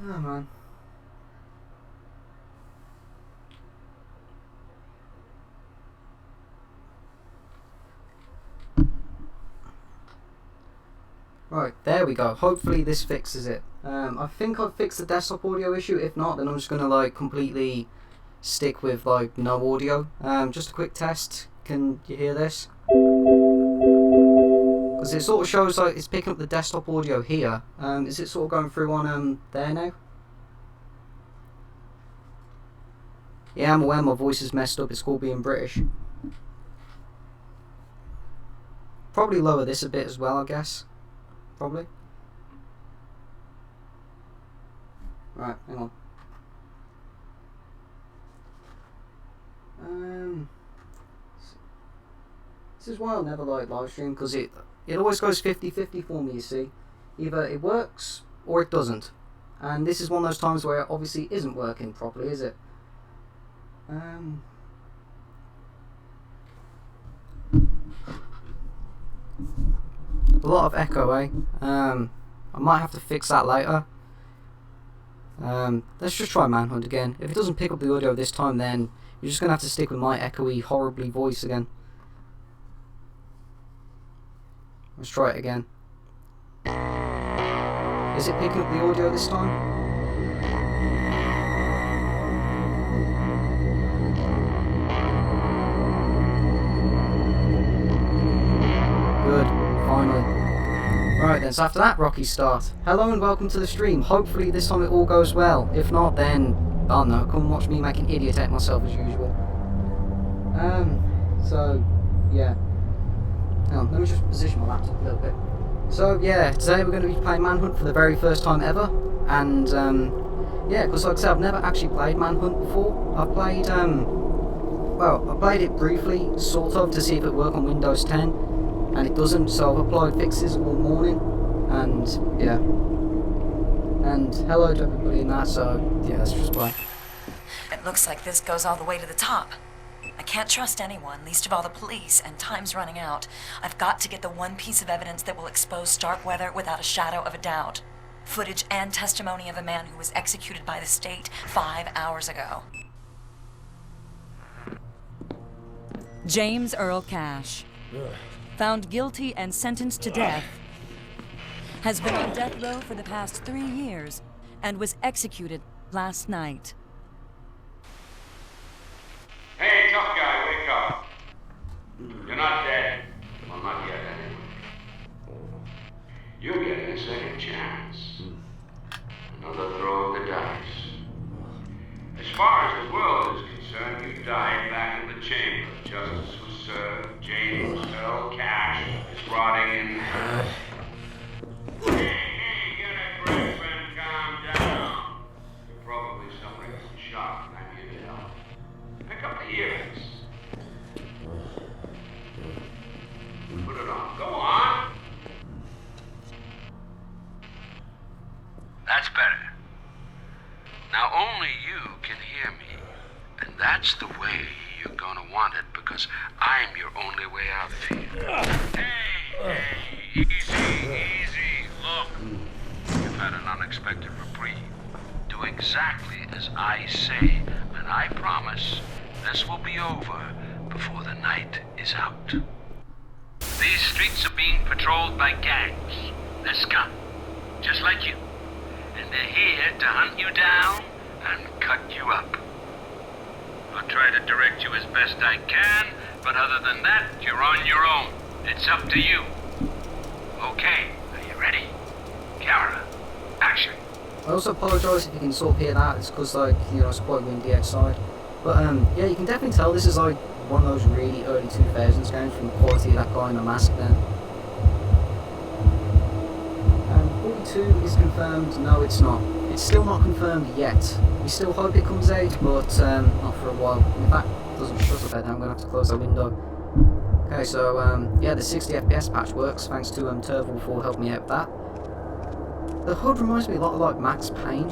Oh man. Right, there we go. Hopefully this fixes it. I think I've fixed the desktop audio issue. If not, then I'm just gonna like completely stick with like no audio. Just a quick test. Can you hear this? Because it sort of shows like it's picking up the desktop audio here. Is it sort of going through on there now? Yeah, I'm aware my voice is messed up. It's called being British. Probably lower this a bit as well, I guess. Probably. Right, hang on. This is why I'll never like live stream, because it always goes 50-50 for me, you see. Either it works or it doesn't. And this is one of those times where it obviously isn't working properly, is it? A lot of echo, eh? I might have to fix that later. Let's just try Manhunt again. If it doesn't pick up the audio this time, then you're just going to have to stick with my echoey, horribly voice again. Let's try it again. Is it picking up the audio this time? Good, finally. Right then, so after that rocky start, hello and welcome to the stream. Hopefully this time it all goes well. If not, then, I don't know, come watch me make an idiot out of myself as usual. So, yeah. Hang on, let me just position my laptop a little bit. So, yeah, today we're going to be playing Manhunt for the very first time ever. And, yeah, because like I said, I've never actually played Manhunt before. I've played, well, I played it briefly, sort of, to see if it worked on Windows 10. And it doesn't, so I've applied fixes all morning. And, yeah. And hello to everybody in that, so, yeah, let's just play. It looks like this goes all the way to the top. I can't trust anyone, least of all the police, and time's running out. I've got to get the one piece of evidence that will expose Starkweather without a shadow of a doubt. Footage and testimony of a man who was executed by the state 5 hours ago. James Earl Cash, found guilty and sentenced to death, has been on death row for the past 3 years and was executed last night. Hey, tough guy, wake up. You're not dead. Well, not yet, anyway. You're getting a second chance. Another throw of the dice. As far as the world is concerned, you died back in the chamber. Justice was served. James Earl Cash is rotting in hell. Hey, get a grip and calm down. You're probably suffering some shock, and I'm here to help. Pick up the earrings. Put it on. Go on. That's better. Now only you can hear me. And that's the way you're gonna want it, because I'm your only way out of here. Hey, easy. Look, you've had an unexpected reprieve. Do exactly as I say, and I promise this will be over before the night is out. These streets are being patrolled by gangs. They're scum, just like you. And they're here to hunt you down and cut you up. I'll try to direct you as best I can, but other than that, you're on your own. It's up to you. Okay, are you ready? Camera, action. I also apologise if you can sort of hear that. It's because, like, you know, it's quite windy outside. But, yeah, you can definitely tell this is, like, one of those really early 2000s games from the quality of that guy in the mask then. 42 is confirmed. No, it's not. It's still not confirmed yet. We still hope it comes out, but not for a while. If that doesn't shut up, then I'm going to have to close that window. Okay, so, yeah, the 60 FPS patch works, thanks to Turval for helping me out with that. The HUD reminds me a lot of, like, Max Payne.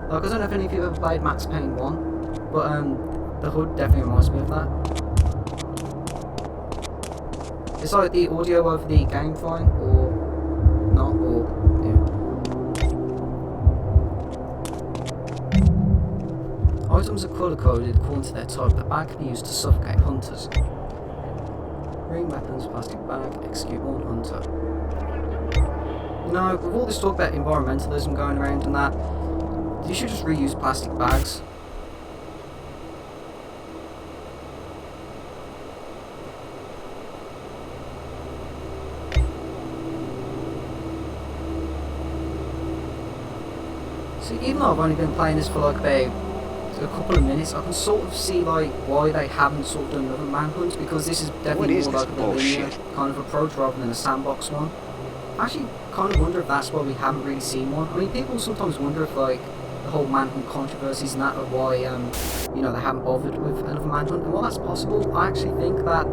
Like, I don't know if any of you have ever played Max Payne 1, but, the HUD definitely reminds me of that. It's like the audio over the game fine, or not, or, yeah. items are colour-coded according to their type. The bag can be used to suffocate hunters. Green weapons, plastic bag, execute one hunter. You know, with all this talk about environmentalism going around and that, you should just reuse plastic bags. See, even though I've only been playing this for like about a couple of minutes, I can sort of see like why they haven't sort of done another Manhunt, because this is definitely more like a linear kind of approach rather than a sandbox one. I actually kind of wonder if that's why we haven't really seen one. I mean, people sometimes wonder if like the whole Manhunt controversies and that are why you know, they haven't bothered with another Manhunt. And while that's possible, I actually think that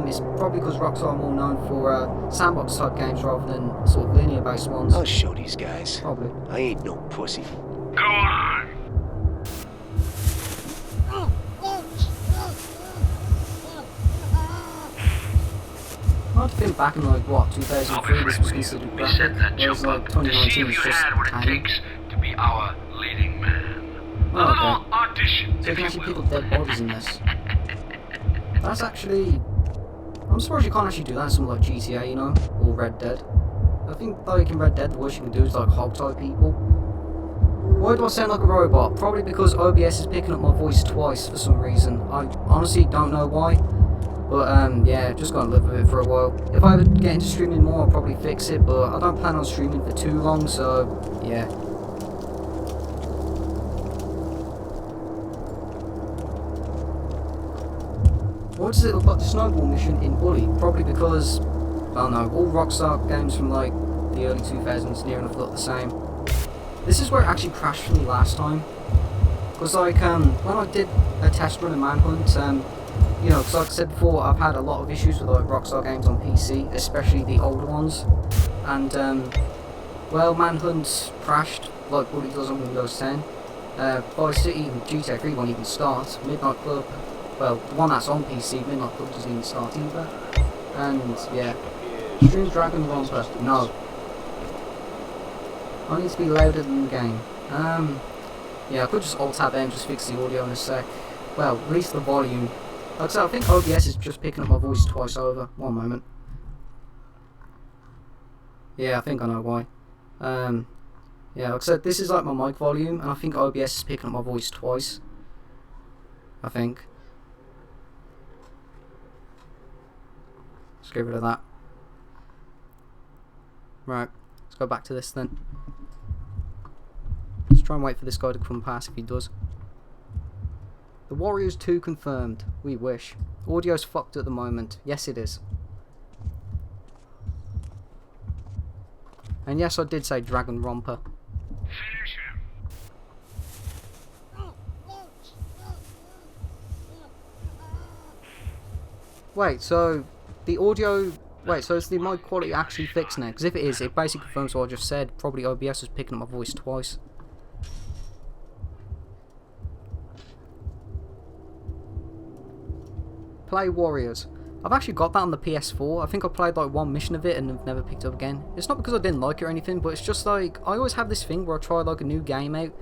it's probably because Rockstar are more known for sandbox type games rather than sort of linear based ones. I'll show these guys. Probably. I ain't no pussy. Go on! I think back in like what, 2003 this was considered We set that whereas jump like up to see 2019 if is you just had what it tiny. takes to be our leading man. Oh, A little okay. audition, So you if can you actually pick will. up dead bodies in this. That's actually... I'm surprised you can't actually do that in something like GTA, you know? Or Red Dead. I think like in Red Dead the worst you can do is like hog-tie people. Why do I sound like a robot? Probably because OBS is picking up my voice twice for some reason. I honestly don't know why. But yeah, just gotta live with it for a while. If I ever get into streaming more, I'll probably fix it, but I don't plan on streaming for too long, so yeah. Why does it look like the snowball mission in Bully? Probably because, I don't know, all Rockstar games from like the early 2000s near enough look the same. This is where it actually crashed for me last time. Because like, when I did a test run of Manhunt, you know, because like I said before, I've had a lot of issues with like Rockstar games on PC, especially the older ones. And, well, Manhunt crashed like Bully does on Windows 10. Vice City and GTA 3 won't even start. Midnight Club, well, the one that's on PC, Midnight Club doesn't even start either. And, yeah. Stream Dragon Romper, no. I need to be louder than the game. Yeah, I could just Alt-Tab and just fix the audio in a sec. Well, at least the volume. Like I said, I think OBS is just picking up my voice twice over. One moment. Yeah, I think I know why. Yeah, like I said, this is like my mic volume, and I think OBS is picking up my voice twice. I think. Let's get rid of that. Right, let's go back to this then. Let's try and wait for this guy to come past if he does. The Warriors 2 confirmed. We wish. Audio's fucked at the moment. Yes, it is. And yes, I did say Dragon Romper. Finish him. Wait, so the audio... Wait, so is the mic quality actually fixed now? Because if it is, it basically confirms what I just said. Probably OBS was picking up my voice twice. Play Warriors. I've actually got that on the PS4. I think I played like one mission of it and have never picked it up again. It's not because I didn't like it or anything, but it's just like, I always have this thing where I try like a new game out,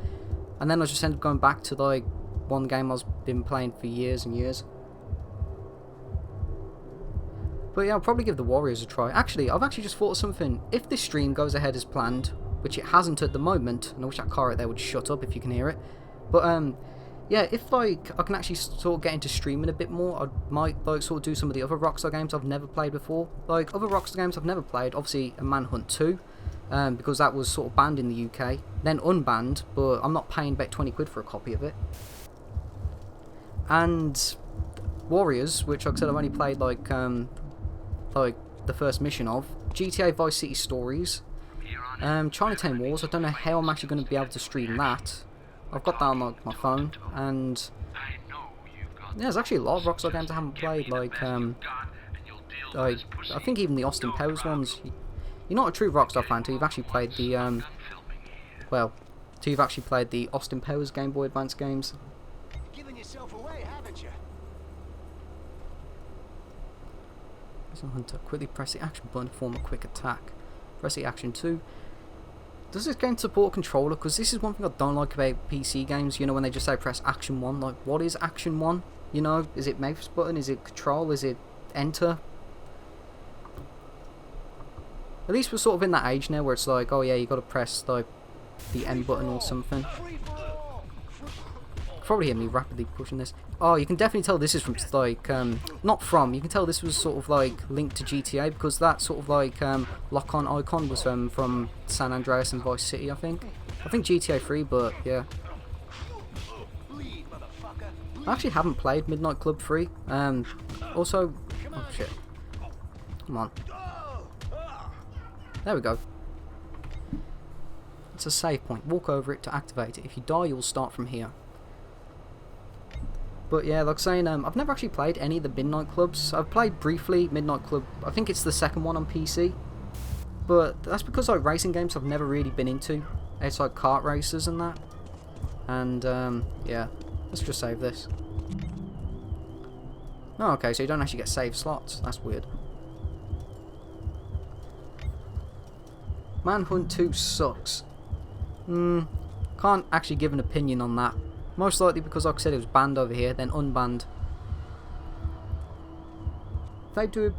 and then I just end up going back to like one game I've been playing for years and years. But yeah, I'll probably give the Warriors a try. Actually, I've actually just thought of something. If this stream goes ahead as planned, which it hasn't at the moment, and I wish that car right there would shut up if you can hear it. But yeah, if like I can actually sort of get into streaming a bit more, I might like sort of do some of the other Rockstar games I've never played before. Like other Rockstar games I've never played, obviously a Manhunt 2, because that was sort of banned in the UK, then unbanned, but I'm not paying about 20 quid for a copy of it. And Warriors, which like I said I've only played like the first mission of, GTA Vice City Stories, Chinatown Wars. I don't know how I'm actually going to be able to stream that. I've got that on like my phone, and yeah, there's actually a lot of Rockstar games I haven't played, like I think even the Austin Powers ones. You're not a true Rockstar fan till you've actually played the well, till you've actually played the Austin Powers Game Boy Advance games. Giving yourself away, haven't you? Hunter, quickly press the action button to form a quick attack. Press the action 2. does this game support a controller? Because this is one thing I don't like about PC games, you know, when they just say press action 1. Like, what is action 1? You know, is it mouse button? Is it control? Is it enter? At least we're sort of in that age now where it's like, oh yeah, you got to press like the M button or something. Probably hear me rapidly pushing this. Oh, you can definitely tell this is from like not from. You can tell this was sort of like linked to GTA because that sort of like lock-on icon was from San Andreas and Vice City. I think GTA 3, but yeah. I actually haven't played Midnight Club 3. Also, oh shit, come on. There we go. It's a save point. Walk over it to activate it. If you die, you'll start from here. But yeah, like saying, I've never actually played any of the Midnight Clubs. I've played briefly Midnight Club. I think it's the second one on PC. But that's because like racing games I've never really been into. It's like kart races and that. And yeah, let's just save this. Oh, okay, so you don't actually get save slots. That's weird. Manhunt 2 sucks. Can't actually give an opinion on that. Most likely because, like I said, it was banned over here, then unbanned. If they do,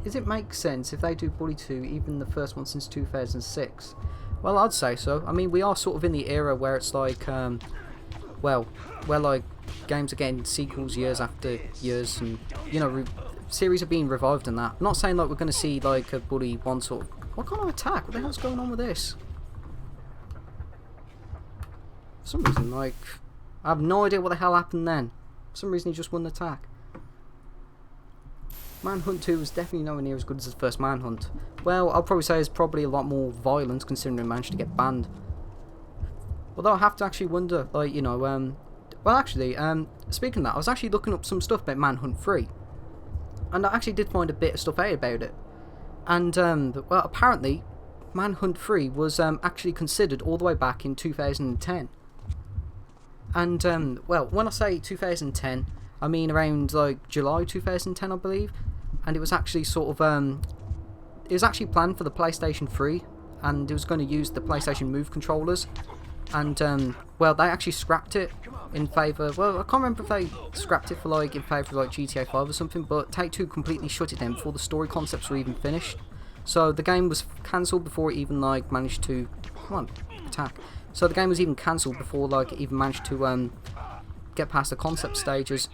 does it make sense if they do Bully 2, even the first one since 2006? Well, I'd say so. I mean, we are sort of in the era where it's like, well, where like games are getting sequels years after years, and you know, series are being revived and that. I'm not saying like we're going to see like a Bully 1 sort of. What kind of attack? What the hell's going on with this? For some reason, like, I have no idea what the hell happened then. For some reason, he just won the attack. Manhunt 2 was definitely nowhere near as good as the first Manhunt. Well, I'll probably say it's probably a lot more violent considering it managed to get banned. Although I have to actually wonder, like, you know, well, actually, speaking of that, I was actually looking up some stuff about Manhunt 3. And I actually did find a bit of stuff out about it. And, well, apparently, Manhunt 3 was actually considered all the way back in 2010. And, well, when I say 2010, I mean around, like, July 2010, I believe. And it was actually sort of, it was actually planned for the PlayStation 3. And it was going to use the PlayStation Move controllers. And, well, they actually scrapped it in favour, well, I can't remember if they scrapped it for, like, in favour of, like, GTA 5 or something, but Take-Two completely shut it down before the story concepts were even finished. So the game was cancelled before it even, like, managed to, come on, attack. So the game was even cancelled before, like, it even managed to, get past the concept stages.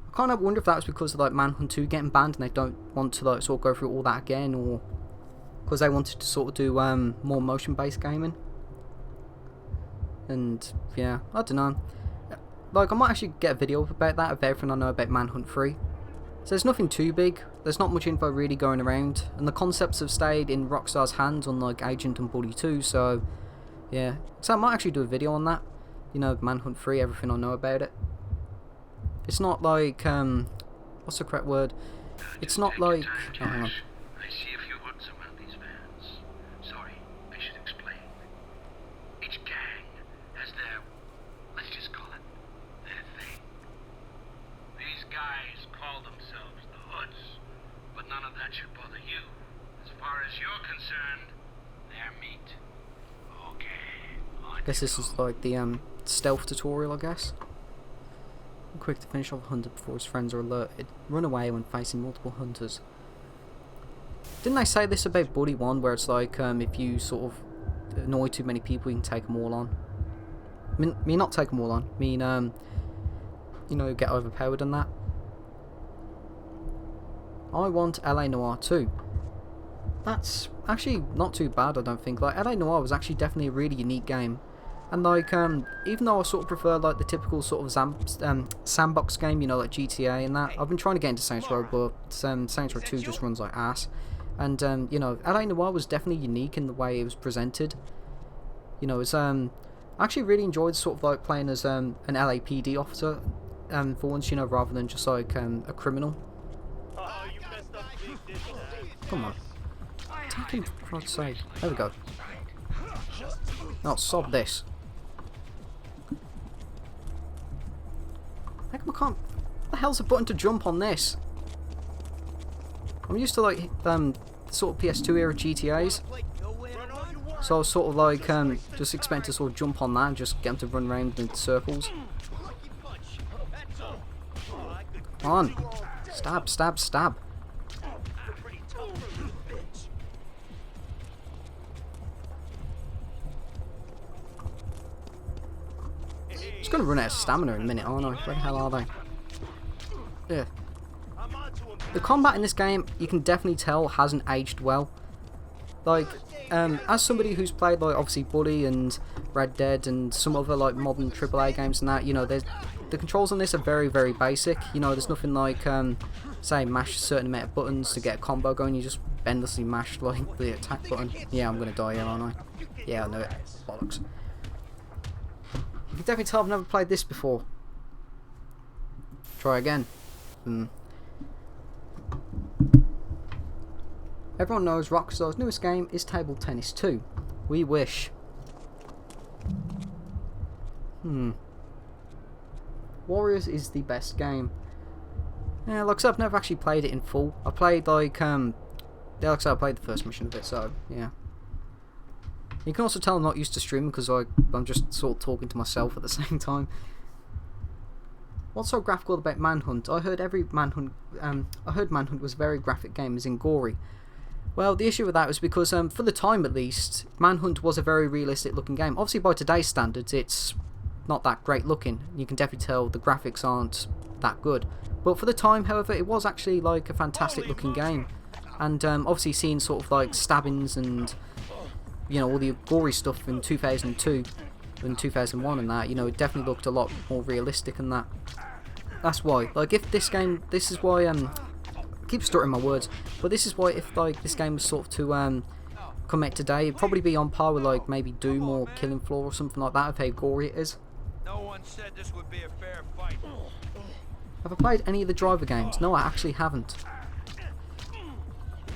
I kind of wonder if that was because of, like, Manhunt 2 getting banned and they don't want to, like, sort of go through all that again, or because they wanted to sort of do, more motion-based gaming. And, yeah, I don't know. Like, I might actually get a video up about that, of everything I know about Manhunt 3. So there's nothing too big, there's not much info really going around, and the concepts have stayed in Rockstar's hands unlike Agent and Bully 2, so, yeah. So I might actually do a video on that. You know, Manhunt 3, everything I know about it. It's not like, what's the correct word? It's not like, oh, hang on. I see a few hoods around these vans. Sorry, I should explain. Each gang has their, let's just call it, their thing. These guys call themselves the Hoods, but none of that should bother you. As far as you're concerned, they're meat. Okay. I guess this is like the stealth tutorial, I guess. Quick to finish off a hunter before his friends are alerted. Run away when facing multiple hunters. Didn't they say this about Bully 1, where it's like, if you sort of annoy too many people, you can take them all on? I mean not take them all on. I mean, you know, get overpowered and that. I want LA Noire 2. That's actually not too bad, I don't think. Like, LA Noire was actually definitely a really unique game. And like, even though I sort of prefer like the typical sort of sandbox game, you know, like GTA and that, I've been trying to get into Saints Row, but Saints Row 2 just runs like ass. And you know, LA Noire was definitely unique in the way it was presented. You know, it's I actually really enjoyed sort of like playing as an LAPD officer, for once, you know, rather than just like a criminal. Come on, attack him for God's sake. There we go. Now sod this. How come I can't? What the hell's the button to jump on this? I'm used to like sort of PS2 era GTAs. So I was sort of like just expecting to sort of jump on that and just get them to run around in circles. Come on. Stab, stab, stab. Just gonna run out of stamina in a minute, aren't I? Where the hell are they? Yeah. The combat in this game, you can definitely tell, hasn't aged well. Like, as somebody who's played, like, obviously Bully and Red Dead and some other, like, modern AAA games and that, you know, the controls on this are very, very basic. You know, there's nothing like, say, mash a certain amount of buttons to get a combo going. You just endlessly mash, like, the attack button. Yeah, I'm gonna die here, aren't I? Yeah, I know it. Bollocks. You can definitely tell I've never played this before. Try again. Everyone knows Rockstar's newest game is Table Tennis 2. We wish. Warriors is the best game. Yeah, like I said, I've never actually played it in full. I played like yeah, like I said, I played the first mission of it, so yeah. You can also tell I'm not used to streaming because I'm just sort of talking to myself at the same time. What's so graphical about Manhunt? I heard Manhunt was a very graphic game, as in gory. Well, the issue with that was because, for the time at least, Manhunt was a very realistic looking game. Obviously, by today's standards, it's not that great looking. You can definitely tell the graphics aren't that good. But for the time, however, it was actually like a fantastic looking game. And obviously, seeing sort of like stabbings and, you know, all the gory stuff in 2002 and 2001 and that, you know, it definitely looked a lot more realistic and that. That's why, like, if this game, this is why, I keep stuttering my words, but this is why if, like, this game was sort of to, come out today, it'd probably be on par with, like, maybe Doom or Killing Floor or something like that, of how gory it is. No one said this would be a fair fight. Have I played any of the Driver games? No, I actually haven't.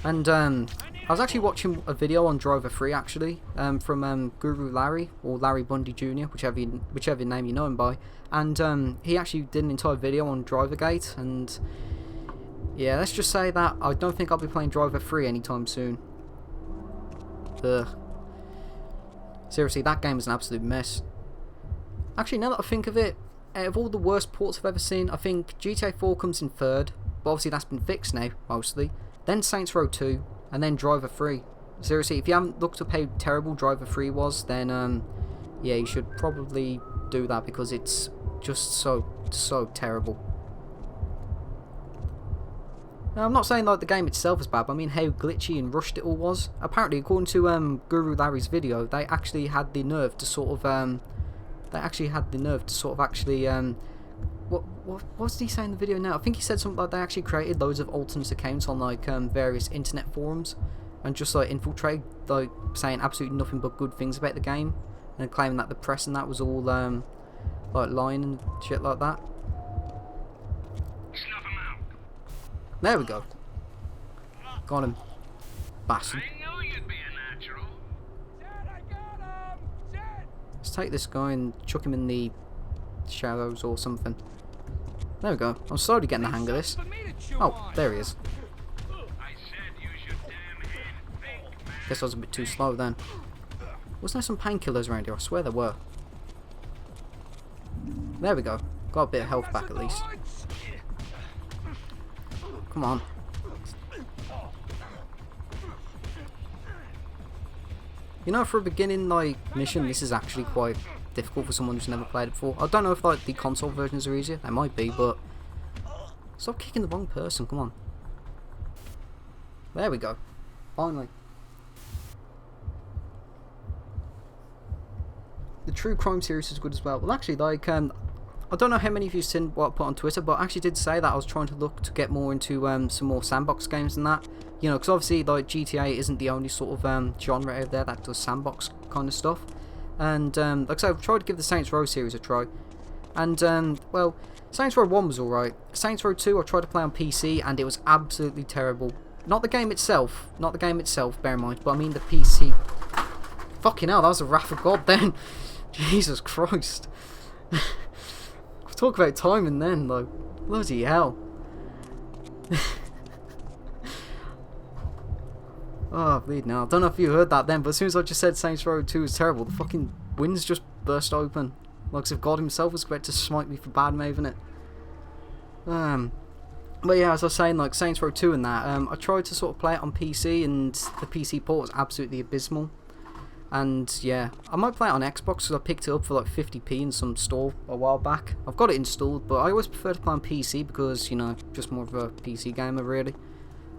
And, I was actually watching a video on Driver 3, actually, from, Guru Larry, or Larry Bundy Jr., whichever name you know him by, and, he actually did an entire video on Drivergate, and, yeah, let's just say that I don't think I'll be playing Driver 3 anytime soon. Ugh. Seriously, that game is an absolute mess. Actually, now that I think of it, out of all the worst ports I've ever seen, I think GTA 4 comes in third, but obviously that's been fixed now, mostly. Then Saints Row 2, and then Driver 3. Seriously, if you haven't looked up how terrible Driver 3 was, then, yeah, you should probably do that, because it's just so terrible. Now, I'm not saying like the game itself is bad, but I mean how glitchy and rushed it all was. Apparently, according to Guru Larry's video, they actually had the nerve to sort of what did he say in the video now? I think he said something like they actually created loads of alternate accounts on like various internet forums and just like infiltrated, like saying absolutely nothing but good things about the game and claiming that the press and that was all like lying and shit like that. Snuff him out. There we go. Got him. Bastard. I knew you'd be a natural. Dad, I got him! Dad! Let's take this guy and chuck him in the shadows or something. There we go. I'm slowly getting the hang of this. Oh, there he is. I said use your damn head and think, man. Guess I was a bit too slow then. Wasn't there some painkillers around here? I swear there were. There we go. Got a bit of health back at least. Come on. You know, for a beginning like mission, this is actually quite difficult for someone who's never played it before. I don't know if like the console versions are easier. They might be, but stop kicking the wrong person. Come on. There we go. Finally. The True Crime series is good as well. Well, actually, like I don't know how many of you have seen what I put on Twitter, but I actually did say that I was trying to look to get more into some more sandbox games than that. You know, because obviously like GTA isn't the only sort of genre out there that does sandbox kind of stuff. And like I said, I've tried to give the Saints Row series a try. And well, Saints Row 1 was alright. Saints Row 2 I tried to play on PC and it was absolutely terrible. Not the game itself, bear in mind, but I mean the PC. Fucking hell, that was a wrath of God then. Jesus Christ. Talk about timing then, though. Bloody hell. Oh, bleed now. I don't know if you heard that then, but as soon as I just said Saints Row 2 is terrible, the fucking winds just burst open. Like as if God himself was about to smite me for bad maving it. But yeah, as I was saying, like Saints Row 2 and that, I tried to sort of play it on PC, and the PC port was absolutely abysmal. And yeah, I might play it on Xbox because I picked it up for like 50p in some store a while back. I've got it installed, but I always prefer to play on PC because, you know, just more of a PC gamer really.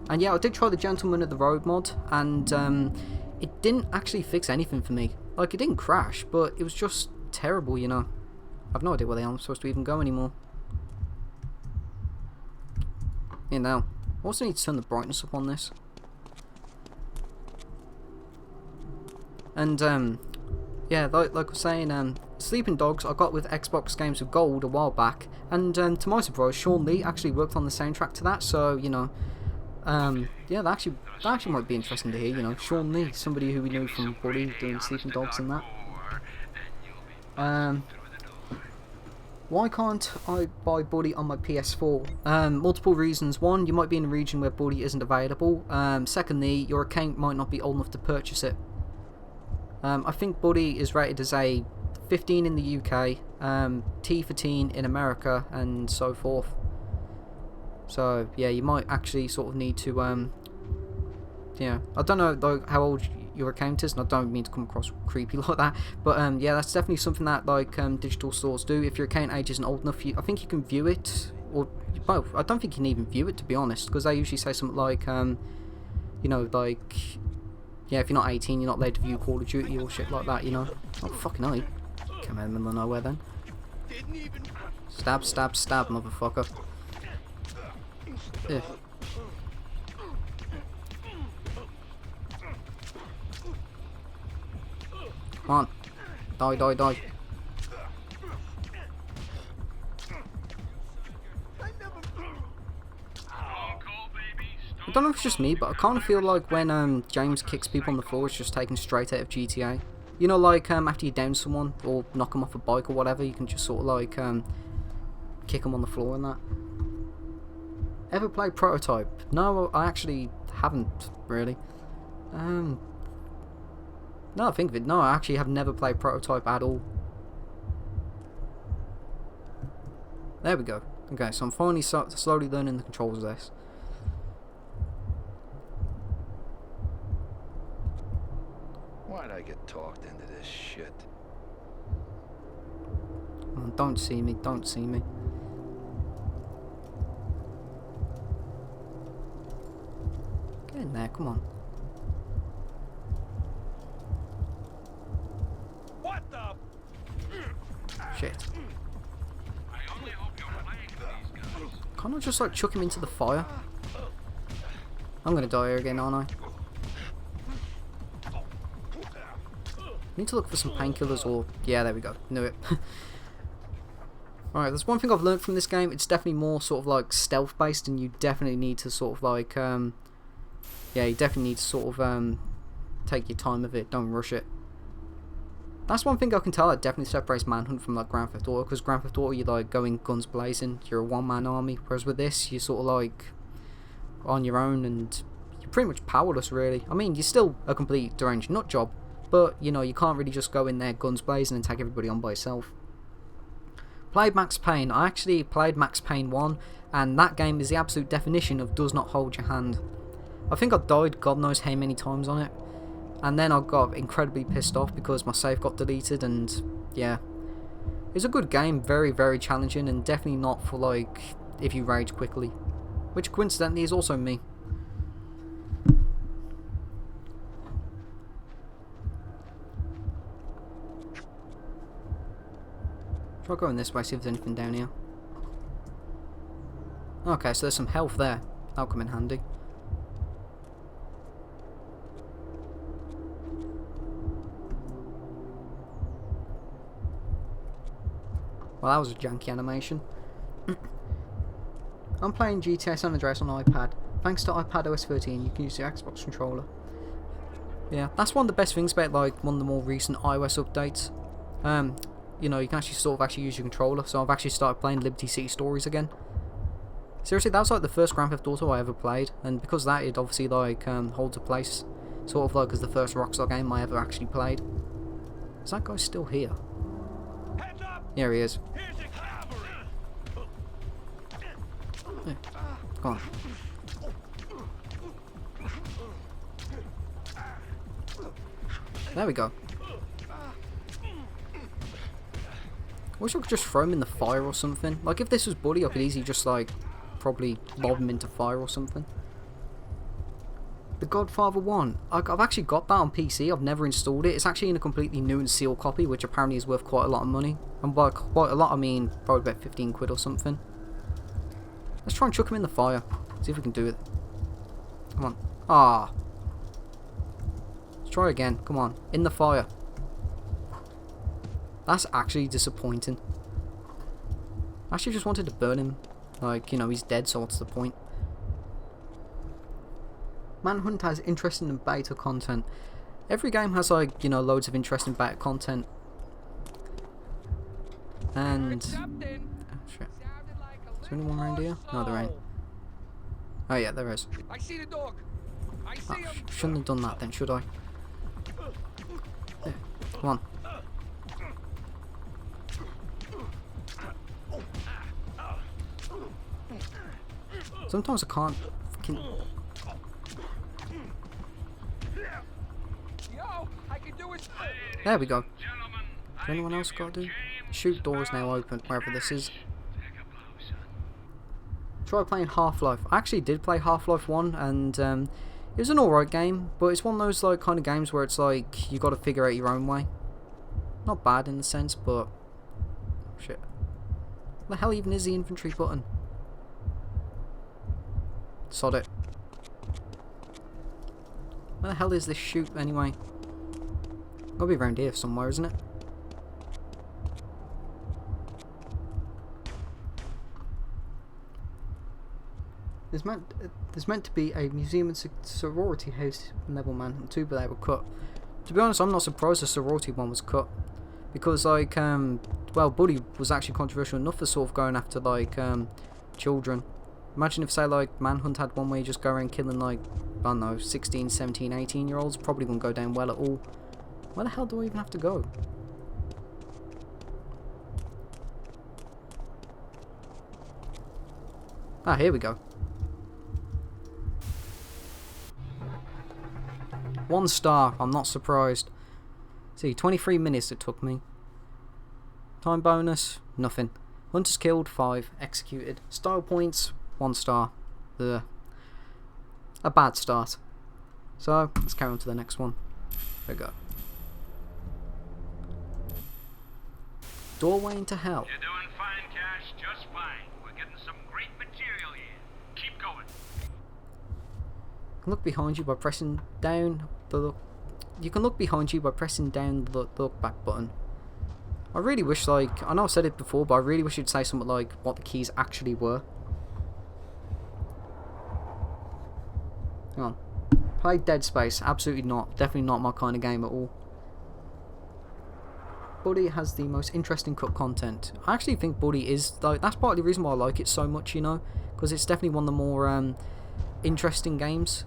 And yeah, I did try the Gentleman of the Road mod, and it didn't actually fix anything for me. Like, it didn't crash, but it was just terrible, you know. I've no idea where the hell I'm supposed to even go anymore. You know, I also need to turn the brightness up on this. And yeah, like I was saying, Sleeping Dogs I got with Xbox Games with Gold a while back, and to my surprise, Sean Lee actually worked on the soundtrack to that. So you know, yeah, that actually might be interesting to hear. You know, Sean Lee, somebody who we knew from Buddy doing Sleeping Dogs and that. Why can't I buy Buddy on my PS4? Multiple reasons. One, you might be in a region where Buddy isn't available. Secondly, your account might not be old enough to purchase it. I think Buddy is rated as a 15 in the UK, T for teen in America, and so forth. So yeah, you might actually sort of need to, yeah, I don't know though how old your account is, and I don't mean to come across creepy like that, but yeah, that's definitely something that like digital stores do. If your account age isn't old enough, I think you can view it, or both. I don't think you can even view it, to be honest, because they usually say something like, you know, like, yeah, if you're not 18, you're not allowed to view Call of Duty or shit like that, you know. Oh, fucking hell. Come out in the middle of nowhere then. Stab, stab, stab, motherfucker. Ugh. Come on. Die, die, die. I don't know if it's just me, but I kind of feel like when James kicks people on the floor, it's just taken straight out of GTA. You know, like after you down someone or knock them off a bike or whatever, you can just sort of like kick them on the floor and that. Ever played Prototype? No, I actually haven't really. No, I think of it. No, I actually have never played Prototype at all. There we go. Okay, so I'm finally slowly learning the controls of this. Why'd I get talked into this shit? Oh, don't see me, don't see me. Get in there, come on. What the? Shit. I only hope you're playing with these guys. Can't I just like chuck him into the fire? I'm gonna die here again, aren't I? Need to look for some painkillers or... yeah, there we go. Knew it. Alright, there's one thing I've learned from this game. It's definitely more sort of like stealth based, and you definitely need to sort of like... yeah, you definitely need to sort of take your time with it. Don't rush it. That's one thing I can tell that definitely separates Manhunt from like Grand Theft Auto, because Grand Theft Auto you're like going guns blazing, you're a one-man army, whereas with this you're sort of like on your own and you're pretty much powerless really. I mean, you're still a complete deranged nut job, but you know, you can't really just go in there guns blazing and take everybody on by yourself. Played Max Payne. I actually played Max Payne 1, and that game is the absolute definition of does not hold your hand. I think I died God knows how many times on it, and then I got incredibly pissed off because my save got deleted, and yeah. It's a good game, very, very challenging, and definitely not for like, if you rage quickly. Which coincidentally is also me. Try going this way, see if there's anything down here. Okay, so there's some health there. That'll come in handy. Well, that was a janky animation. I'm playing GTA San Andreas on iPad. Thanks to iPadOS 13, you can use the Xbox controller. Yeah, that's one of the best things about like one of the more recent iOS updates. You know, you can actually sort of actually use your controller. So I've actually started playing Liberty City Stories again. Seriously, that was like the first Grand Theft Auto I ever played, and because of that, it obviously like holds a place Sort of like as the first Rockstar game I ever actually played. Is that guy still here? Heads up! Here he is. Here's the cavalry! Yeah. Come on. There we go. I wish I could just throw him in the fire or something. Like if this was Buddy, I could easily just like probably lob him into fire or something. The Godfather 1. I've actually got that on PC. I've never installed it. It's actually in a completely new and sealed copy, which apparently is worth quite a lot of money. And by quite a lot, I mean probably about 15 quid or something. Let's try and chuck him in the fire. See if we can do it. Come on. Ah. Let's try again. Come on. In the fire. That's actually disappointing. I actually just wanted to burn him. Like, you know, he's dead, so what's the point? Manhunt has interesting and beta content. Every game has, like, you know, loads of interesting beta content. And... oh, shit. Is there anyone around here? No, there ain't. Oh, yeah, there is. I see the dog. I see him. Shouldn't have done that then, should I? There. Come on. Sometimes I can't fucking... Yo, I can do it. There we go. Has anyone else got to do? Shoot door is now open, wherever this is. Try playing Half-Life. I actually did play Half-Life 1 and it was an alright game, but it's one of those like kind of games where it's like you got to figure out your own way. Not bad in the sense, but shit. What the hell even is the infantry button? Sod it. Where the hell is this shoot anyway? Gotta be around here somewhere, isn't it? There's meant to be a museum and sorority house level Manhunt 2, but they were cut. To be honest, I'm not surprised the sorority one was cut, because like well, Buddy was actually controversial enough for sort of going after like children. Imagine if say like Manhunt had one where you just go around killing like, I don't know, 16, 17, 18 year olds. Probably wouldn't go down well at all. Where the hell do I even have to go? Ah, here we go. 1 star, I'm not surprised. See, 23 minutes it took me. Time bonus, nothing. Hunters killed, 5. Executed. Style points, 1 star. A bad start. So, let's carry on to the next one. There we go. Doorway into hell. You're doing fine, Cash, just fine. We're getting some great material here. Keep going. Look behind you by pressing down the look. You can look behind you by pressing down the look back button. I really wish, like, I know I've said it before, but I really wish you'd say something like what the keys actually were. Hang on. Play Dead Space. Absolutely not. Definitely not my kind of game at all. Buddy has the most interesting cut content. I actually think Buddy is, like, that's part of the reason why I like it so much, you know, because it's definitely one of the more interesting games.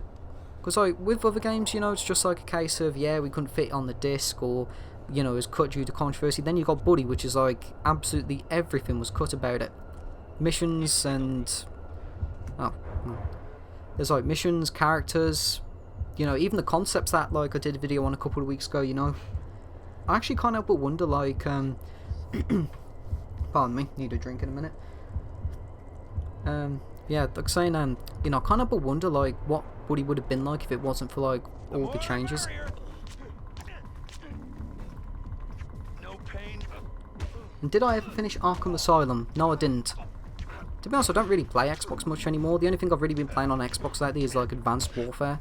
Because like with other games, you know, it's just like a case of, yeah, we couldn't fit it on the disc, or, you know, it was cut due to controversy. Then you got Buddy, which is like absolutely everything was cut about it. Missions and there's like missions, characters, you know, even the concepts that like I did a video on a couple of weeks ago, you know. I actually can't help but wonder, like, pardon me, need a drink in a minute. Yeah, like saying, you know, I can't help but wonder, like, what Buddy would have been like if it wasn't for, like, all the changes. No pain. And did I ever finish Arkham Asylum? No, I didn't. To be honest, I don't really play Xbox much anymore. The only thing I've really been playing on Xbox lately is, like, Advanced Warfare.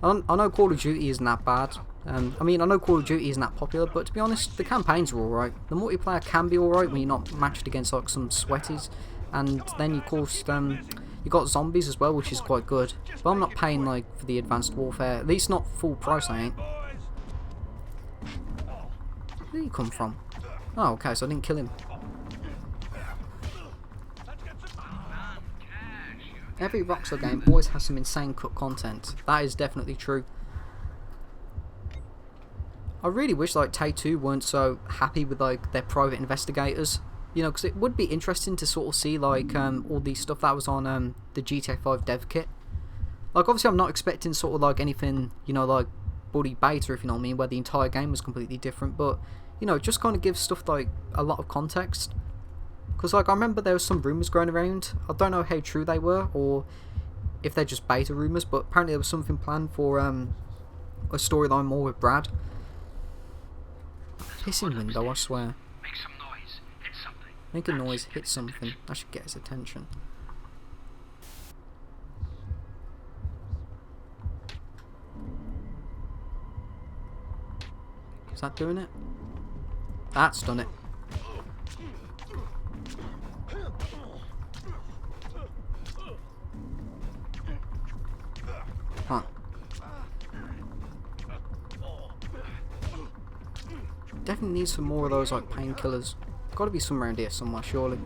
I know Call of Duty isn't that bad. I mean, I know Call of Duty isn't that popular, but to be honest, the campaigns are alright. The multiplayer can be alright when you're not matched against, like, some sweaties. And then, of course, you got zombies as well, which is quite good. But I'm not paying, like, for the Advanced Warfare. At least not full price, I ain't. Where did he come from? Oh, okay, so I didn't kill him. Every Rockstar game always has some insane cut content. That is definitely true. I really wish like Take-Two weren't so happy with like their private investigators. You know, because it would be interesting to sort of see like all the stuff that was on the GTA 5 dev kit. Like obviously I'm not expecting sort of like anything, you know, like Buddy Beta, if you know what I mean, where the entire game was completely different, but you know, it just kind of gives stuff like a lot of context. Because like I remember there was some rumours going around. I don't know how true they were or if they're just beta rumours, but apparently there was something planned for a storyline more with Brad. Pissing window, I swear. Make some noise. Hit something. Make a noise, hit something. That should get his attention. Is that doing it? That's done it. Huh. Definitely need some more of those like painkillers. Got to be some around here somewhere, surely.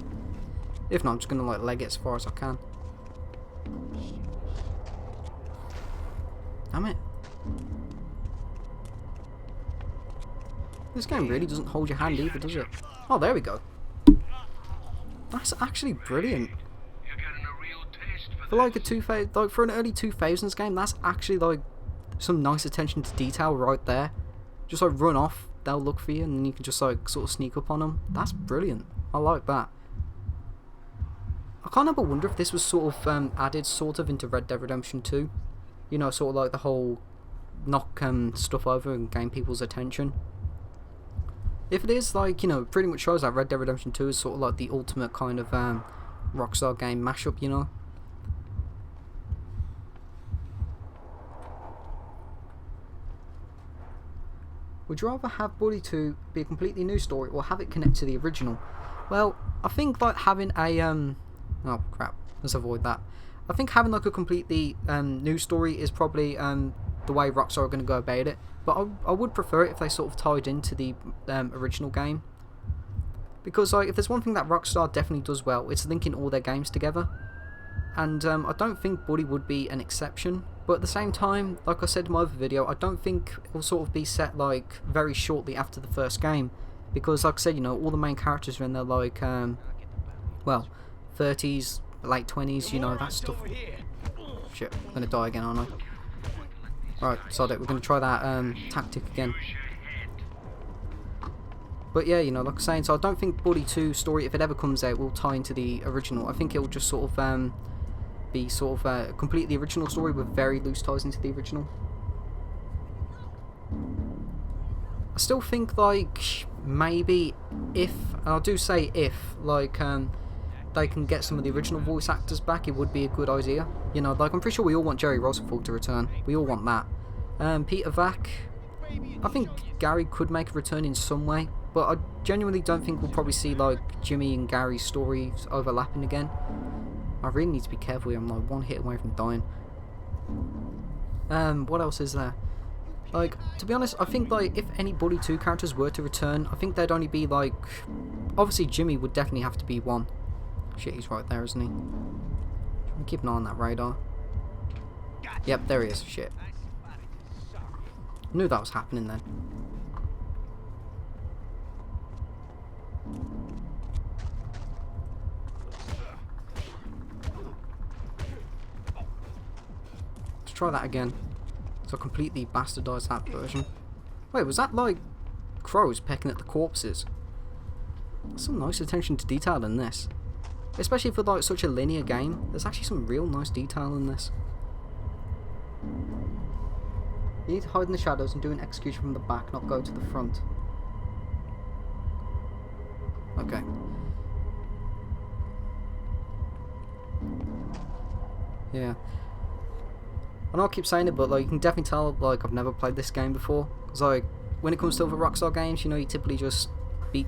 If not, I'm just gonna like leg it as far as I can. Damn it! This game really doesn't hold your hand either, does it? Oh, there we go. That's actually brilliant. You're getting a real taste for For like a for an early 2000s game, that's actually like some nice attention to detail right there. Just like run off, they'll look for you, and then you can just like sort of sneak up on them. That's brilliant. I like that. I can't help but wonder if this was sort of added sort of into Red Dead Redemption 2. You know, sort of like the whole knock stuff over and gain people's attention. If it is, like, you know, pretty much shows that Red Dead Redemption 2 is sort of like the ultimate kind of Rockstar game mashup, you know. Would you rather have Bully 2 be a completely new story or have it connect to the original? Well, I think like having a oh crap, let's avoid that. I think having like a completely new story is probably the way Rockstar are going to go about it. But I would prefer it if they sort of tied into the original game. Because like if there's one thing that Rockstar definitely does well, it's linking all their games together. And I don't think Buddy would be an exception. But at the same time, like I said in my other video, I don't think it will sort of be set like very shortly after the first game. Because like I said, you know, all the main characters are in their like, well, 30s, late 20s, you know, that stuff. Shit, I'm going to die again, aren't I? Alright, sod it, we're going to try that tactic again. But yeah, you know, like I was saying, so I don't think Buddy 2 story, if it ever comes out, will tie into the original. I think it will just sort of be sort of a completely original story with very loose ties into the original. I still think, like, maybe if, and I do say if, like, they can get some of the original voice actors back, it would be a good idea. You know, like, I'm pretty sure we all want Jerry Rosenthal to return. We all want that. Peter Vack, I think Gary could make a return in some way, but I genuinely don't think we'll probably see, like, Jimmy and Gary's stories overlapping again. I really need to be careful here. I'm, like, one hit away from dying. What else is there? Like, to be honest, I think, like, if any Bully 2 characters were to return, I think there'd only be, like, obviously Jimmy would definitely have to be one. Shit, he's right there, isn't he? Trying to keep an eye on that radar. Yep, there he is. Shit. Knew that was happening then. Let's try that again. So I completely bastardised that version. Wait, was that like crows pecking at the corpses? There's some nice attention to detail in this. Especially for like such a linear game, there's actually some real nice detail in this. You need to hide in the shadows and do an execution from the back, not go to the front. Okay. Yeah. I know I keep saying it, but like you can definitely tell like I've never played this game before. Cause like when it comes to other Rockstar games, you know, you typically just beat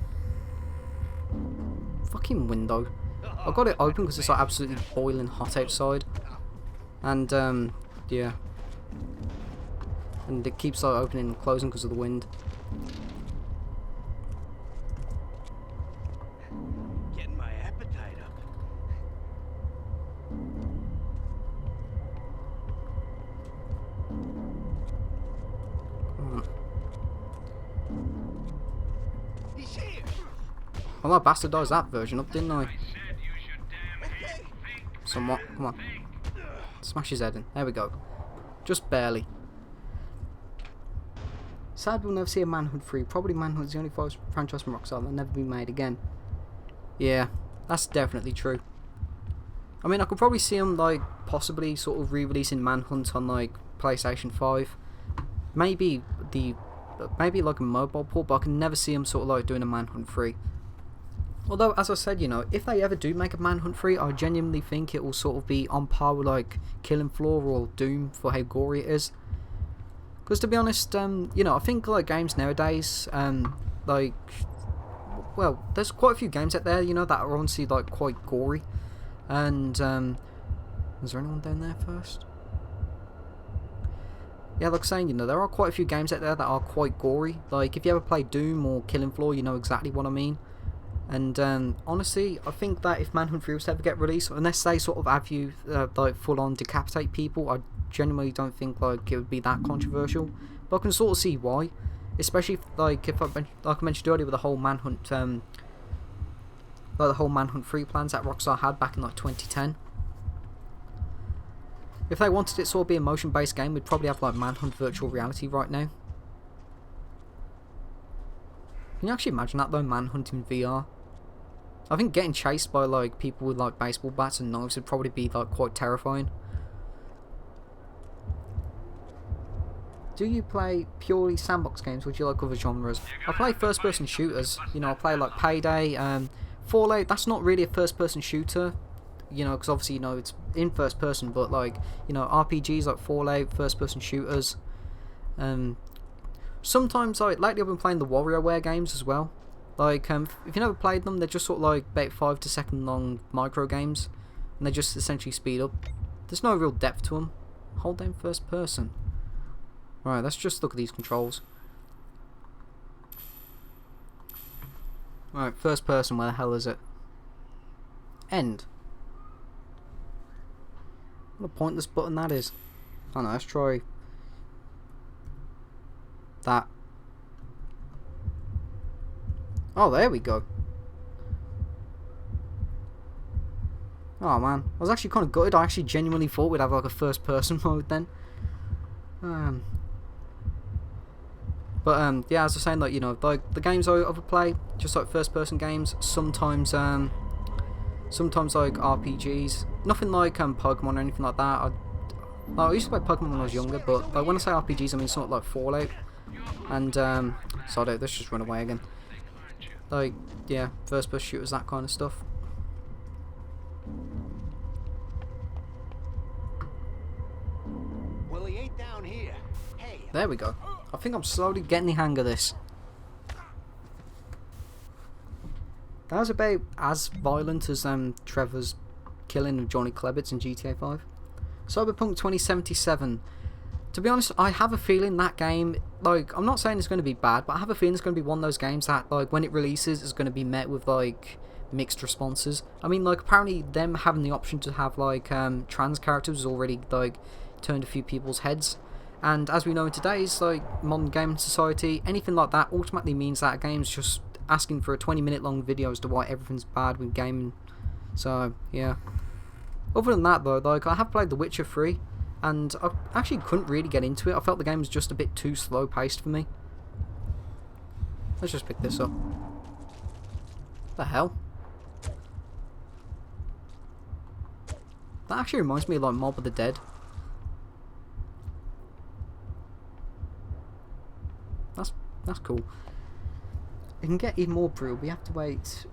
fucking window. I've got it open because it's like absolutely boiling hot outside, and yeah, and it keeps like opening and closing because of the wind. Getting my appetite up. Well, I bastardised that version up, didn't I? Somewhat. Come on. Smash his head in. There we go. Just barely. Sad we'll never see a Manhunt 3. Probably Manhunt's the only franchise from Rockstar that'll never be made again. Yeah, that's definitely true. I mean, I could probably see them, like, possibly sort of re-releasing Manhunt on, like, PlayStation 5. Maybe like a mobile port, but I can never see them sort of, like, doing a Manhunt 3. Although, as I said, you know, if they ever do make a Manhunt 3, I genuinely think it will sort of be on par with, like, Killing Floor or Doom for how gory it is. Because, to be honest, you know, I think, like, games nowadays, like, well, there's quite a few games out there, you know, that are honestly, like, quite gory. And, is there anyone down there first? Yeah, like saying, you know, there are quite a few games out there that are quite gory. Like, if you ever played Doom or Killing Floor, you know exactly what I mean. And honestly, I think that if Manhunt 3 was to ever get released, unless they sort of have you like full-on decapitate people, I genuinely don't think like it would be that controversial. But I can sort of see why, especially if, like I mentioned earlier with the whole Manhunt, like the whole Manhunt 3 plans that Rockstar had back in like 2010. If they wanted it sort of be a motion-based game, we'd probably have like Manhunt virtual reality right now. Can you actually imagine that though, Manhunt in VR? I think getting chased by like people with like baseball bats and knives would probably be like quite terrifying. Do you play purely sandbox games, or do you like other genres? I play first person shooters, you know, I play like Payday, Fallout. That's not really a first person shooter, you know, because obviously, you know, it's in first person, but like, you know, RPGs like Fallout, first person shooters. Sometimes, like, lately I've been playing the WarioWare games as well. Like, if you've never played them, they're just sort of like about 5 to 2 long micro games, and they just essentially speed up. There's no real depth to them. Hold down first person. Right, let's just look at these controls. Right, first person, where the hell is it? End. What a pointless button that is. I don't know, let's try that. Oh, there we go. Oh man, I was actually kind of gutted. I actually genuinely thought we'd have like a first person mode then. But yeah, as I was saying, like, you know, like the games I play, just like first person games, sometimes like RPGs, nothing like Pokemon or anything like that. I used to play Pokemon when I was younger, but like, when I say RPGs, I mean something like Fallout. And sorry, let's just run away again. Like, yeah, first person shooters, that kind of stuff. Well, he ain't down here. Hey. There we go. I think I'm slowly getting the hang of this. That was about as violent as Trevor's killing of Johnny Klebitz in GTA 5. Cyberpunk 2077. To be honest, I have a feeling that game, like, I'm not saying it's going to be bad, but I have a feeling it's going to be one of those games that, like, when it releases, is going to be met with, like, mixed responses. I mean, like, apparently them having the option to have, like, trans characters has already, like, turned a few people's heads. And as we know in today's, like, modern gaming society, anything like that automatically means that a game's just asking for a 20-minute long video as to why everything's bad with gaming. So, yeah. Other than that, though, like, I have played The Witcher 3, and I actually couldn't really get into it. I felt the game was just a bit too slow paced for me. Let's just pick this up. What the hell? That actually reminds me of like Mob of the Dead. That's cool. It can get even more brutal, but you have to wait.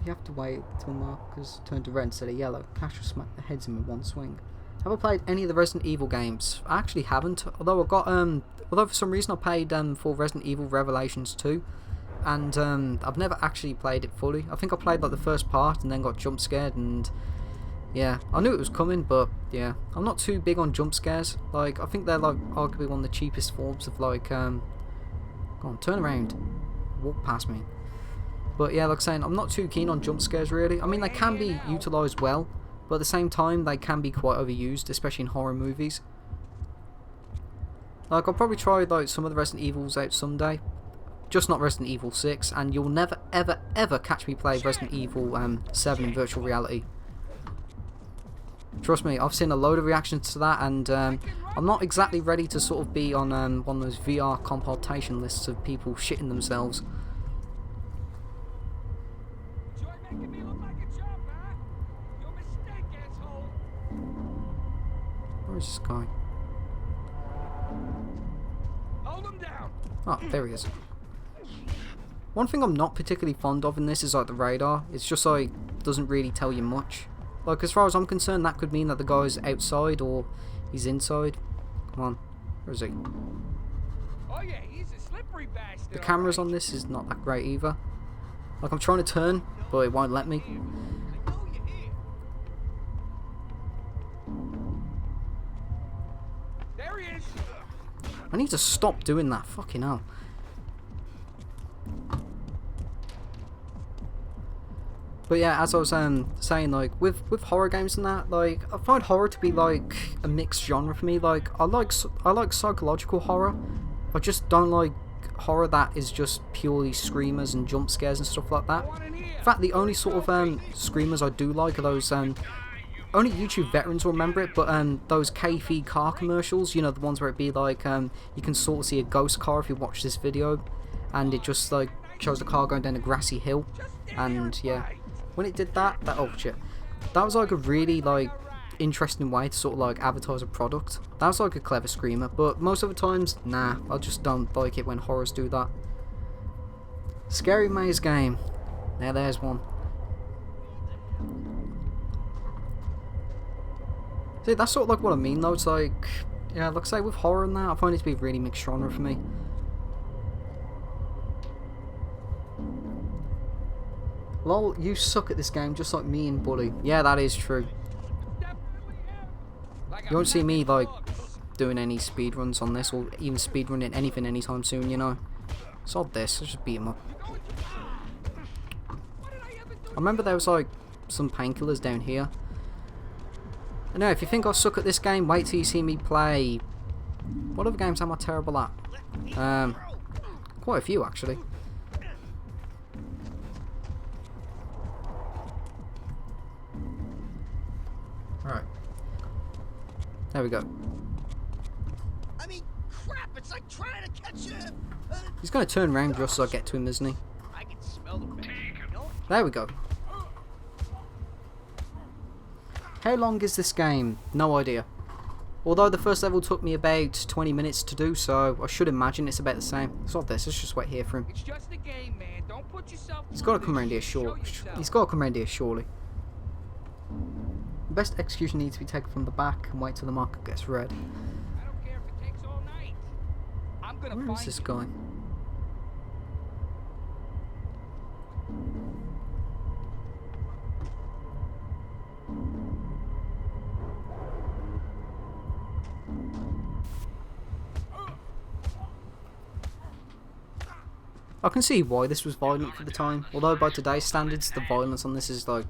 You have to wait till markers turn to red instead of yellow. Cash will smack the heads in with one swing. Have I played any of the Resident Evil games? I actually haven't. Although I got although for some reason I paid for Resident Evil Revelations 2, and I've never actually played it fully. I think I played like the first part and then got jump scared, and yeah, I knew it was coming, but yeah, I'm not too big on jump scares. Like, I think they're like arguably one of the cheapest forms of like go on, turn around, walk past me. But yeah, like I'm saying, I'm not too keen on jump scares really. I mean, they can be utilised well, but at the same time they can be quite overused, especially in horror movies. Like, I'll probably try like some of the Resident Evils out someday, just not Resident Evil 6, and you'll never ever ever catch me play Resident Evil 7 in virtual reality. Trust me, I've seen a load of reactions to that, and I'm not exactly ready to sort of be on one of those VR compilation lists of people shitting themselves. Where is this guy? Oh, there he is. One thing I'm not particularly fond of in this is like the radar. It's just like doesn't really tell you much. Like, as far as I'm concerned, that could mean that the guy's outside or he's inside. Come on, where is he? Oh yeah, he's a slippery bastard. The cameras on this is not that great either. Like, I'm trying to turn, but it won't let me. I know you're here. There he is. I need to stop doing that. Fucking hell. But yeah, as I was saying, like with horror games and that, like I find horror to be like a mixed genre for me. Like I like psychological horror. I just don't like horror that is just purely screamers and jump scares and stuff like that. In fact, the only sort of screamers I do like are those only YouTube veterans will remember it, but those KFE car commercials, you know, the ones where it be like you can sort of see a ghost car if you watch this video, and it just like shows the car going down a grassy hill, and yeah. When it did that oh shit, that was like a really like interesting way to sort of like advertise a product. That was like a clever screamer, but most of the times, nah, I just don't like it when horrors do that. Scary maze game. Now there's one. See, that's sort of like what I mean though. It's like, yeah, like I say, with horror and that, I find it to be a really mixed genre for me. Lol, you suck at this game just like me and Buddy. Yeah, that is true. You won't see me like doing any speedruns on this, or even speedrunning anything anytime soon, you know. Sod this, let's just beat him up. I remember there was like some painkillers down here. I know, if you think I suck at this game, wait till you see me play. What other games am I terrible at? Quite a few actually. Right. There we go. I mean, crap! It's like trying to catch a. He's gonna turn around just so I get to him, isn't he? I can smell the bag, you know? There we go. How long is this game? No idea. Although the first level took me about 20 minutes to do, so I should imagine it's about the same. It's not this, let's just wait here for him. It's just a game, man. Don't put yourself. He's gotta come around here surely. He's gotta come around here surely. The best execution needs to be taken from the back and wait till the marker gets red. I don't care if it takes all night. I'm gonna Where find is this you. guy? I can see why this was violent for the time, although by today's standards the violence on this is like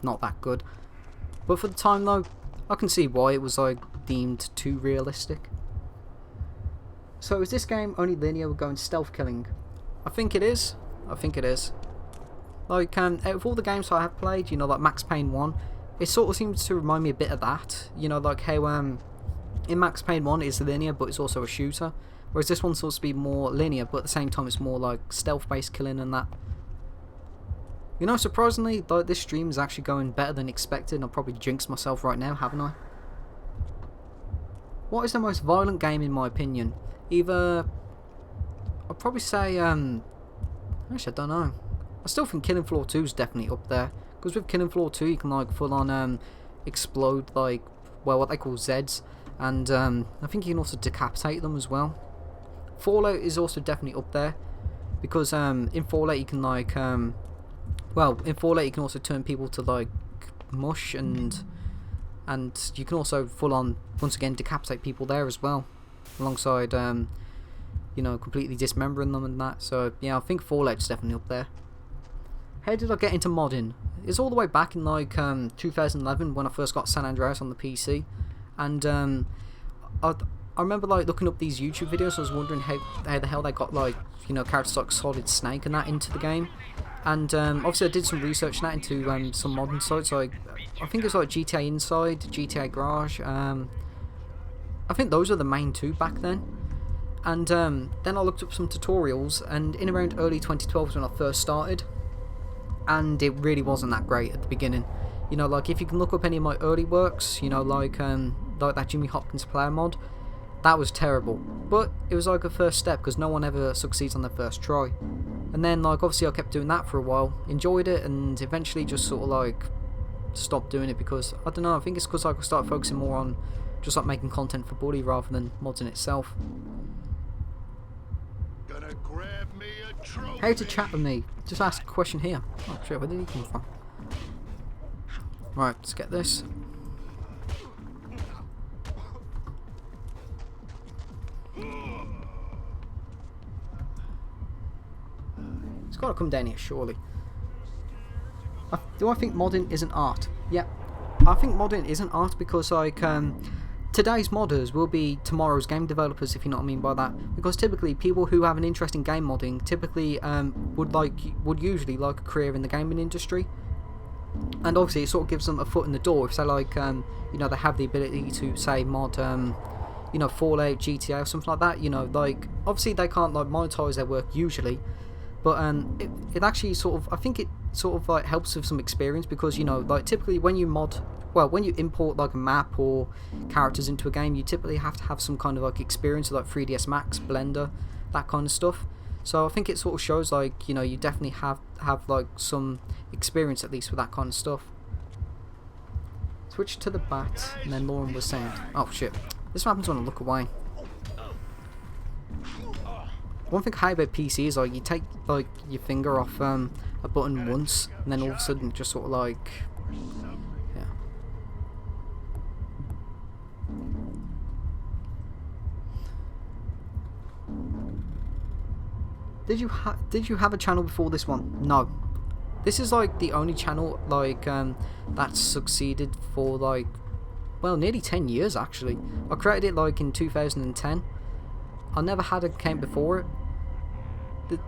not that good. But for the time though, I can see why it was like deemed too realistic. So is this game only linear with going stealth killing? I think it is. I think it is. Like out of all the games I have played, you know, like Max Payne 1, it sort of seems to remind me a bit of that. You know, like how in Max Payne 1 it's linear but it's also a shooter. Whereas this one's supposed to be more linear, but at the same time it's more like stealth-based killing and that. You know, surprisingly, like, this stream is actually going better than expected, and I'll probably jinx myself right now, haven't I? What is the most violent game in my opinion? Either... I'd probably say, actually I don't know. I still think Killing Floor 2 is definitely up there. Because with Killing Floor 2 you can like full on explode like, well, what they call Zeds. And I think you can also decapitate them as well. Fallout is also definitely up there, because in Fallout you can like well, in Fallout you can also turn people to like mush, and you can also full on once again decapitate people there as well, alongside you know, completely dismembering them and that. So yeah, I think Fallout's definitely up there. How did I get into modding? It's all the way back in like 2011 when I first got San Andreas on the PC, and I remember like looking up these YouTube videos. I was wondering how the hell they got like, you know, characters like Solid Snake and that into the game. And obviously I did some research on that into some modern sites. Like I think it's like GTA Inside, GTA Garage. I think those were the main two back then. And then I looked up some tutorials, and in around early 2012 was when I first started, and it really wasn't that great at the beginning. You know, like if you can look up any of my early works, you know, like that Jimmy Hopkins player mod, that was terrible. But it was like a first step, because no one ever succeeds on their first try. And then like obviously I kept doing that for a while, enjoyed it, and eventually just sort of like stopped doing it because I don't know. I think it's because like I started focusing more on just like making content for Bully rather than mods in itself. Gonna grab me a trophy. How to chat with me? Just ask a question here. Oh shit, where did he come from? Right, let's get this. It's got to come down here, surely. Do I think modding isn't art? Yep. I think modding isn't art because like today's modders will be tomorrow's game developers, if you know what I mean by that. Because typically people who have an interest in game modding typically would usually like a career in the gaming industry. And obviously it sort of gives them a foot in the door if they like you know, they have the ability to say mod you know, Fallout, GTA or something like that. You know, like obviously they can't like monetize their work usually, but it actually sort of, I think it sort of like helps with some experience, because you know, like typically when you mod, well, when you import like a map or characters into a game, you typically have to have some kind of like experience with like 3ds Max, Blender, that kind of stuff. So I think it sort of shows like, you know, you definitely have like some experience at least with that kind of stuff. Switch to the bat, and then Lauren was saying, oh shit, this happens when I look away. One thing I hate about PC is like you take like your finger off a button once, and then all of a sudden it just sort of like, yeah. Did you have a channel before this one? No. This is like the only channel like that's succeeded for like, well, nearly 10 years actually. I created it like in 2010. I never had an account before it.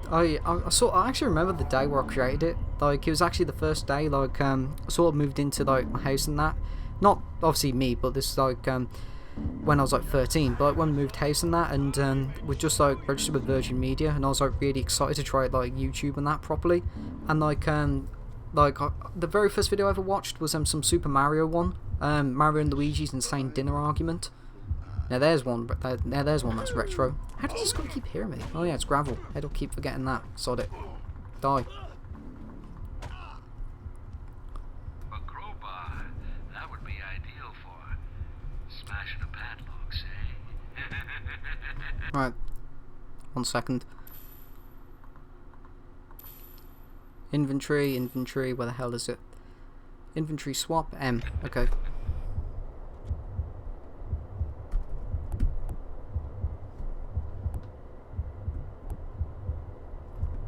I actually remember the day where I created it. Like it was actually the first day like I sort of moved into like my house and that. Not obviously me, but this is like when I was like 13, but like when we moved house and that, and we just like registered with Virgin Media, and I was like really excited to try like YouTube and that properly. And like the very first video I ever watched was some Super Mario one, Mario and Luigi's Insane Dinner Argument. Now there's one, but there's one that's retro. How does this guy keep hearing me? Oh yeah, it's gravel. I'll keep forgetting that. Sod it. Die. A crowbar, that would be ideal for smashing a padlock, say. Right. 1 second. Inventory, where the hell is it? Inventory swap, M. Okay.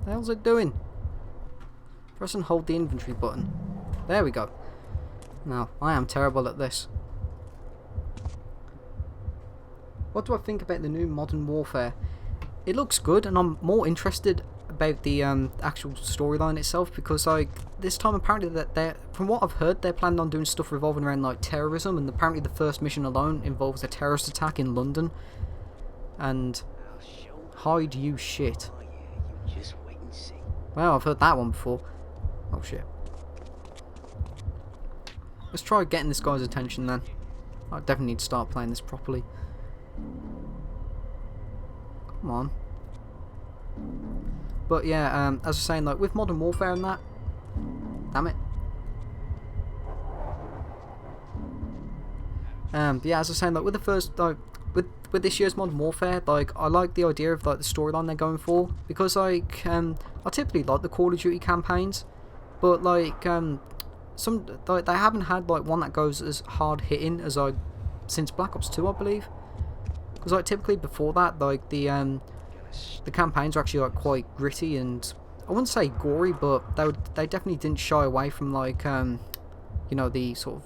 The hell's it doing? Press and hold the inventory button. There we go. Now, I am terrible at this. What do I think about the new Modern Warfare? It looks good, and I'm more interested about the actual storyline itself, because like this time apparently that they're, from what I've heard, they're planning on doing stuff revolving around like terrorism, and apparently the first mission alone involves a terrorist attack in London. And hide you shit. Well, I've heard that one before. Oh shit. Let's try getting this guy's attention then. I definitely need to start playing this properly. Come on. But yeah, as I was saying, like with Modern Warfare and that, damn it. Yeah, as I was saying, like with the first, like with this year's Modern Warfare, like I like the idea of like the storyline they're going for, because like I typically like the Call of Duty campaigns, but like some like they haven't had like one that goes as hard hitting as like since Black Ops 2, I believe. Because like typically before that, like the campaigns are actually like quite gritty and I wouldn't say gory, but they definitely didn't shy away from like you know, the sort of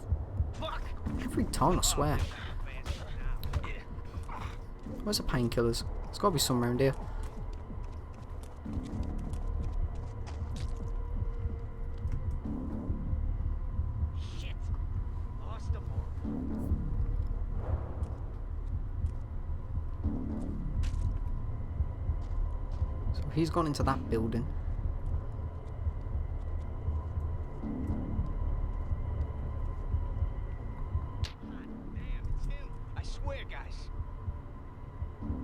every time, I swear. Where's the painkillers? There's got to be some around here. Shit. Lost them all. So he's gone into that building. Damn, it's him. I swear, guys.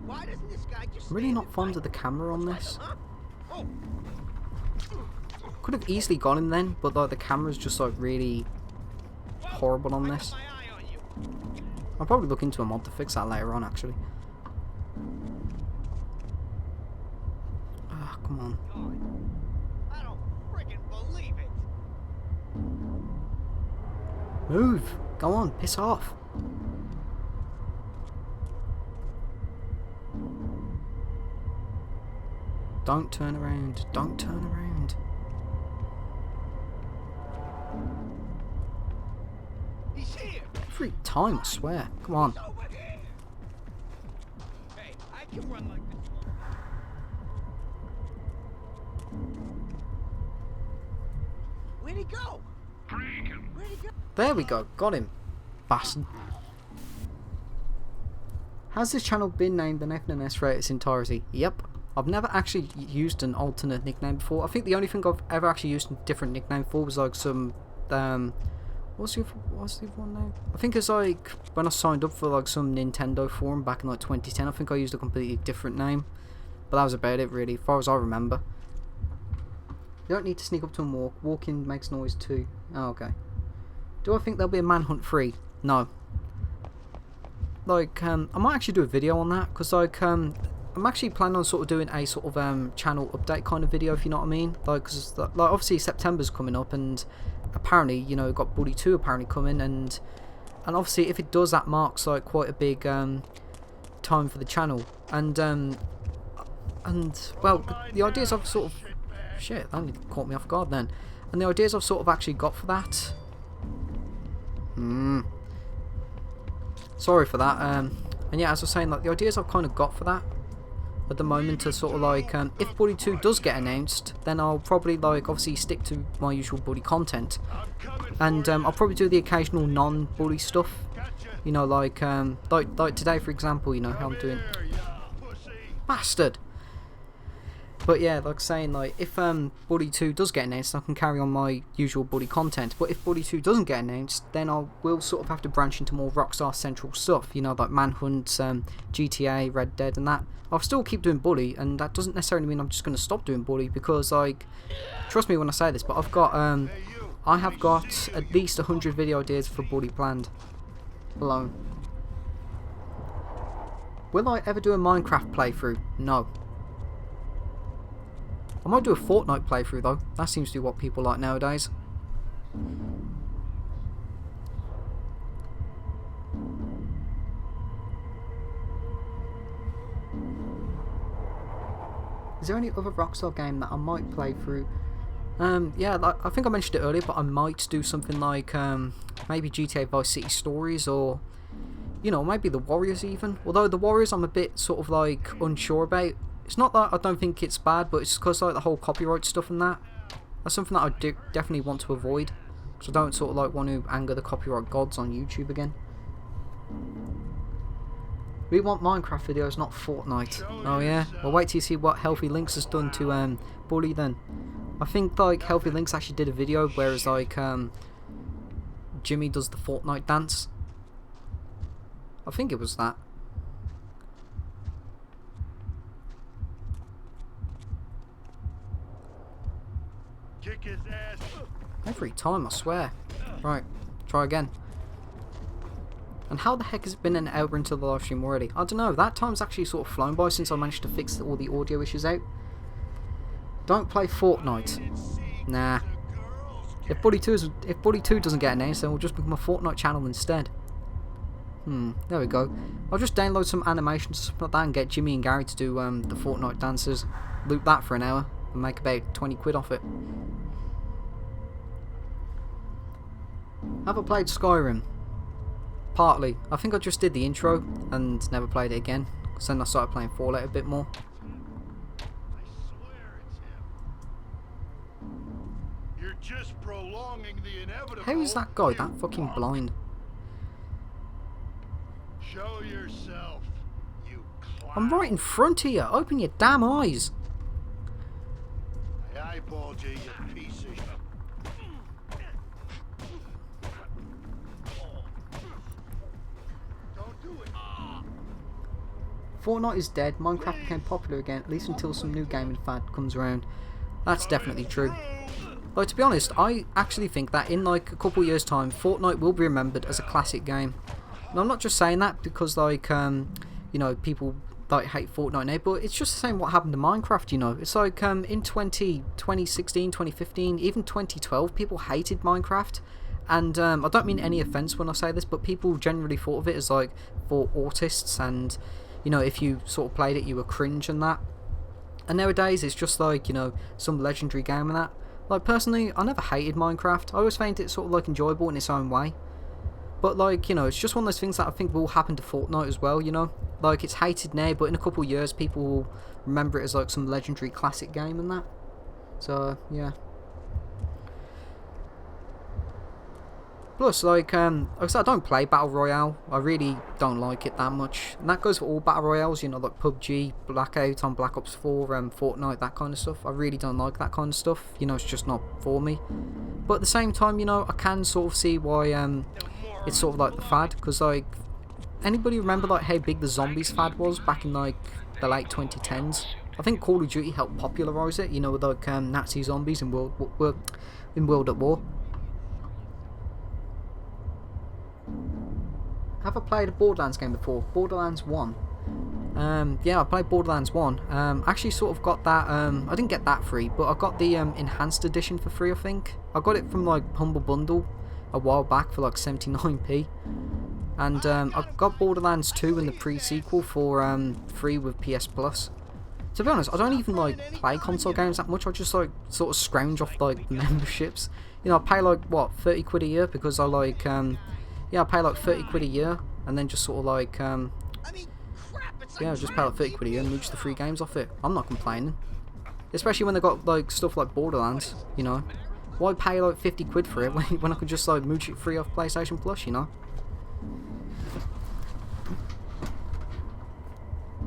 Why doesn't this guy just I'm really stand not and fond fight? of the camera on this. Huh? Oh, Could have easily got him then, but like the camera's just like really horrible on I got this. my eye on you. I'll probably look into a mod to fix that later on, actually. Ah, come on. God, I don't friggin' believe it. Move! Go on, piss off. Don't turn around. Don't turn around. He's here. Every time, I swear. Come on. He's over here. Hey, I can run like this. Where'd he go? Where'd he go? There we go. Got him. Bastard. Has this channel been named the FNS for its entirety? Yep. I've never actually used an alternate nickname before. I think the only thing I've ever actually used a different nickname for was like some what's the other one name? I think it's like when I signed up for like some Nintendo forum back in like 2010. I think I used a completely different name, but that was about it really, as far as I remember. You don't need to sneak up to him and walk. Walking makes noise too. Oh, okay. Do I think there'll be a Manhunt 3? No. Like, I might actually do a video on that, because like, I'm actually planning on sort of doing a sort of channel update kind of video, if you know what I mean. Like, cause like obviously September's coming up, and apparently, you know, got Bully 2 apparently coming, and obviously if it does, that marks like quite a big time for the channel, and well, the ideas I've sort of shit, that only caught me off guard then, and the ideas I've sort of actually got for that. Sorry for that. And yeah, as I was saying, like the ideas I've kind of got for that at the moment are sort of like, if Bully 2 does get announced, then I'll probably like obviously stick to my usual Bully content, and I'll probably do the occasional non-Bully stuff. You know, like today, for example. You know how I'm doing. Bastard. But yeah, like saying, like if Bully 2 does get announced, I can carry on my usual Bully content. But if Bully 2 doesn't get announced, then I will sort of have to branch into more Rockstar central stuff. You know, like Manhunt, GTA, Red Dead, and that. I'll still keep doing Bully, and that doesn't necessarily mean I'm just going to stop doing Bully, because like, trust me when I say this, but I've got I have got at least 100 video ideas for Bully planned alone. Will I ever do a Minecraft playthrough? No. I might do a Fortnite playthrough though. That seems to be what people like nowadays. Is there any other Rockstar game that I might play through? Yeah, like, I think I mentioned it earlier, but I might do something like maybe GTA Vice City Stories, or you know, maybe the Warriors even. Although the Warriors I'm a bit sort of like unsure about. It's not that I don't think it's bad, but it's because like the whole copyright stuff and that. That's something that I do definitely want to avoid, because I don't sort of like want to anger the copyright gods on YouTube again. We want Minecraft videos, not Fortnite. Oh yeah? Well, wait till you see what Healthy Links has done to Bully then. I think like Healthy Links actually did a video whereas like Jimmy does the Fortnite dance. I think it was that. Kick his ass. Every time, I swear. Right, try again. And how the heck has it been an hour into the live stream already? I don't know, that time's actually sort of flown by since I managed to fix all the audio issues out. Don't play Fortnite. Nah. If Bully 2 doesn't get announced, then we'll just become a Fortnite channel instead. There we go. I'll just download some animations or something like that and get Jimmy and Gary to do the Fortnite dances. Loop that for an hour and make about 20 quid off it. Have I played Skyrim? Partly. I think I just did the intro and never played it again, Because then I started playing Fallout a bit more. I swear it's him. You're just prolonging the inevitable. How is that guy you that fucking punk. blind? Show yourself, you clown. I'm right in front of you. Open your damn eyes. I eyeballed you, you piece of shit. Don't do it. Fortnite is dead. Minecraft became popular again, at least until some new gaming fad comes around. That's definitely true. Like, to be honest, I actually think that in like a couple years time, Fortnite will be remembered as a classic game. And I'm not just saying that because like you know, people like hate Fortnite now, but it's just the same what happened to Minecraft, you know. It's like in 2016, 2015, even 2012, people hated Minecraft. And I don't mean any offense when I say this, but people generally thought of it as like for autists, and you know, if you sort of played it, you were cringe and that. And nowadays, it's just like, you know, some legendary game and that. Like, personally, I never hated Minecraft. I always found it sort of like enjoyable in its own way. But like, you know, it's just one of those things that I think will happen to Fortnite as well, you know. Like, it's hated now, but in a couple of years, people will remember it as like some legendary classic game and that. So, Plus, like I said, I don't play Battle Royale. I really don't like it that much. And that goes for all Battle Royales, you know, like PUBG, Blackout on Black Ops 4, Fortnite, that kind of stuff. I really don't like that kind of stuff. You know, it's just not for me. But at the same time, you know, I can sort of see why it's sort of like the fad. Because, like, anybody remember, like, how big the zombies fad was back in, like, the late 2010s? I think Call of Duty helped popularise it, you know, with, like, Nazi zombies in World at War. Have I played a Borderlands game before? Borderlands 1. Yeah, I played Borderlands 1. Actually sort of got that, I didn't get that free, but I got the enhanced edition for free, I think. I got it from like Humble Bundle a while back for like 79p. And I got Borderlands 2 in the pre-sequel for free with PS Plus. To be honest, I don't even like play console games that much. I just like sort of scrounge off like the memberships. You know, I pay like, what, 30 quid a year because I like, yeah, I pay like 30 quid a year, and then just sort of like, yeah, just pay like 30 quid a year and mooch the free games off it. I'm not complaining. Especially when they got like stuff like Borderlands, you know. Why pay like 50 quid for it when I could just like mooch it free off PlayStation Plus, you know?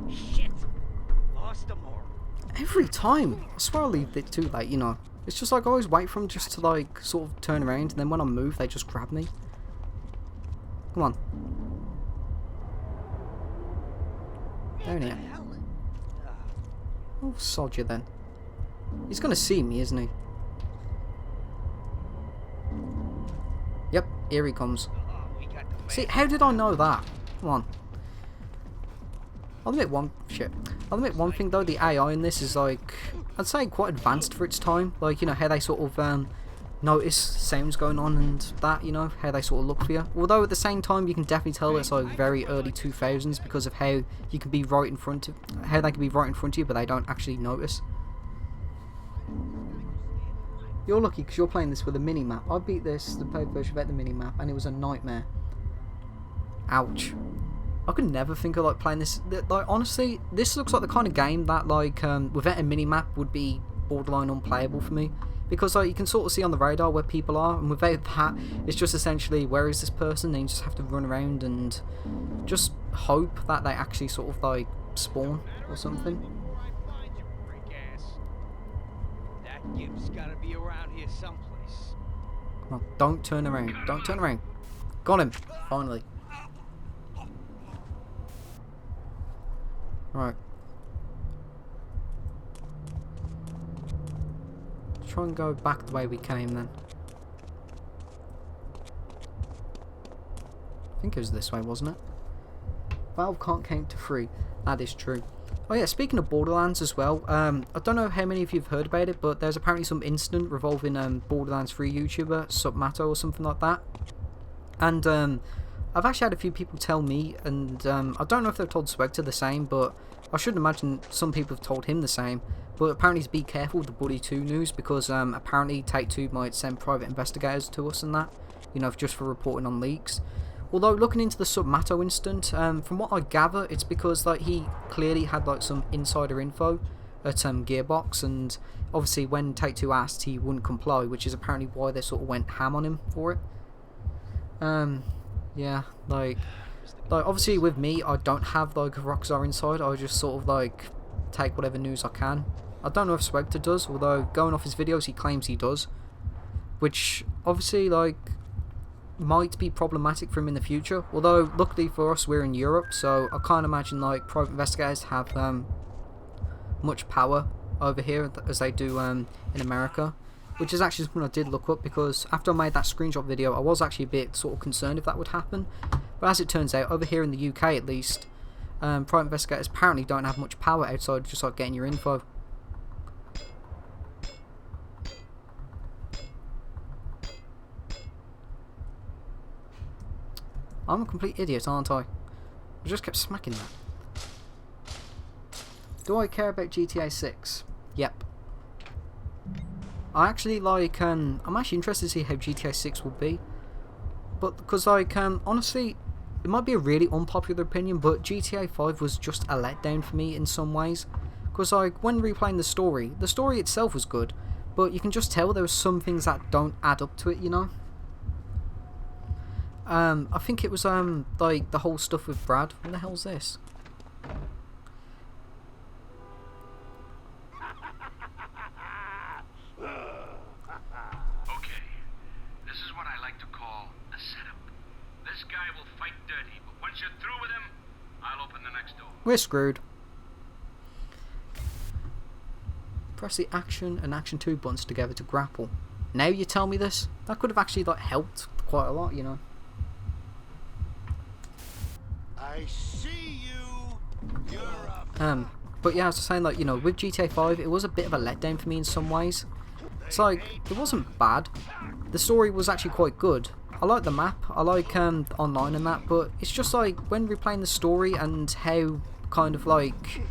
Shit. Lost them all. Every time. I swear I leave it too late, you know. It's just like I always wait for them just to like sort of turn around, and then when I move, they just grab me. Come on. Down here. Oh, sod you then. He's gonna see me, isn't he? Yep, here he comes. See, how did I know that? Come on. I'll admit one thing though, the AI in this is like, I'd say quite advanced for its time. Like, you know, how they sort of notice sounds going on and that, you know, how they sort of look for you. Although at the same time you can definitely tell it's like very early 2000s because of how you can be right in front of, how they can be right in front of you but they don't actually notice. You're lucky because you're playing this with a mini-map. I beat this, the paid version without the mini-map, and it was a nightmare. Ouch. I could never think of like playing this. Like, honestly, this looks like the kind of game that like without a mini-map would be borderline unplayable for me. Because like you can sort of see on the radar where people are, and without that, it's just essentially where is this person? And you just have to run around and just hope that they actually sort of like spawn or something. That gift's gotta be around here someplace. Come on, don't turn around. Don't turn around. Got him. Finally. Right. Try and go back the way we came then. I think it was this way, wasn't it? Valve can't count to 3. That is true. Oh yeah, speaking of Borderlands as well, I don't know how many of you have heard about it, but there's apparently some incident revolving Borderlands 3 YouTuber, Submato or something like that. And I've actually had a few people tell me, and I don't know if they've told Swagter the same, but I should imagine some people have told him the same. But apparently to be careful with the Buddy 2 news, because apparently Take-Two might send private investigators to us and that, you know, just for reporting on leaks. Although looking into the Submato incident, from what I gather, it's because like he clearly had like some insider info at Gearbox, and obviously when Take-Two asked, he wouldn't comply, which is apparently why they sort of went ham on him for it. Yeah, like obviously with me, I don't have like a Rockstar inside. I just sort of like take whatever news I can. I don't know if Swegter does, although going off his videos, he claims he does, which obviously like might be problematic for him in the future. Although luckily for us, we're in Europe, so I can't imagine like private investigators have much power over here as they do in America, which is actually something I did look up, because after I made that screenshot video, I was actually a bit sort of concerned if that would happen. But as it turns out, over here in the UK at least, private investigators apparently don't have much power outside of just like getting your info. I'm a complete idiot, aren't I? I just kept smacking that. Do I care about GTA 6? Yep. I actually like, I'm actually interested to see how GTA 6 will be. But, because like, honestly, it might be a really unpopular opinion, but GTA 5 was just a letdown for me in some ways. Because like, when replaying the story itself was good, but you can just tell there were some things that don't add up to it, you know? I think it was like the whole stuff with Brad. What the hell's this? Okay, this is what I like to call a setup. This guy will fight dirty, but once you're through with him, I'll open the next door. We're screwed. Press the action and action 2 buttons together to grapple. Now you tell me this? That could have actually like helped quite a lot, you know. I see you. You're a But yeah, I was saying, like, you know, with GTA 5, it was a bit of a letdown for me in some ways. It's like, it wasn't bad. The story was actually quite good. I like the map, I like online and that, but it's just like, when replaying the story and how kind of like...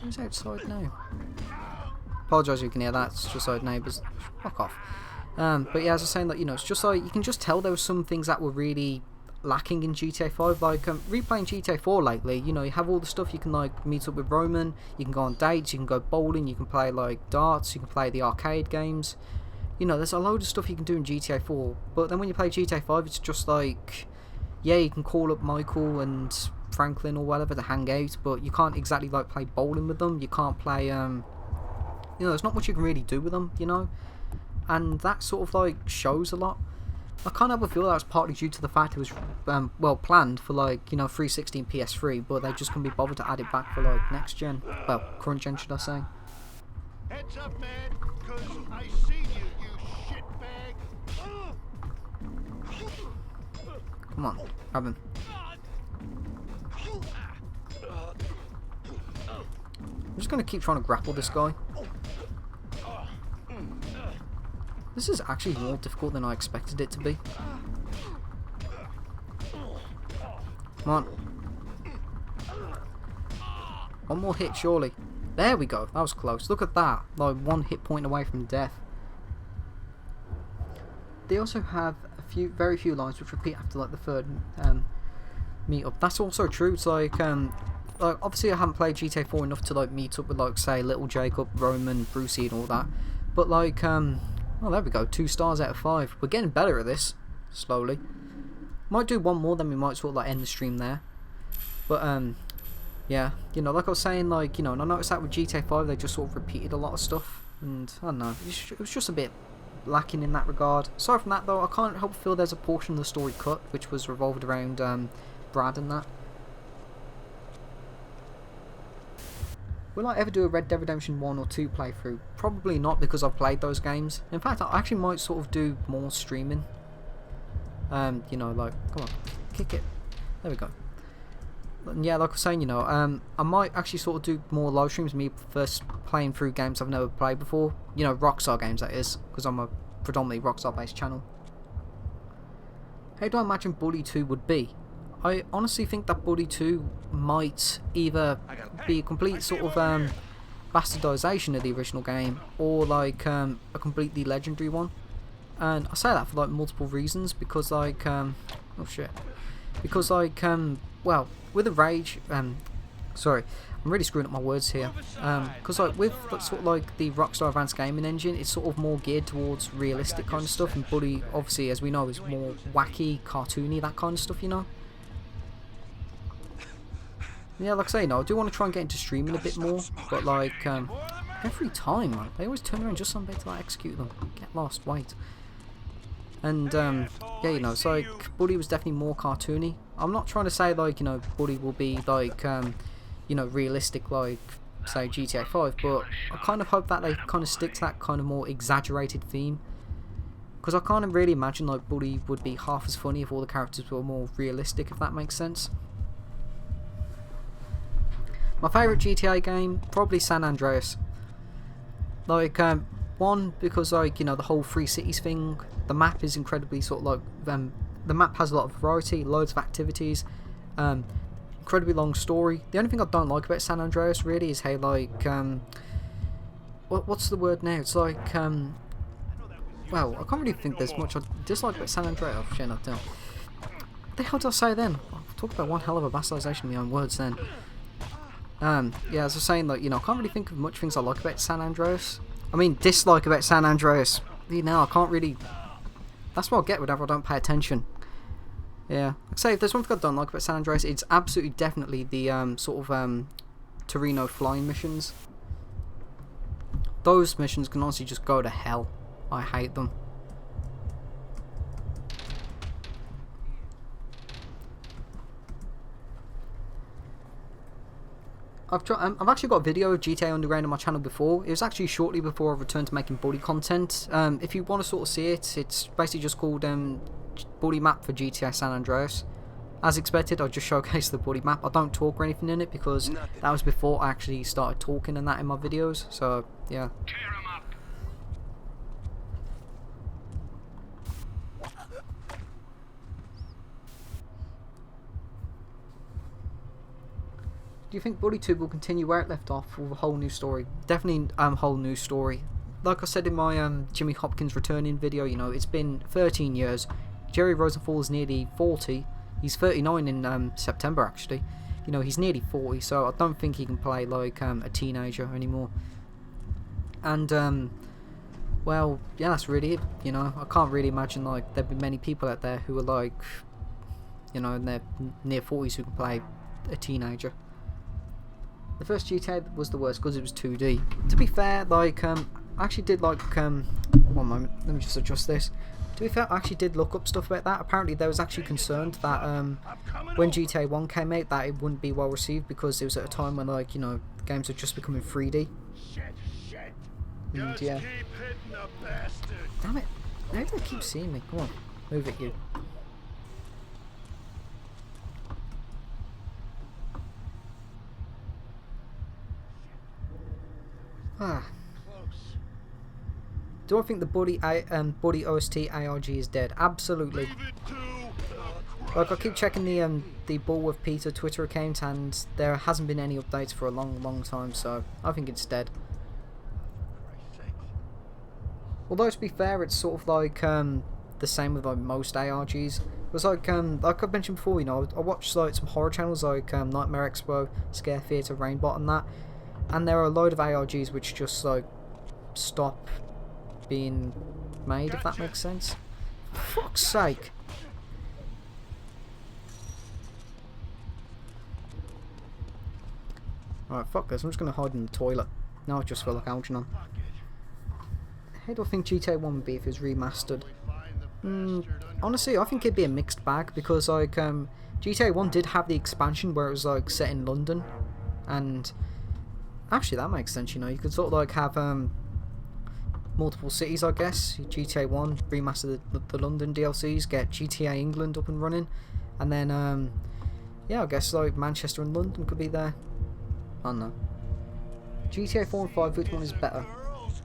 Who's outside now? Apologise if you can hear that, it's just like neighbours. Fuck off. But yeah, as I was saying, like, you know, it's just like, you can just tell there were some things that were really lacking in GTA 5, like replaying GTA 4 lately, you know, you have all the stuff, you can like meet up with Roman, you can go on dates, you can go bowling, you can play like darts, you can play the arcade games, you know, there's a load of stuff you can do in GTA 4, but then when you play GTA 5, it's just like, yeah, you can call up Michael and Franklin or whatever to hang out, but you can't exactly like play bowling with them, you can't play, you know, there's not much you can really do with them, you know, and that sort of like shows a lot. I can't help but feel that was partly due to the fact it was, well, planned for, like, you know, 360 and PS3, but they just couldn't be bothered to add it back for, like, next gen. Well, current gen, should I say. heads up, man, cause I see you, you shitbag. Come on, grab him. I'm just going to keep trying to grapple this guy. This is actually more difficult than I expected it to be. Come on. One more hit, surely. There we go. That was close. Look at that. Like, 1 hit point away from death. They also have very few lines which repeat after like the third meet up. That's also true. It's like obviously I haven't played GTA 4 enough to like meet up with like say Little Jacob, Roman, Brucey and all that. But like well, there we go, 2 stars out of 5. We're getting better at this, slowly. Might do one more, then we might sort of like end the stream there. But yeah, you know, like I was saying, like, you know, and I noticed that with GTA 5 they just sort of repeated a lot of stuff, and I don't know, it was just a bit lacking in that regard. Aside from that though, I can't help feel there's a portion of the story cut which was revolved around Brad and that. Will I ever do a Red Dead Redemption 1 or 2 playthrough? Probably not, because I've played those games. In fact, I actually might sort of do more streaming. You know, like, come on, kick it. There we go. And yeah, like I was saying, you know, I might actually sort of do more live streams, me first playing through games I've never played before. You know, Rockstar games, that is, because I'm a predominantly Rockstar based channel. How do I imagine Bully 2 would be? I honestly think that Bully 2 might either be a complete sort of bastardization of the original game, or like a completely legendary one. and I say that for like multiple reasons, because like oh shit, because like well, with the Rage, sorry, I'm really screwing up my words here, because like with sort of like the Rockstar Advanced Gaming Engine, it's sort of more geared towards realistic kind of stuff, and Buddy, obviously, as we know, is more wacky, cartoony, that kind of stuff, you know. Yeah, like I say, I do want to try and get into streaming a bit more, but like every time, man, they always turn around just some way to like execute them. Get lost, wait. And yeah, it's like Buddy was definitely more cartoony. I'm not trying to say like Buddy will be like realistic like say GTA 5, but I kind of hope that they kind of stick to that kind of more exaggerated theme, because I can't really imagine like Buddy would be half as funny if all the characters were more realistic, if that makes sense. My favourite GTA game, probably San Andreas. Like, one, because like, the whole Free Cities thing, the map is incredibly sort of like, the map has a lot of variety, loads of activities, incredibly long story. The only thing I don't like about San Andreas really is how like, what's the word now? It's like, well, I can't really think there's much I dislike about San Andreas. Oh shit, not down. What the hell did I say then? I've talked about one hell of a bastardization of my own words then. Yeah, as I was saying, like, I can't really think of much things I like about San Andreas. I mean, dislike about San Andreas. I can't really... That's what I get whenever I don't pay attention. Yeah. Like I say, if there's one thing I don't like about San Andreas, it's absolutely definitely the, sort of, Torino flying missions. Those missions can honestly just go to hell. I hate them. I've actually got a video of GTA Underground on my channel before. It was actually shortly before I returned to making Buddy content. If you want to sort of see it, it's basically just called Buddy Map for GTA San Andreas. As expected, I just showcased the Buddy Map. I don't talk or anything in it because that was before I actually started talking and that in my videos. So, yeah. Do you think Buddy 2 will continue where it left off with a whole new story? Definitely a whole new story. Like I said in my Jimmy Hopkins returning video, it's been 13 years. Jerry Rosenthal is nearly 40. He's 39 in September actually. He's nearly 40, so I don't think he can play like a teenager anymore. And well, yeah, that's really it. I can't really imagine like there'd be many people out there who are like, in their near 40s who can play a teenager. The first GTA was the worst because it was 2D. To be fair, like, I actually did like, one moment, let me just adjust this. To be fair, I actually did look up stuff about that. Apparently there was actually concerned that when GTA 1 came out that it wouldn't be well received because it was at a time when like, games were just becoming 3D. And yeah. Damn it, how do they keep seeing me? Come on, move it you. Do I think the Buddy OST ARG is dead? Absolutely. Like I keep checking the Ball with Peter Twitter account and there hasn't been any updates for a long time, so I think it's dead. Although to be fair, it's sort of like the same with like most ARGs. It was like I mentioned before, I watched like some horror channels like Nightmare Expo, Scare Theatre, Rainbot and that. And there are a load of ARGs which just like stop being made, if that makes sense. For fuck's sake. Alright, fuck this. I'm just going to hide in the toilet. Now I just feel like Algernon. How do I think GTA 1 would be if it was remastered? Honestly, I think it'd be a mixed bag because like GTA 1 did have the expansion where it was like set in London, and actually that makes sense. You could sort of like have multiple cities, I guess. GTA 1 remaster the London DLCs, get GTA England up and running, and then yeah, I guess like Manchester and London could be there. I don't know. GTA 4 and 5, which one is better?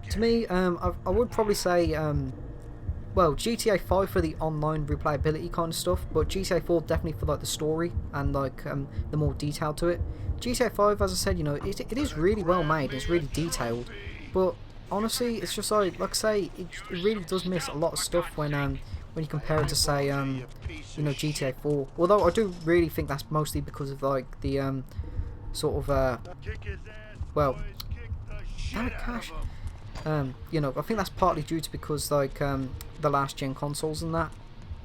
To me, I would probably say well, GTA 5 for the online replayability kind of stuff, but GTA 4 definitely for like the story and like the more detail to it. GTA 5, as I said, it is really well made, it's really detailed, but honestly, it's just like I say, it really does miss a lot of stuff when you compare it to say you know, GTA 4. Although I do really think that's mostly because of like the sort of Kick his ass, well, boys. Kick the shit damn it, out Cash. of him. You know, I think that's partly due to because like the last gen consoles and that,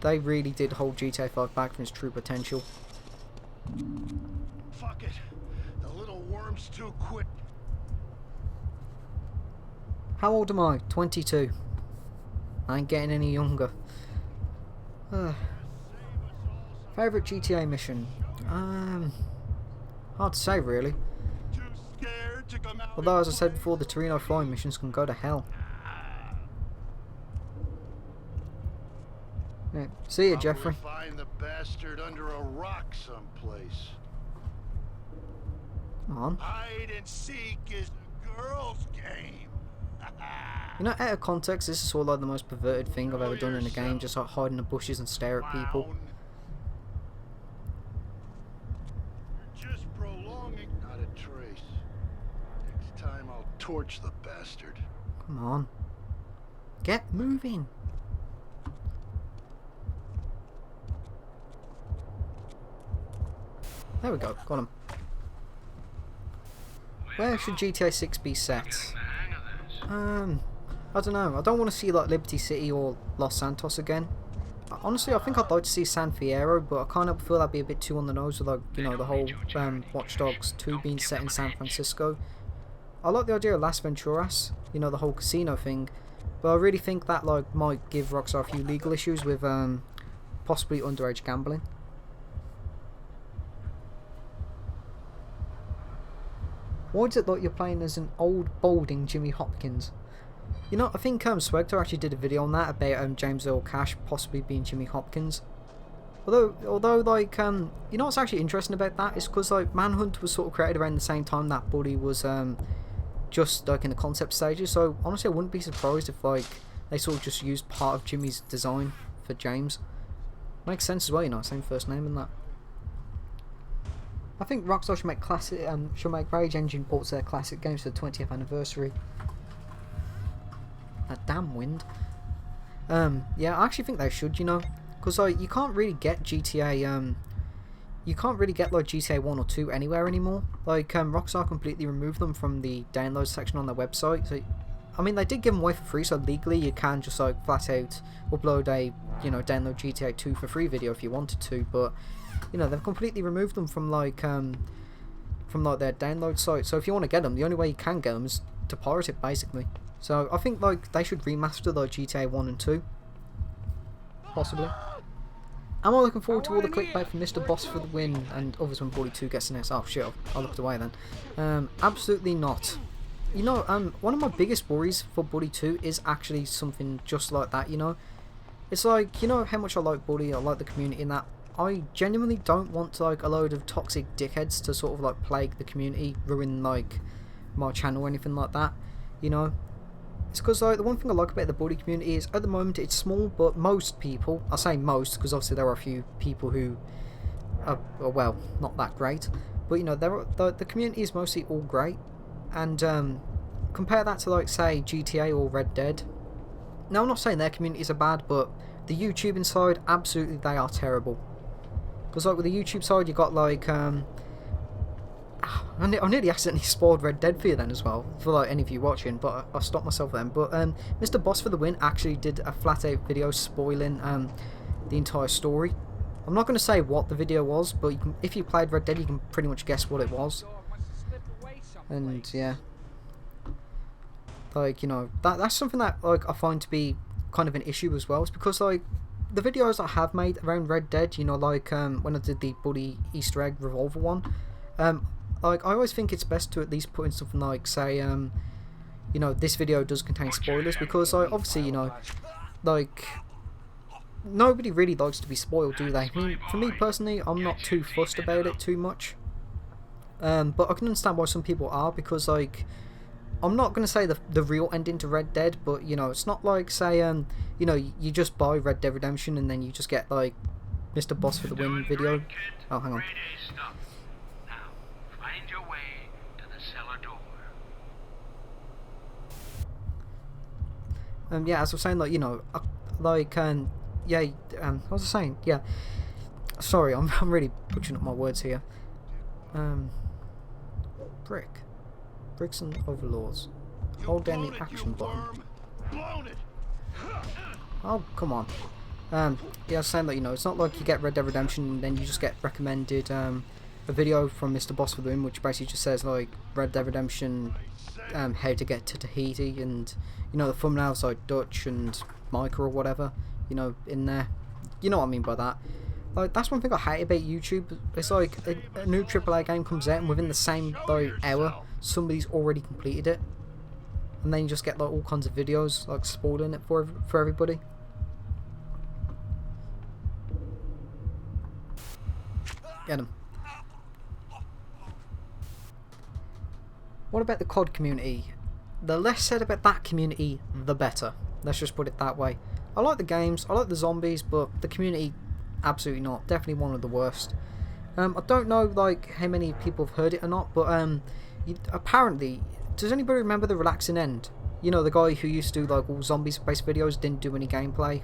they really did hold GTA 5 back from its true potential. Fuck it. The little worm's too quick. How old am I? 22. I ain't getting any younger. Favorite GTA mission? Hard to say really. Too scared to come out. Although, as I said before, the Torino flying missions can go to hell. Yeah. See you, Jeffrey. Find the bastard under a rock someplace. Come on. Hide and seek is a girl's game. You know, out of context, this is sort of like the most perverted thing I've ever done in a game, just like hide in the bushes and stare at people. Clown. You're just prolonging. Not a trace. Next time I'll torch the bastard. Come on. Get moving. There we go, got him. Where should GTA 6 be set? I don't know. I don't want to see like Liberty City or Los Santos again. Honestly, I think I'd like to see San Fierro, but I kind of feel that'd be a bit too on the nose with like, you know, the whole Watch Dogs 2 being set in San Francisco. I like the idea of Las Venturas, you know, the whole casino thing, but I really think that like might give Rockstar a few legal issues with possibly underage gambling. Why is it like you're playing as an old, balding Jimmy Hopkins? You know, I think Swagter actually did a video on that about James Earl Cash possibly being Jimmy Hopkins. Although like, you know what's actually interesting about that is because like Manhunt was sort of created around the same time that Buddy was just like in the concept stages. So honestly, I wouldn't be surprised if like they sort of just used part of Jimmy's design for James. Makes sense as well, you know, same first name and that. I think Rockstar should make Rage Engine ports their classic games for the 20th anniversary. That damn wind. Yeah, I actually think they should, you know, because like you can't really get GTA, you can't really get like GTA 1 or 2 anywhere anymore. Like Rockstar completely removed them from the download section on their website. So, I mean, they did give them away for free, so legally you can just like flat out upload a, you know, download GTA 2 for free video if you wanted to, but you know, they've completely removed them from like their download site. So if you want to get them, the only way you can get them is to pirate it, basically. So I think like they should remaster like GTA 1 and 2, possibly. Am I looking forward to all the clickbait from Mr. Boss for the win and others when 42 gets the next? Oh shit, I looked away then. Absolutely not. You know, one of my biggest worries for Buddy 2 is actually something just like that. You know, it's like, you know how much I like Buddy, I like the community and that. I genuinely don't want like a load of toxic dickheads to sort of like plague the community, ruin like my channel or anything like that, you know. It's because like the one thing I like about the Buddy community is at the moment it's small, but most people, I say most because obviously there are a few people who are well, not that great, but you know, the community is mostly all great. And compare that to like say GTA or Red Dead. Now I'm not saying their communities are bad, but the YouTubing side, absolutely they are terrible. Because like with the YouTube side, you got like I nearly accidentally spoiled Red Dead for you then as well, for like any of you watching, but I stopped myself then. But Mr. Boss for the win actually did a flat out video spoiling the entire story. I'm not going to say what the video was, but if you played Red Dead, you can pretty much guess what it was. And yeah, like, you know, that's something that like I find to be kind of an issue as well. It's because like the videos I have made around Red Dead, you know, like when I did the Buddy Easter egg revolver one, like I always think it's best to at least put in something like say you know, this video does contain spoilers, because like obviously, you know, like nobody really likes to be spoiled, do they? I mean, for me personally, I'm not too fussed about it too much, but I can understand why some people are, because like I'm not going to say the real ending to Red Dead, but you know, it's not like say you know, you just buy Red Dead Redemption and then you just get like Mr. Boss for the win video. Oh, hang on. Now, find your way to the cellar door. Yeah, as I was saying, like, you know, yeah, what was I saying? Yeah, sorry, I'm really butchering up my words here. Bricks and overlords. Hold down the action button. Oh, come on. Yeah, I was saying that, you know, it's not like you get Red Dead Redemption and then you just get recommended a video from Mr. Boss for the Win, which basically just says, like, Red Dead Redemption, how to get to Tahiti, and, you know, the thumbnails like Dutch and Micah or whatever, you know, in there. You know what I mean by that. Like, that's one thing I hate about YouTube. It's like a new AAA game comes out and within the same, like, hour, somebody's already completed it. And then you just get, like, all kinds of videos, like, spoiling it for everybody. Get him. What about the COD community? The less said about that community, the better. Let's just put it that way. I like the games, I like the zombies, but the community, absolutely not. Definitely one of the worst. I don't know, like, how many people have heard it or not, but apparently, does anybody remember the Relaxing End? You know, the guy who used to do, like, all zombies-based videos, didn't do any gameplay.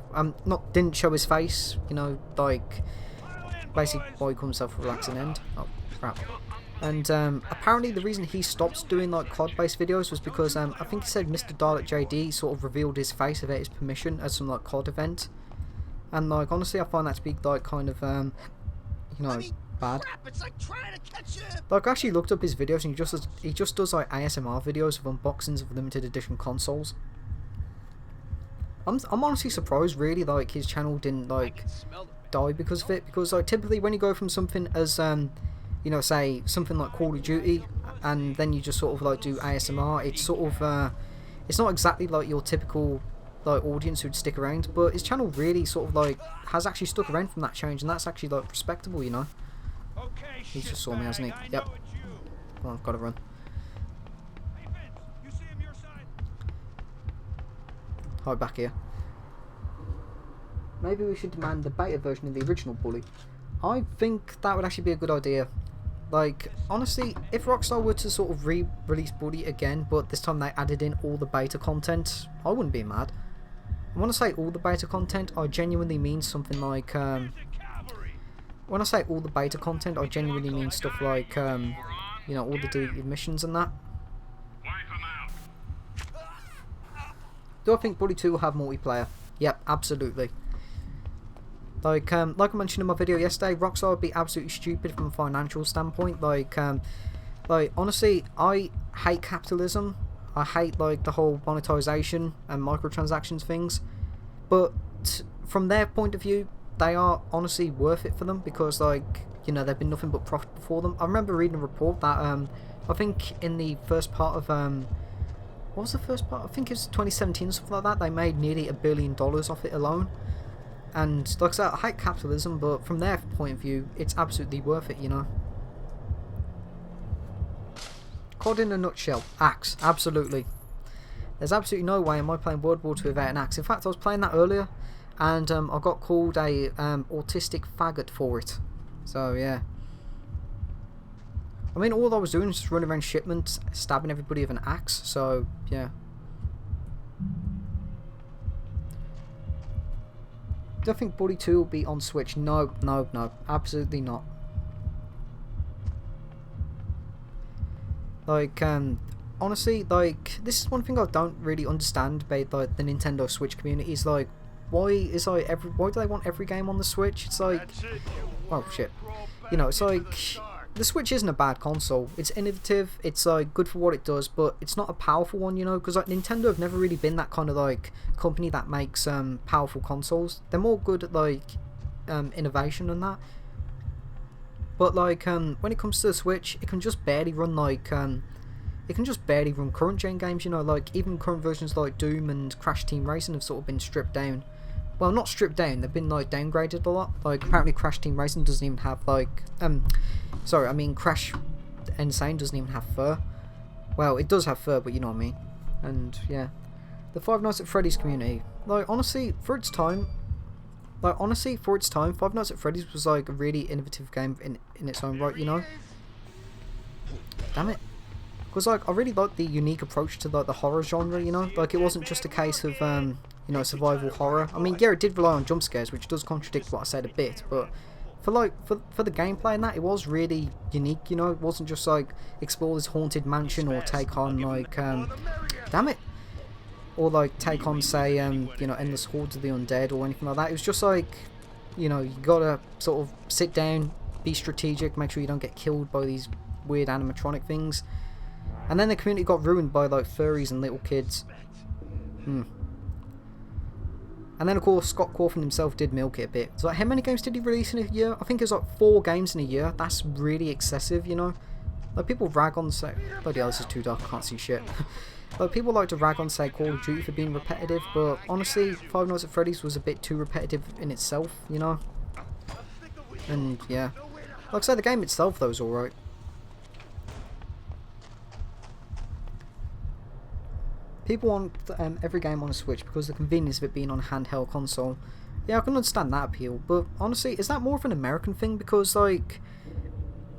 Didn't show his face, you know, like, basically why he calls himself Relaxing End. Oh, crap. And apparently the reason he stopped doing, like, COD-based videos was because I think he said Mr. Dalek JD sort of revealed his face without his permission at some, like, COD event. And, like, honestly, I find that to be, like, kind of, you know, bad. Like, I actually looked up his videos and he just does, like, ASMR videos of unboxings of limited edition consoles. I'm honestly surprised, really, like, his channel didn't, like, die because of it. Because, like, typically when you go from something as, you know, say, something like Call of Duty, and then you just sort of, like, do ASMR, it's sort of, it's not exactly, like, your typical, like, audience who'd stick around, but his channel really sort of, like, has actually stuck around from that change, and that's actually, like, respectable, you know. He just saw me, hasn't he? Yep. Come on, I've got to run. Hide back here. Maybe we should demand the beta version of the original Bully. I think that would actually be a good idea. Like, honestly, if Rockstar were to sort of re-release Bully again, but this time they added in all the beta content, I wouldn't be mad. And when I say all the beta content, I genuinely mean something like, when I say all the beta content, I genuinely mean stuff like, you know, all the deleted missions and that. Do I think Bully 2 will have multiplayer? Yep, absolutely. Like I mentioned in my video yesterday, Rockstar would be absolutely stupid from a financial standpoint. Like honestly, I hate capitalism. I hate, like, the whole monetization and microtransactions things. But from their point of view, they are honestly worth it for them because, like, you know, they've been nothing but profitable for them. I remember reading a report that I think in the first part of what was the first part? I think it was 2017 or something like that. They made nearly $1 billion off it alone. And like I said, I hate capitalism, but from their point of view, it's absolutely worth it, you know. COD in a nutshell. Axe, absolutely. There's absolutely no way am I playing World War II without an axe. In fact, I was playing that earlier, and I got called a autistic faggot for it. So yeah. I mean, all I was doing was just running around shipments, stabbing everybody with an axe. So yeah. Do I think Bully 2 will be on Switch? No, no, no, absolutely not. Like, honestly, like, this is one thing I don't really understand about, like, the Nintendo Switch community. Is like, why do they want every game on the Switch? It's like, oh shit, you know, it's like, the Switch isn't a bad console. It's innovative, it's like good for what it does, but it's not a powerful one, you know, because like Nintendo have never really been that kind of like company that makes powerful consoles. They're more good at like innovation and that. But like when it comes to the Switch, it can just barely run like it can just barely run current gen games, you know, like even current versions like Doom and Crash Team Racing have sort of been stripped down. Well, not stripped down, they've been like downgraded a lot. Like apparently Crash Team Racing doesn't even have like sorry, I mean Crash Insane doesn't even have fur. Well, it does have fur, but you know what I mean. And yeah, the Five Nights at Freddy's community, like honestly, for its time, Five Nights at Freddy's was like a really innovative game in its own right, you know. Damn it! Because like I really like the unique approach to like the horror genre, you know, like it wasn't just a case of you know, survival horror. I mean, yeah, it did rely on jump scares, which does contradict what I said a bit, but for the gameplay and that, it was really unique, you know. It wasn't just like explore this haunted mansion or take on like damn it, or like take on say you know, endless hordes of the undead or anything like that. It was just like, you know, you gotta sort of sit down, be strategic, make sure you don't get killed by these weird animatronic things. And then the community got ruined by like furries and little kids. And then of course Scott Cawthon himself did milk it a bit. So like, how many games did he release in a year? I think it was like 4 games in a year. That's really excessive, you know. Like people rag on say, bloody hell, this is too dark, I can't see shit. Like people like to rag on say Call of Duty for being repetitive, but honestly Five Nights at Freddy's was a bit too repetitive in itself, you know. And yeah, like I say, the game itself though is alright. People want every game on a Switch because of the convenience of it being on a handheld console. Yeah, I can understand that appeal, but honestly, is that more of an American thing? Because like,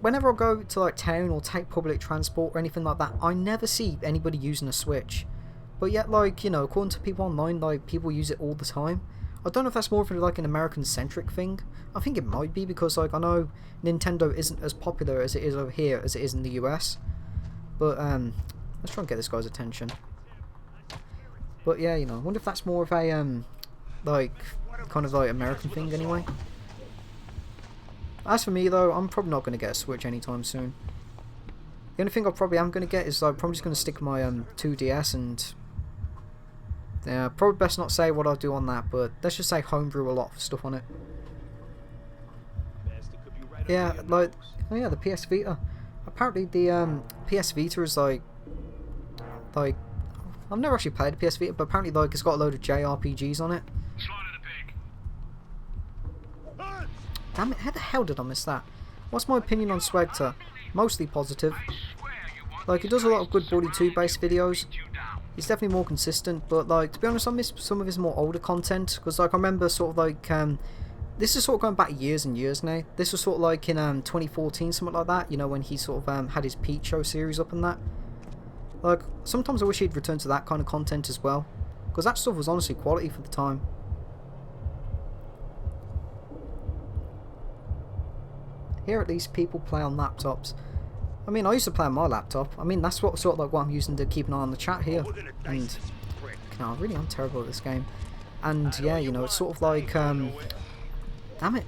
whenever I go to like town or take public transport or anything like that, I never see anybody using a Switch. But yet, like, you know, according to people online, like people use it all the time. I don't know if that's more of like an American-centric thing. I think it might be because like I know Nintendo isn't as popular as it is over here as it is in the US. But let's try and get this guy's attention. But yeah, you know, I wonder if that's more of a like kind of like American thing anyway. As for me though, I'm probably not going to get a Switch anytime soon. The only thing I probably am going to get is I'm probably just going to stick with my 2DS, and yeah, probably best not say what I'll do on that, but let's just say homebrew a lot of stuff on it. Yeah, like, oh yeah, the PS Vita. Apparently the PS Vita is like I've never actually played a PS Vita, but apparently like it's got a load of JRPGs on it. Damn it, how the hell did I miss that? What's my opinion on Swegter? Mostly positive. Like, he does a lot of good Buddy 2 based videos. He's definitely more consistent, but like, to be honest, I miss some of his more older content, because like I remember sort of like this is sort of going back years and years now. This was sort of like in 2014, something like that, you know, when he sort of had his Peach Show series up and that. Like, sometimes I wish he'd return to that kind of content as well, because that stuff was honestly quality for the time. Here at least people play on laptops. I mean, I used to play on my laptop. I mean, that's what sort of like what I'm using to keep an eye on the chat here. And no, really, I'm terrible at this game. And yeah, you know, it's sort of like damn it.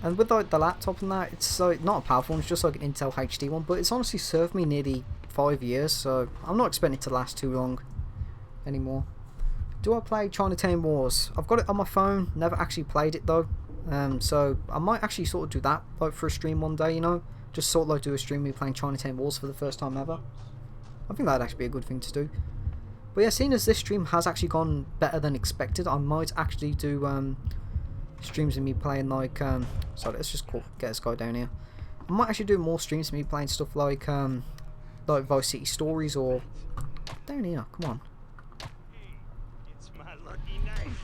And with like the laptop and that, it's like not a powerful one, it's just like an Intel HD one, but it's honestly served me nearly 5 years, so I'm not expecting it to last too long anymore. Do I play Chinatown Wars? I've got it on my phone, never actually played it though. So I might actually sort of do that like for a stream one day, you know, just sort of like do a stream of me playing Chinatown Wars for the first time ever. I think that'd actually be a good thing to do. But yeah, seeing as this stream has actually gone better than expected, I might actually do streams of me playing like sorry, let's just get this guy down here. I might actually do more streams of me playing stuff like Vice City Stories, or down here, come on.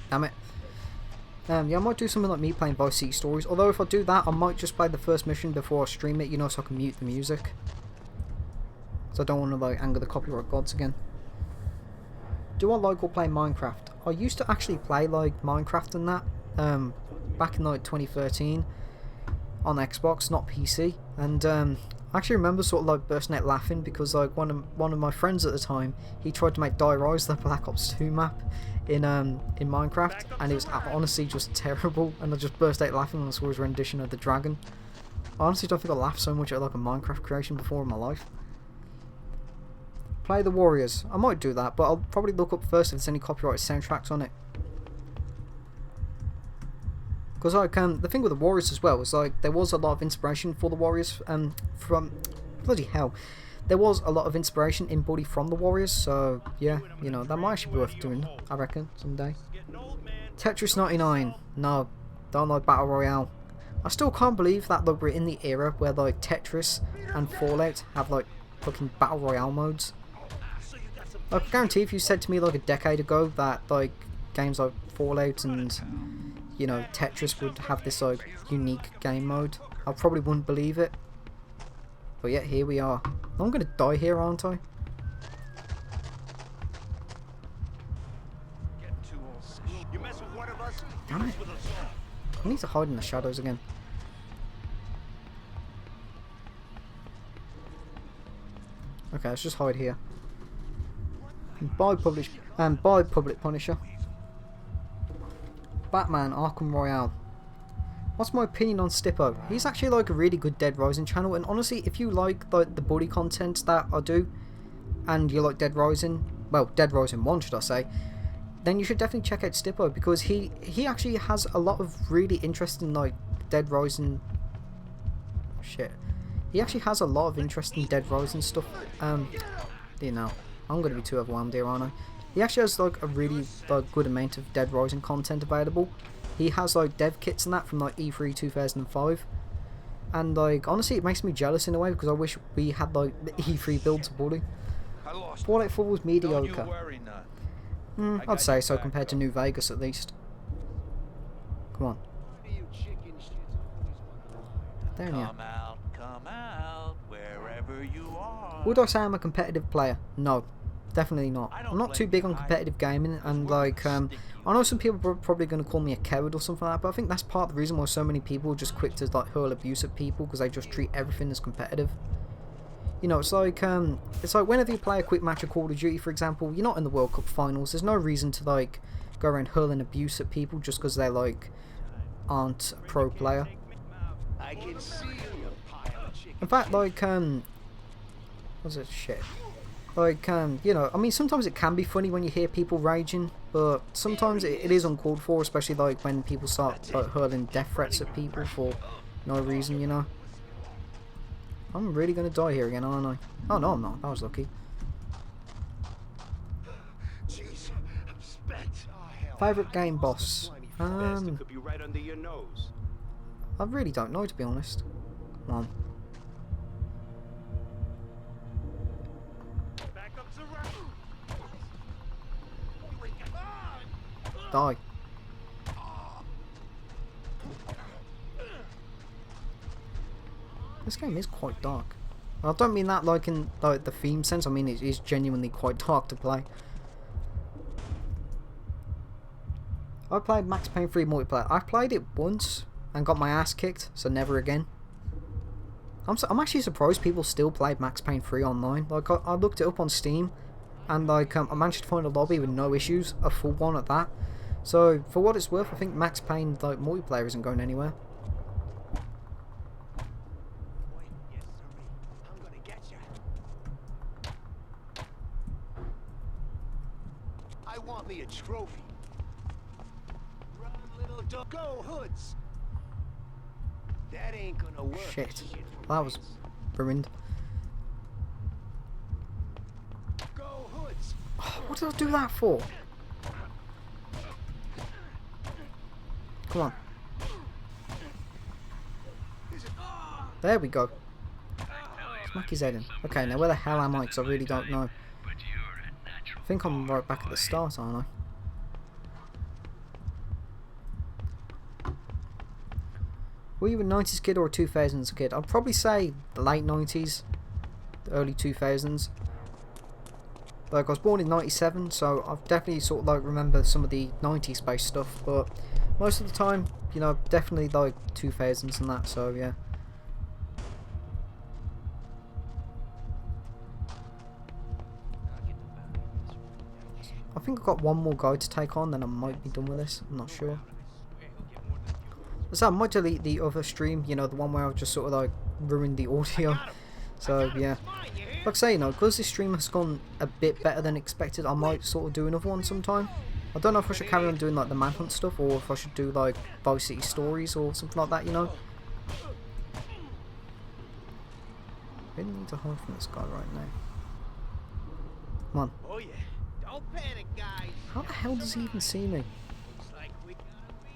Damn it. Yeah, I might do something like me playing Vice City Stories, although if I do that, I might just play the first mission before I stream it, you know, so I can mute the music. So I don't want to like anger the copyright gods again. Do I like or play Minecraft? I used to actually play like Minecraft and that, back in like 2013 on Xbox, not PC, and I actually remember sort of like bursting out laughing because like one of my friends at the time, he tried to make Die Rise, the Black Ops 2 map, in Minecraft, and it was honestly just terrible, and I just burst out laughing when I saw his rendition of the dragon. I honestly don't think I laughed so much at like a Minecraft creation before in my life. Play the Warriors. I might do that, but I'll probably look up first if there's any copyrighted soundtracks on it. Because like the thing with the Warriors as well was like there was a lot of inspiration for the Warriors from bloody hell. There was a lot of inspiration in Buddy from the Warriors, so yeah, you know, that might actually be worth doing, I reckon, someday. Tetris 99. No, don't like Battle Royale. I still can't believe that like, we're in the era where like Tetris and Fallout have like fucking Battle Royale modes. Like, I guarantee if you said to me like a decade ago that like games like Fallout and, you know, Tetris would have this like unique game mode, I probably wouldn't believe it. But yeah, here we are. I'm gonna die here, aren't I? You mess with one of us, you Damn mess it. with us all. I need to hide in the shadows again. Okay, let's just hide here. By public Punisher. Batman Arkham Royale. What's my opinion on Stippo? He's actually like a really good Dead Rising channel, and honestly, if you like the bully content that I do, and you like Dead Rising, well, Dead Rising 1 should I say, then you should definitely check out Stippo, because he actually has a lot of really interesting like Dead Rising shit. He actually has a lot of interesting Dead Rising stuff. You know, I'm gonna be too overwhelmed here, aren't I? He actually has like a really like good amount of Dead Rising content available. He has like dev kits and that from like E3 2005, and like honestly, it makes me jealous in a way, because I wish we had like the E3 build to bully. Fallout 4 was mediocre. I'd say so compared to New Vegas at least. Come on. There you Come out, wherever you are. Would I say I'm a competitive player? No, definitely not. I'm not too big on competitive gaming, and like I know some people are probably going to call me a coward or something like that, but I think that's part of the reason why so many people are just quick to like hurl abuse at people, because they just treat everything as competitive. You know, it's like whenever you play a quick match of Call of Duty, for example, you're not in the World Cup finals. There's no reason to like go around hurling abuse at people just because they like aren't a pro player. I can see you, pile of chicken. In fact, like what's it shit? Like you know, I mean, sometimes it can be funny when you hear people raging, but sometimes it is uncalled for, especially like when people start like hurling death threats at people for no reason, you know. I'm really gonna die here again, aren't I? Oh no, I'm not. That was lucky. Jeez, I'm spent. Favorite game boss? Could be right under your nose. I really don't know, to be honest. Come on. Backup's around. Die. This game is quite dark. I don't mean that like in like the theme sense. I mean it is genuinely quite dark to play. I played Max Payne 3 multiplayer. I played it once and got my ass kicked, so never again. I'm actually surprised people still play Max Payne 3 online. Like I looked it up on Steam, and like I managed to find a lobby with no issues, a full one at that. So for what it's worth, I think Max Payne like multiplayer isn't going anywhere. I want me a trophy. Run, little dog. Go, Hoods. That ain't gonna work. Shit. That was ruined. Go, Hoods. What did I do that for? Come on. There we go. Smack his head in. Okay, now where the hell am I? Because I really don't know. I think I'm right back at the start, aren't I? Were you a 90s kid or a 2000s kid? I'd probably say the late 90s, the early 2000s. Like, I was born in 97, so I've definitely sort of like remember some of the 90s based stuff, but most of the time, you know, definitely like 2000s and that, so yeah. I think I've got one more guy to take on, then I might be done with this. I'm not sure. So I might delete the other stream, you know, the one where I've just sort of like ruined the audio. So yeah, like I say, you know, because this stream has gone a bit better than expected, I might sort of do another one sometime. I don't know if I should carry on doing like the Manhunt stuff, or if I should do like Vice City Stories or something like that, you know. I really need to hide from this guy right now. Come on. Oh yeah. Don't panic, guys. How the hell does he even see me? Looks like we gotta be.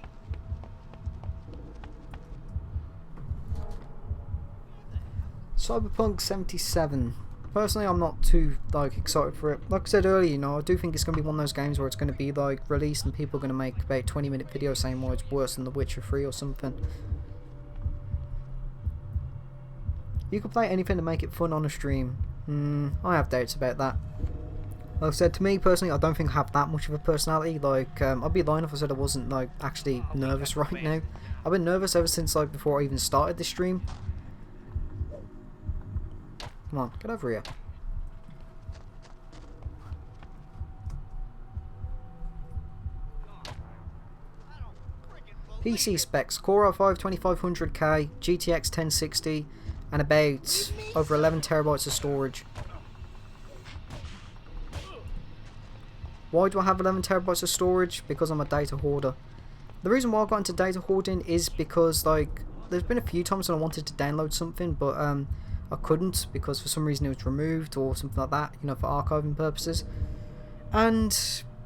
Cyberpunk 77. Personally, I'm not too like excited for it. Like I said earlier, you know, I do think it's going to be one of those games where it's going to be like released and people are going to make about 20-minute videos saying why it's worse than The Witcher 3 or something. You could play anything to make it fun on a stream. I have doubts about that. Like I said, to me personally, I don't think I have that much of a personality. Like, I'd be lying if I said I wasn't like actually nervous right now. I've been nervous ever since like before I even started this stream. Come on, get over here. PC specs: Core i5 2500K, GTX 1060, and about over 11 terabytes of storage. Why do I have 11 terabytes of storage? Because I'm a data hoarder. The reason why I got into data hoarding is because like there's been a few times when I wanted to download something, but I couldn't because for some reason it was removed or something like that, you know, for archiving purposes. And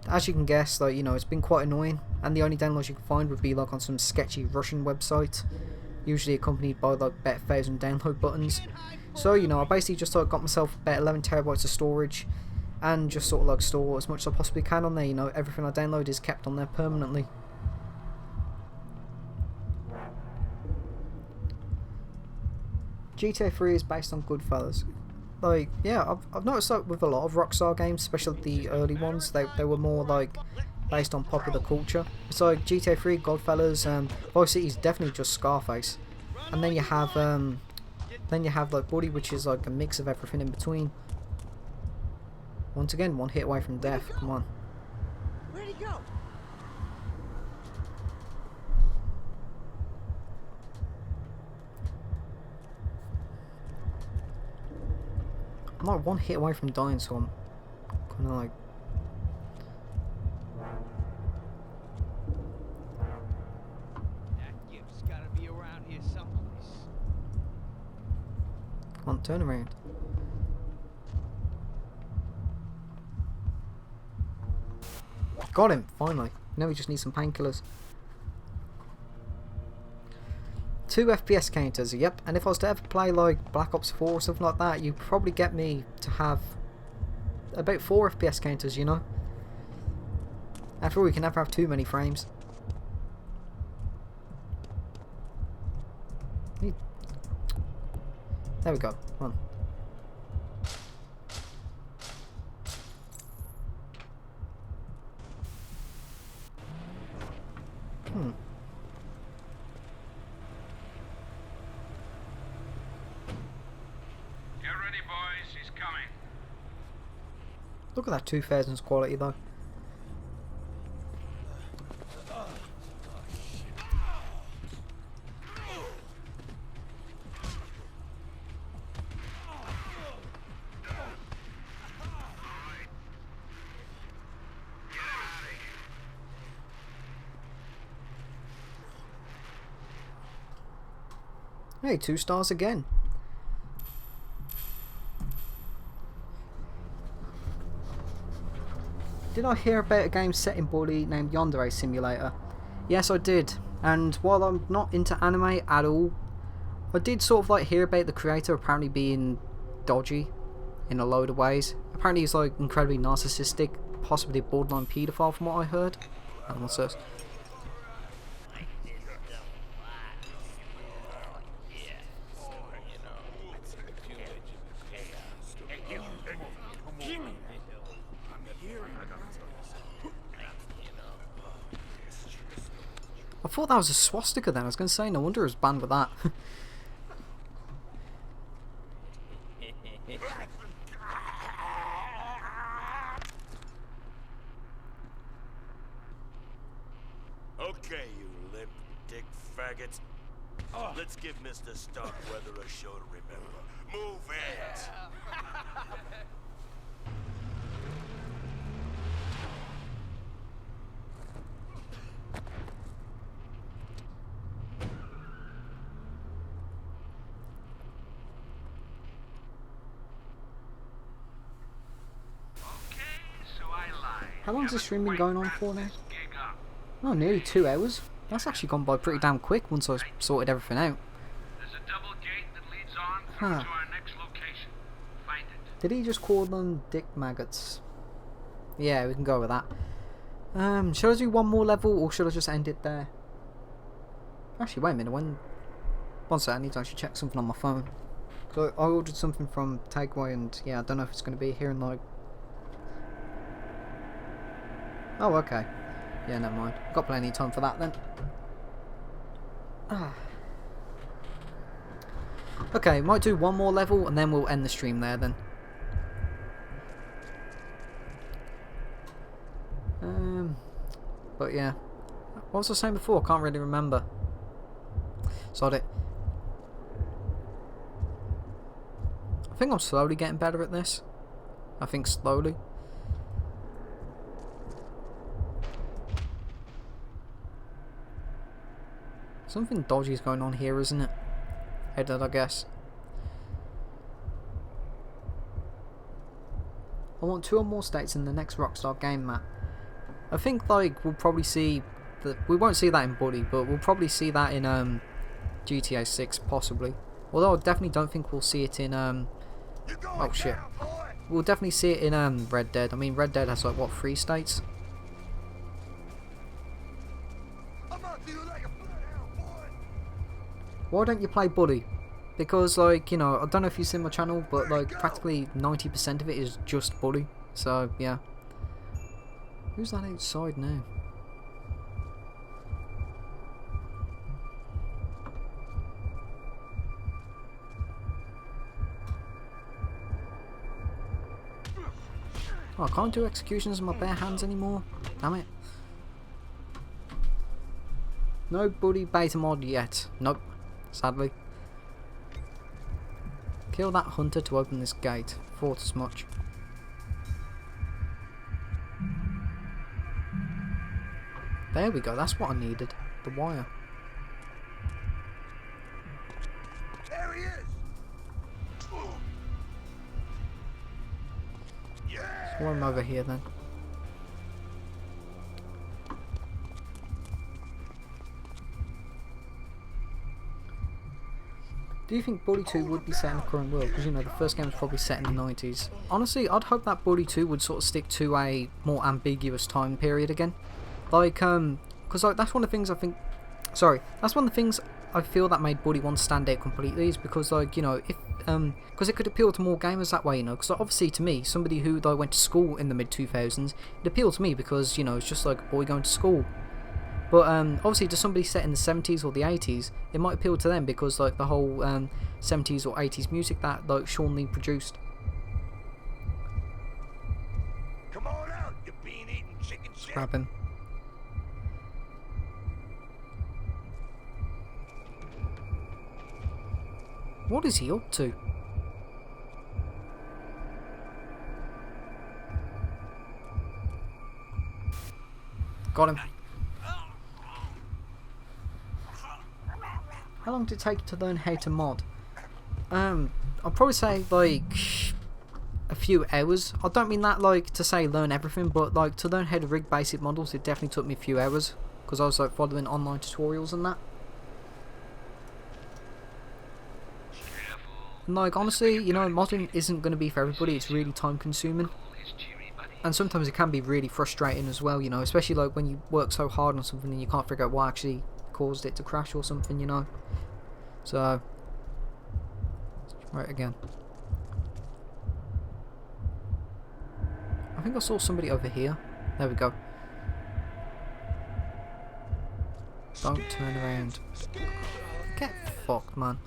as you can guess, like, you know, it's been quite annoying, and the only downloads you can find would be like on some sketchy Russian website, usually accompanied by like about 1,000 download buttons. So, you know, I basically just got myself about 11 terabytes of storage, and just sort of like store as much as I possibly can on there. You know, everything I download is kept on there permanently. GTA 3 is based on Goodfellas. Like, yeah, I've noticed that with a lot of Rockstar games, especially the early ones, they were more like based on popular culture. It's like GTA 3, Goodfellas, Vice City is definitely just Scarface, and then you have like Buddy, which is like a mix of everything in between. Once again, one hit away from death. Come on. Where'd he go? I'm like one hit away from dying, so I'm kind of like... That gift's gotta be around here someplace. Come on, turn around. Got him, finally. Now we just need some painkillers. 2 FPS counters, yep. And if I was to ever play like Black Ops 4 or something like that, you'd probably get me to have about 4 FPS counters, you know. After all, you can never have too many frames. There we go. Come on. Get ready, boys. He's coming. Look at that 2000s quality though. Hey, 2 stars again. Did I hear about a game set in Bully named Yandere Simulator? Yes, I did. And while I'm not into anime at all, I did sort of like hear about the creator apparently being dodgy in a load of ways. Apparently he's like incredibly narcissistic, possibly a borderline paedophile from what I heard. What's this? I thought that was a swastika then. I was going to say, no wonder it was banned with that. Okay, you limp dick faggots. Let's give Mr. Starkweather a show to remember. Move it! How long's this stream been going on for now? Oh, nearly 2 hours. That's actually gone by pretty damn quick once I sorted everything out. There's a double gate that leads on through to our next location. Find it. Did he just call them dick maggots? Yeah, we can go with that. Should I do one more level or should I just end it there? Actually, wait a minute. One second, I need to actually check something on my phone. So I ordered something from Takeaway, and yeah, I don't know if it's going to be here in like... Oh, okay. Yeah, never mind. Got plenty of time for that then. Okay, might do one more level and then we'll end the stream there then. But yeah. What was I saying before? Can't really remember. Sod it. I think I'm slowly getting better at this. I think slowly. Something dodgy is going on here, isn't it? Headed, I guess. I want 2 or more states in the next Rockstar game, Matt. I think like we'll probably see that. We won't see that in Buddy, but we'll probably see that in GTA 6 possibly. Although I definitely don't think we'll see it in oh shit. We'll definitely see it in Red Dead. I mean, Red Dead has like what, 3 states? Why don't you play Buddy? Because like, you know, I don't know if you've seen my channel, but like practically 90% of it is just Buddy. So yeah. Who's that outside now? Oh, I can't do executions with my bare hands anymore. Damn it. No Buddy beta mod yet. Nope. Sadly. Kill that hunter to open this gate. Thought as much. There we go, that's what I needed. The wire. There he is. Yeah. So I'm over here then. Do you think Buddy 2 would be set in the current world? Because, you know, the first game was probably set in the 90s. Honestly, I'd hope that Buddy 2 would sort of stick to a more ambiguous time period again. Like, because like, that's one of the things I think... Sorry, that's one of the things I feel that made Buddy 1 stand out completely, is because, like, you know, if... Because it could appeal to more gamers that way, you know. Because like, obviously, to me, somebody who like, went to school in the mid-2000s, it appealed to me because, you know, it's just like a boy going to school. But obviously to somebody set in the 70s or the 80s, it might appeal to them because like the whole 70s or 80s music that like Sean Lee produced. Come on out, you bean-eating chicken shit. Grab him. What is he up to? Got him. How long did it take you to learn how to mod? I'll probably say like a few hours. I don't mean that like to say learn everything, but like to learn how to rig basic models, it definitely took me a few hours because I was like following online tutorials and that. And like honestly, you know, modding isn't going to be for everybody. It's really time consuming, and sometimes it can be really frustrating as well. You know, especially like when you work so hard on something and you can't figure out what actually caused it to crash or something, you know. So right again. I think I saw somebody over here. There we go. Don't turn around. Get fucked, man.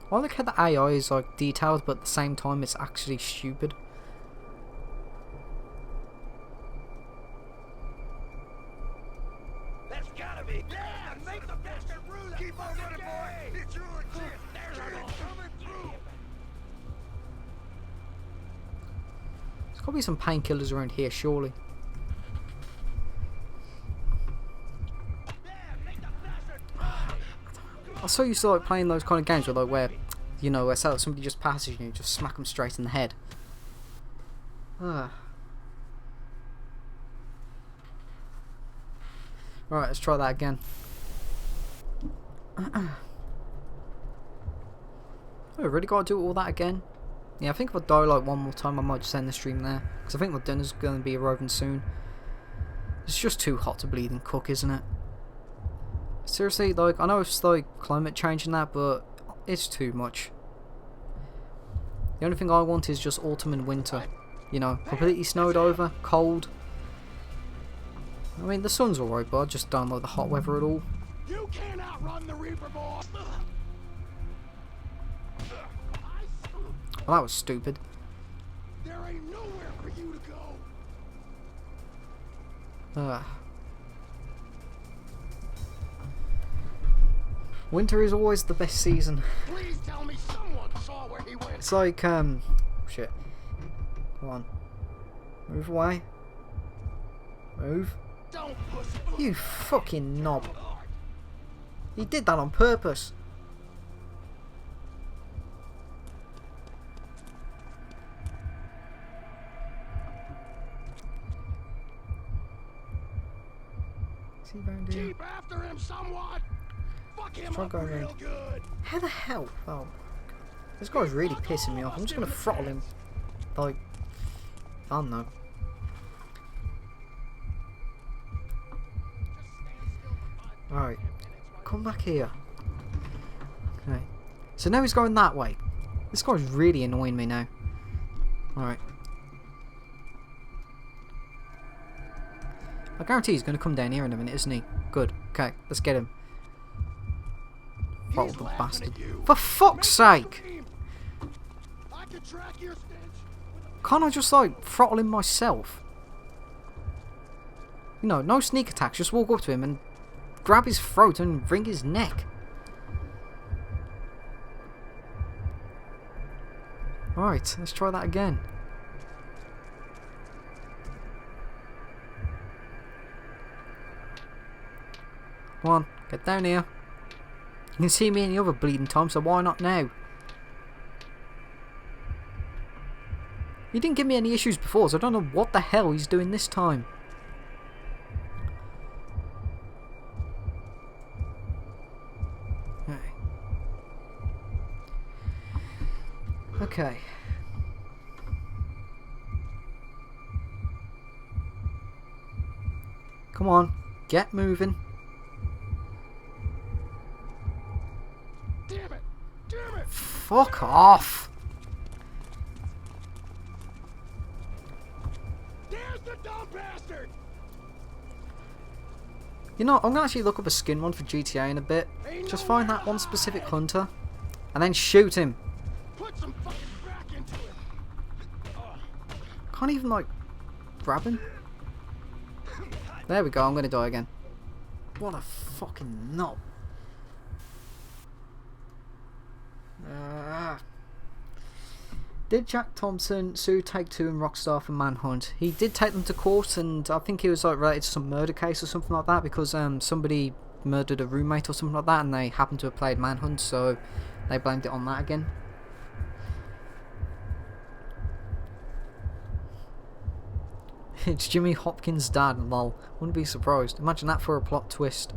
I like how the AI is like detailed, but at the same time it's actually stupid. That's gotta be. Yeah, make the bastard rule. Keep on running, boy. It's your chance. There's it coming through. There's gotta be some painkillers around here, surely. I'm so used to like playing those kind of games where, like, where you know, where somebody just passes you and you just smack them straight in the head. Right, let's try that again. Oh, really got to do all that again? Yeah, I think if I die like one more time, I might just end the stream there. Because I think my dinner's going to be arriving soon. It's just too hot to bleed and cook, isn't it? Seriously, like, I know it's like climate change and that, but it's too much. The only thing I want is just autumn and winter. You know, completely snowed over, cold. I mean, the sun's alright, but I just don't like the hot weather at all. You can't outrun the Reaper boy. Well, that was stupid. There ain't nowhere for you to go. Ugh. Winter is always the best season. Please tell me someone saw where he went. It's like, shit. Come on. Move away. Move. Don't push. You fucking knob. He did that on purpose. Is he round here? Keep after him somewhat. Fuck him Try up going real round. good. How the hell? Oh. This guy's really pissing me off. I'm just gonna throttle him. Like, I don't know. Alright. Come back here. Okay. So now he's going that way. This guy's really annoying me now. Alright. I guarantee he's going to come down here in a minute, isn't he? Good. Okay, let's get him. Throttle the bastard. For fuck's sake! I can track your stench. Can't I just, like, throttle him myself? You know, no sneak attacks. Just walk up to him and grab his throat and wring his neck. Alright, let's try that again. Come on, get down here. You can see me any other bleeding time, so why not now? He didn't give me any issues before, so I don't know what the hell he's doing this time. Okay. Come on, get moving. Damn it! Damn it! Fuck off! There's the dumb bastard! You know, I'm gonna actually look up a skin one for GTA in a bit. Just find that one specific hunter, and then shoot him. Put some fucking back into it. Can't even like grab him. There we go. I'm gonna die again. What a fucking knob. Did Jack Thompson sue Take-Two and Rockstar for Manhunt? He did take them to court, and I think he was like related to some murder case or something like that, because somebody murdered a roommate or something like that, and they happened to have played Manhunt, so they blamed it on that again. It's Jimmy Hopkins' dad, lol. Wouldn't be surprised. Imagine that for a plot twist.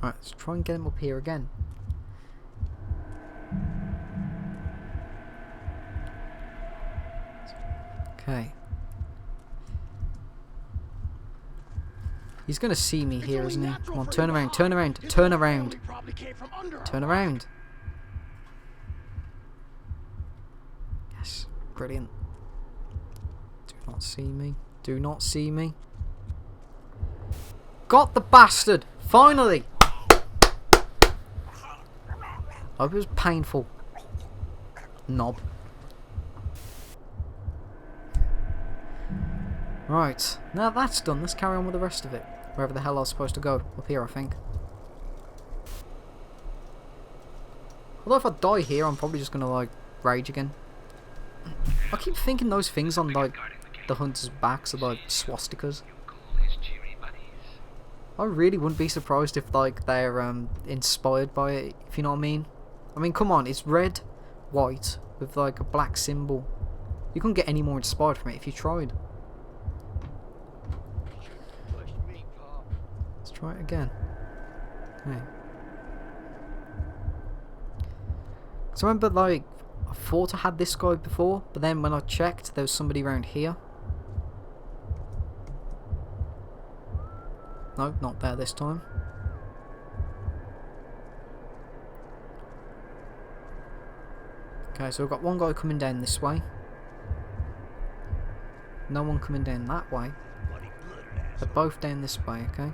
Alright, let's try and get him up here again. Okay. He's gonna see me here, isn't he? Come on, turn around, turn around, turn around. Turn around. Yes, brilliant. Do not see me. Do not see me. Got the bastard! Finally! I hope it was painful. Knob. Right, now that's done, let's carry on with the rest of it. Wherever the hell I was supposed to go. Up here, I think. Although if I die here, I'm probably just gonna, like, rage again. I keep thinking those things on, like, the hunters' backs are, like, swastikas. I really wouldn't be surprised if, like, they're, inspired by it, if you know what I mean. I mean, come on, it's red, white, with, like, a black symbol. You couldn't get any more inspired from it if you tried. Let's try it again. Hey. So remember, like, I thought I had this guy before, but then when I checked, there was somebody around here. No, not there this time. Okay, so we've got one guy coming down this way. No one coming down that way. They're both down this way, okay?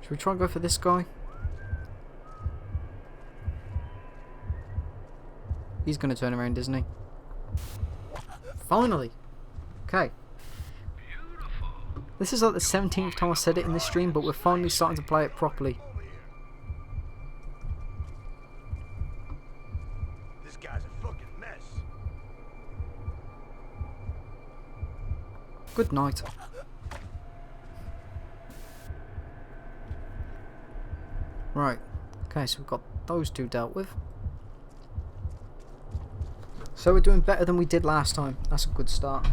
Should we try and go for this guy? He's going to turn around, isn't he? Finally! Okay. This is like the 17th time I said it in this stream, but we're finally starting to play it properly. This guy's a fucking mess. Good night. Right. Okay, so we've got those two dealt with. So we're doing better than we did last time. That's a good start.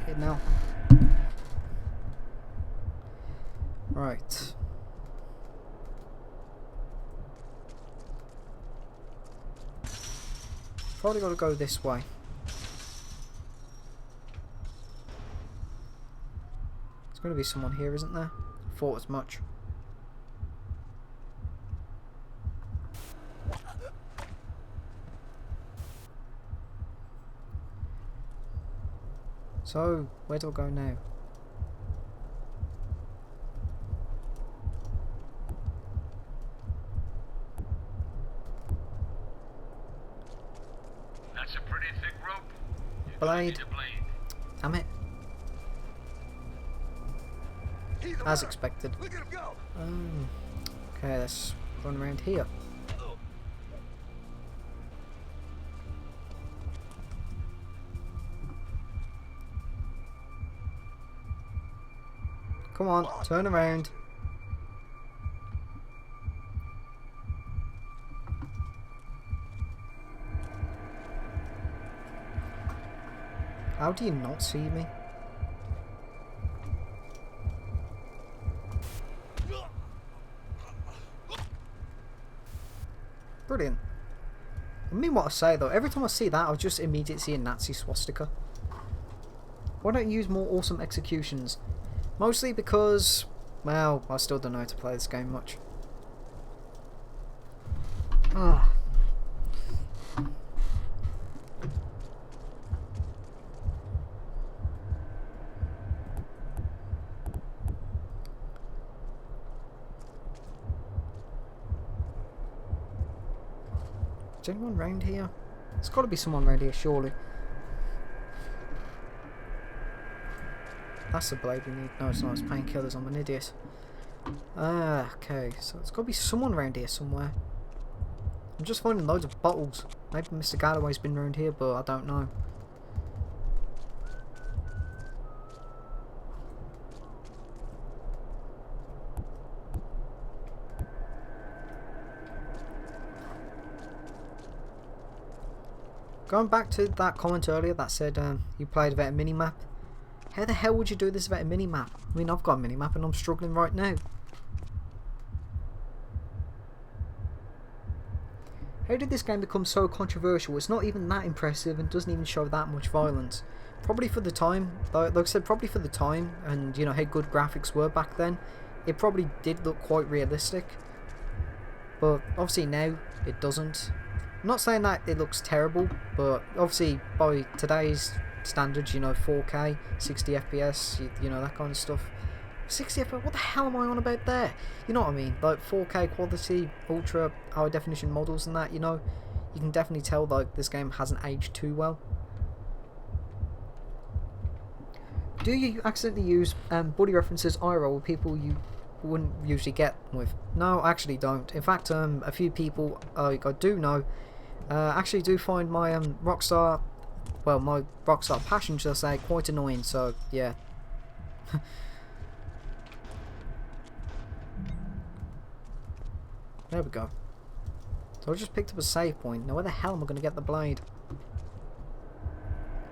Here now. Right. Probably got to go this way. There's going to be someone here, isn't there? Thought as much. So, where do I go now? That's a pretty thick rope. Blade. Damn it. As expected. Look at him go. Okay, let's run around here. Come on, turn around. How do you not see me? Brilliant. I mean what I say though, every time I see that I'll just immediately see a Nazi swastika. Why don't you use more awesome executions? Mostly because, well, I still don't know how to play this game much. Ah. Is anyone round here? There's got to be someone round here, surely. That's the blade we need. No, it's not. It's painkillers. I'm an idiot. Okay. So it's got to be someone around here somewhere. I'm just finding loads of bottles. Maybe Mr. Galloway's been around here, but I don't know. Going back to that comment earlier that said you played without a mini-map. How the hell would you do this without a mini-map? I mean, I've got a mini-map and I'm struggling right now. How did this game become so controversial? It's not even that impressive and doesn't even show that much violence. Probably for the time, like I said, probably for the time and you know how good graphics were back then, it probably did look quite realistic. But obviously now it doesn't. I'm not saying that it looks terrible, but obviously by today's standards, you know, 4K, 60 FPS, you know, that kind of stuff. 60 FPS, what the hell am I on about there? You know what I mean? Like 4K quality, ultra high definition models and that, you know, you can definitely tell like this game hasn't aged too well. Do you accidentally use buddy references IRL with people you wouldn't usually get with? No, I actually don't. In fact, a few people I do know actually do find my Rockstar, well, my Rockstar passion, shall I say, quite annoying, so yeah. There we go. So I just picked up a save point. Now where the hell am I going to get the blade?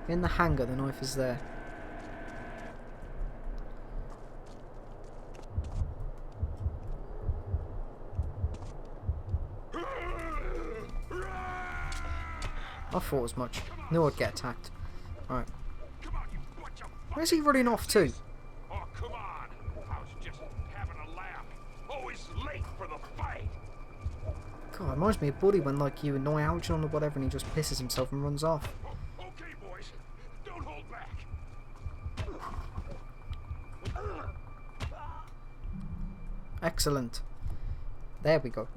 In the hangar, the knife is there. I thought as much. Knew I'd get attacked. Right. Where's he running off to? Oh, come on. I was just having a laugh. Always late for the fight. God, it reminds me of Buddy when like you annoy Algernon or whatever and he just pisses himself and runs off. Okay, boys. Don't hold back. Excellent. There we go.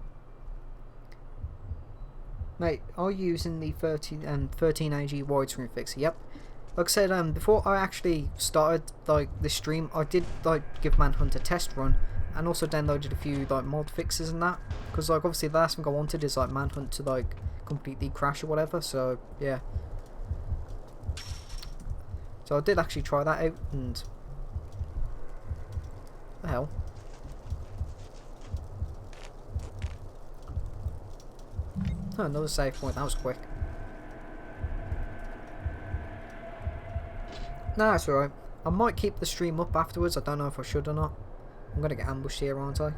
Mate, are you using the 13AG widescreen fixer? Yep. Like I said, before I actually started like this stream, I did like give Manhunt a test run, and also downloaded a few like mod fixes and that. Because like obviously the last thing I wanted is like Manhunt to like completely crash or whatever. So yeah. So I did actually try that out, and what the hell. Oh, another save point. That was quick. Nah, it's alright. I might keep the stream up afterwards. I don't know if I should or not. I'm gonna get ambushed here, aren't I?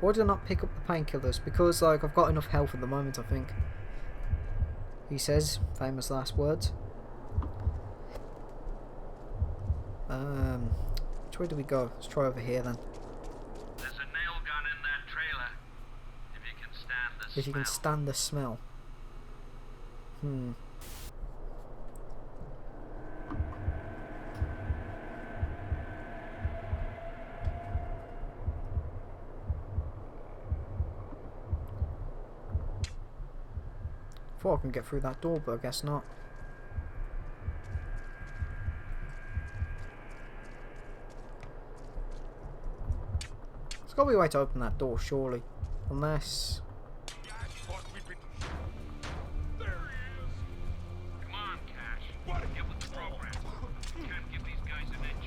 Why did I not pick up the painkillers? Because like I've got enough health at the moment, I think. He says, famous last words. Which way do we go? Let's try over here then. There's a nail gun in that trailer. If you can stand the If you can stand the smell. Thought I can get through that door, but I guess not. There's got to be a way to open that door, surely. Unless... Come on, Cash. Get with the program. Can't give these guys an inch.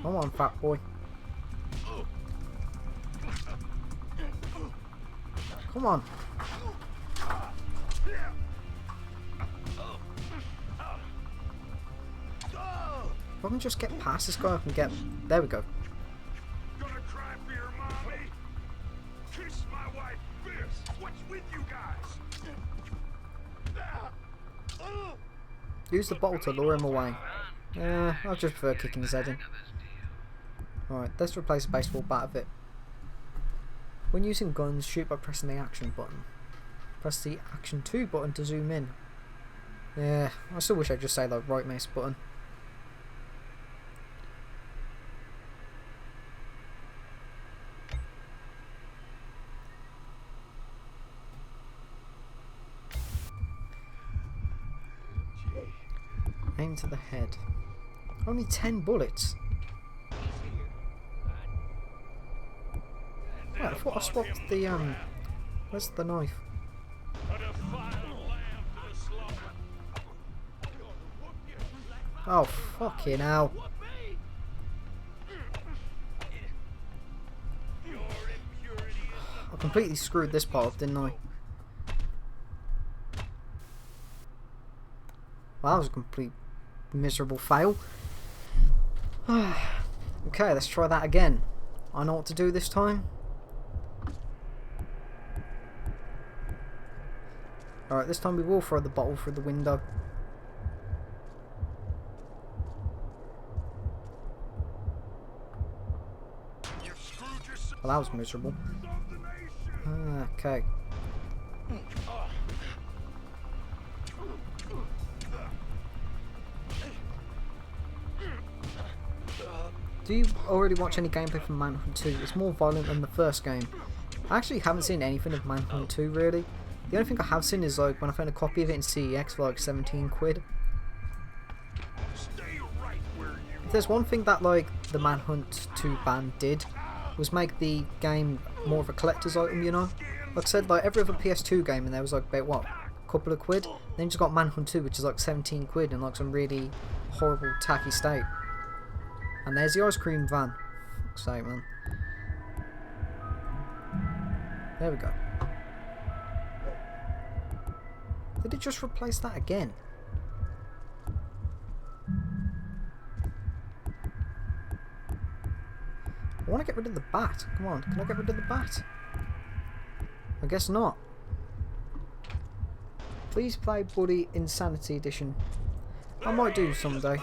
Come on, fat boy. Come on. If I can just get past this guy, I can get... There we go. Gonna cry for your mommy? Kiss my wife fist. What's with you guys? Use the bottle to lure him away. I just prefer kicking his head in. Alright, let's replace a baseball bat with it. When using guns, shoot by pressing the action button. Press the action 2 button to zoom in. Yeah, I still wish I'd just say like right mouse button. Aim to the head. Only 10 bullets. Right, I thought I swapped the where's the knife? Oh fucking hell. I completely screwed this part up, didn't I? Well, that was a complete miserable fail. Okay, let's try that again. I know what to do this time. Alright, this time we will throw the bottle through the window. Well, that was miserable. Okay. Do you already watch any gameplay from Manhunt 2? It's more violent than the first game. I actually haven't seen anything of Manhunt 2 really. The only thing I have seen is like when I found a copy of it in CEX for like 17 quid. If there's one thing that like the Manhunt 2 ban did, was make the game more of a collector's item, you know? Like I said, like every other PS2 game and there was like about what, a couple of quid? Then you just got Manhunt 2 which is like 17 quid in like some really horrible tacky state. And there's the ice cream van. Fuck's sake, man. There we go. Did it just replace that again? I want to get rid of the bat. Come on, can I get rid of the bat? I guess not. Please play Buddy Insanity Edition. I might do someday.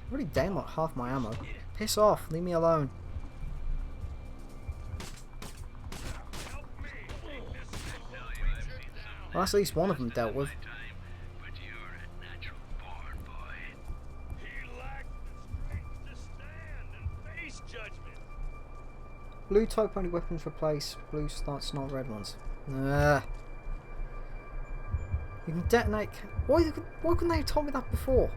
Already down like half my ammo. Piss off, leave me alone. Well, that's at least one of them dealt with. Blue type only weapons replace blue starts, not red ones. You can detonate. Why couldn't they have told me that before?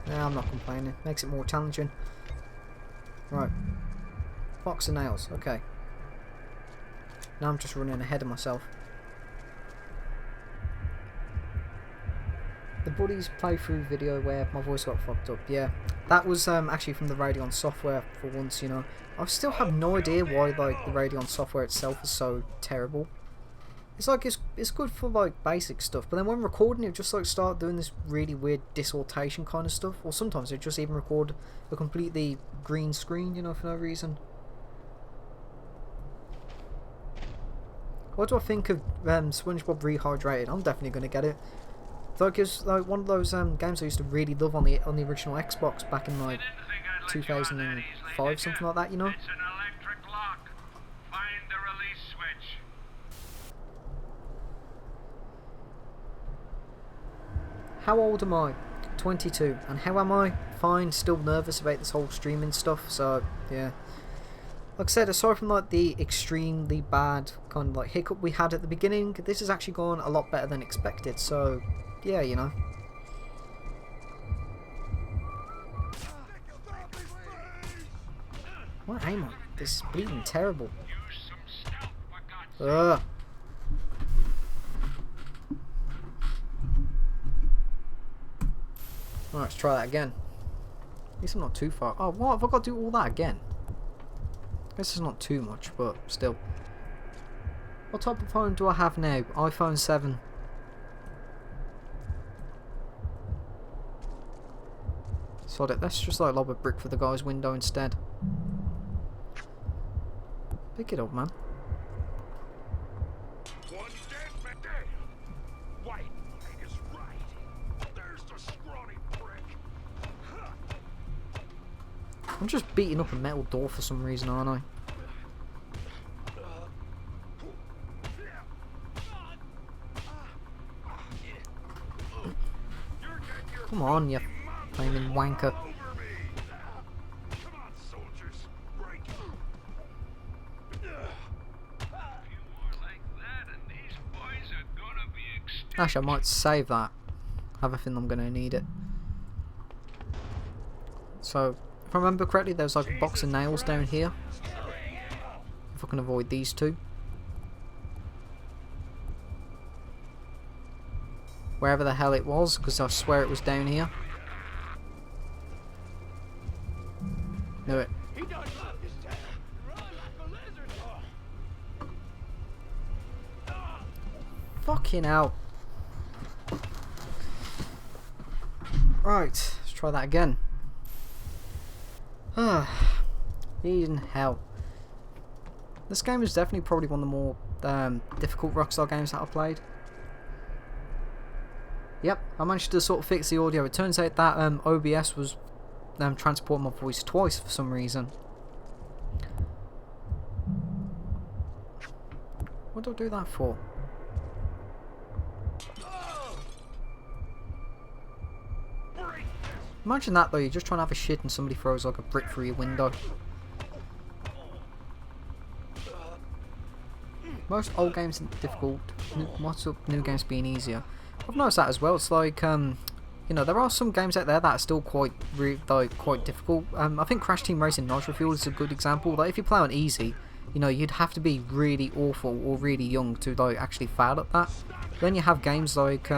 Nah, I'm not complaining. Makes it more challenging. Right. Box of nails. Okay. Now I'm just running ahead of myself. The Buddies playthrough video where my voice got fucked up. Yeah, that was actually from the Radeon software for once. You know, I still have no idea why like the Radeon software itself is so terrible. It's like it's good for like basic stuff, but then when recording it just like start doing this really weird distortation kind of stuff, or sometimes it just even record a completely green screen, you know, for no reason. What do I think of SpongeBob Rehydrated? I'm definitely gonna get it. Like it's like one of those games I used to really love on the original Xbox back in like 2005, something like that, you know. It's an electric lock. Find the release switch. How old am I? 22. And how am I? Fine, still nervous about this whole streaming stuff, so yeah. Like I said, aside from like the extremely bad kind of like hiccup we had at the beginning, this has actually gone a lot better than expected, so yeah, you know. What aim on? This is bleeding terrible. Ugh. Alright, let's try that again. At least I'm not too far. Oh, what? Have I got to do all that again? I guess it's not too much, but still. What type of phone do I have now? iPhone 7. Sod it, let's just like lob a brick for the guy's window instead. Pick it up, man. I'm just beating up a metal door for some reason, aren't I? Come on, you flaming wanker. Actually, I might save that. I have a feeling I'm going to need it. So, if I remember correctly, there's like a box of nails down here. If I can avoid these two. Wherever the hell it was, because I swear it was down here. Knew it. Fucking hell. Right, let's try that again. Even hell. This game is definitely probably one of the more difficult Rockstar games that I've played. Yep, I managed to sort of fix the audio. It turns out that OBS was transporting my voice twice for some reason. What do I do that for? Imagine that though, you're just trying to have a shit and somebody throws like a brick through your window. Most old games are difficult, what's up new games being easier? I've noticed that as well. It's like, you know, there are some games out there that are still quite difficult. I think Crash Team Racing Nitro Fuel is a good example. Like if you play on easy, you know, you'd have to be really awful or really young to like actually fail at that. Then you have games like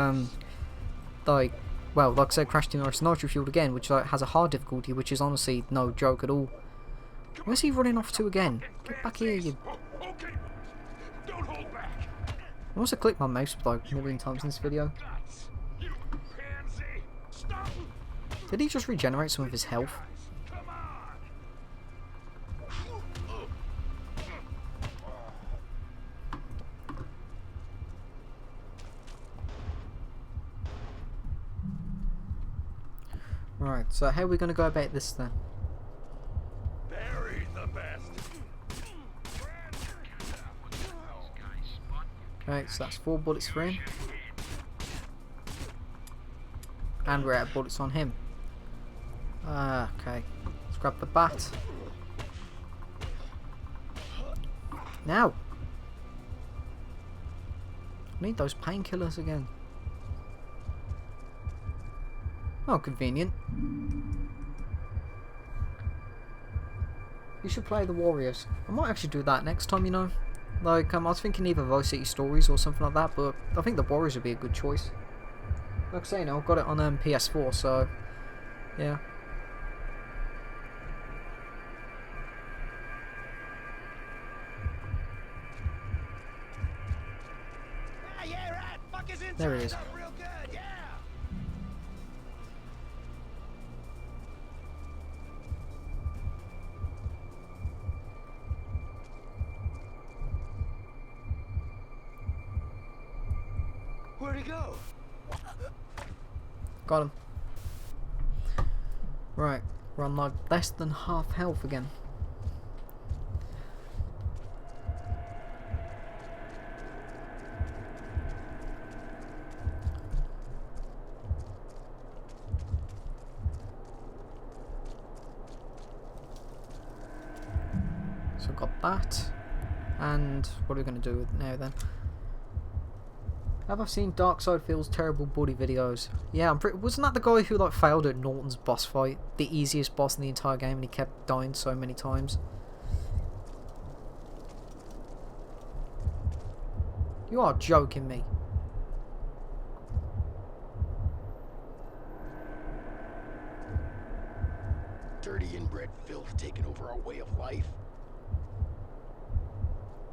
well, like I said, Crash Team Racing Nitro Fuel again, which like has a hard difficulty, which is honestly no joke at all. Where's he running off to again? Get back here, you... Okay. Don't hold back. I must have clicked my mouse like a million times in this video. Guts. You pansy. Stop. Did he just regenerate some of his health? Come on. Right, so how are we going to go about this then? Bury the bastard. Right, so that's 4 bullets for him. And we're out of bullets on him. Okay. Let's grab the bat. Now! I need those painkillers again. Oh, convenient. You should play the Warriors. I might actually do that next time, you know. Like, I was thinking either Vice City Stories or something like that, but I think the Warriors would be a good choice. Like I say, you know, I've got it on PS4, so yeah. Yeah, right. Fuck his There he is. up real good, yeah. Where'd he go? Got him. Right, we're on like less than half health again. So I've got that. And what are we going to do with it now then? Have I seen Darksidefields terrible buddy videos? Yeah, wasn't that the guy who like failed at Norton's boss fight? The easiest boss in the entire game, and he kept dying so many times. You are joking me. Dirty inbred filth taking over our way of life.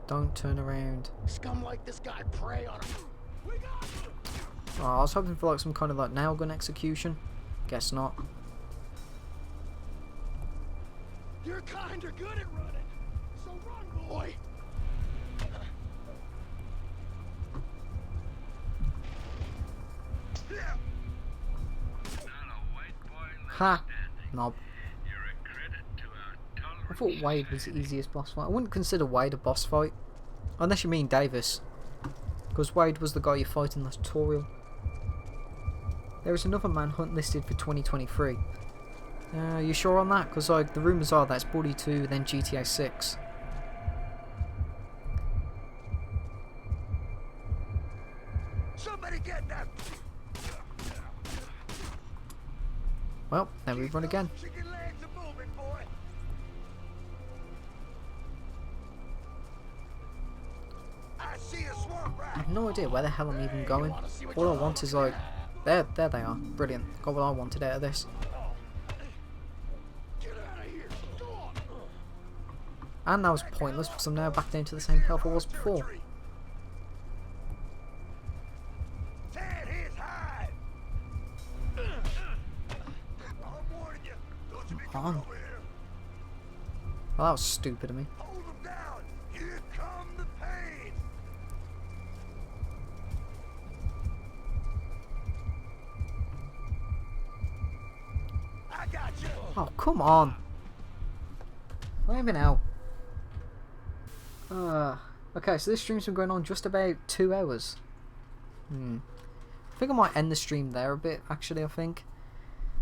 Don't turn around. Scum like this guy prey on him. Oh, I was hoping for like some kind of like nail gun execution. Guess not. You're kinda good at running. So run, boy. Ha! Knob. I thought Wade was the easiest boss fight. I wouldn't consider Wade a boss fight. Unless you mean Davis. Because Wade was the guy you fight in the tutorial. There is another Manhunt listed for 2023. You sure on that? Because like the rumours are that's Buddy 2, then GTA 6. Somebody get that. Well, there we run again. Chicken legs are moving, boy. I see a swamp rat. I have no idea where the hell I'm even going. All I want is like... There they are. Brilliant. Got what I wanted out of this. Get out of here. Go on. And that was pointless because I'm now back down to the same health I was before. Tad his hide. I'm warning you. Don't you be Come coming on. over here. Well, that was stupid of me. Hold him down. Here come the pain. I got you. Oh, come on. Not even out. Okay, so this stream's been going on just about 2 hours. I think I might end the stream there a bit, actually, I think.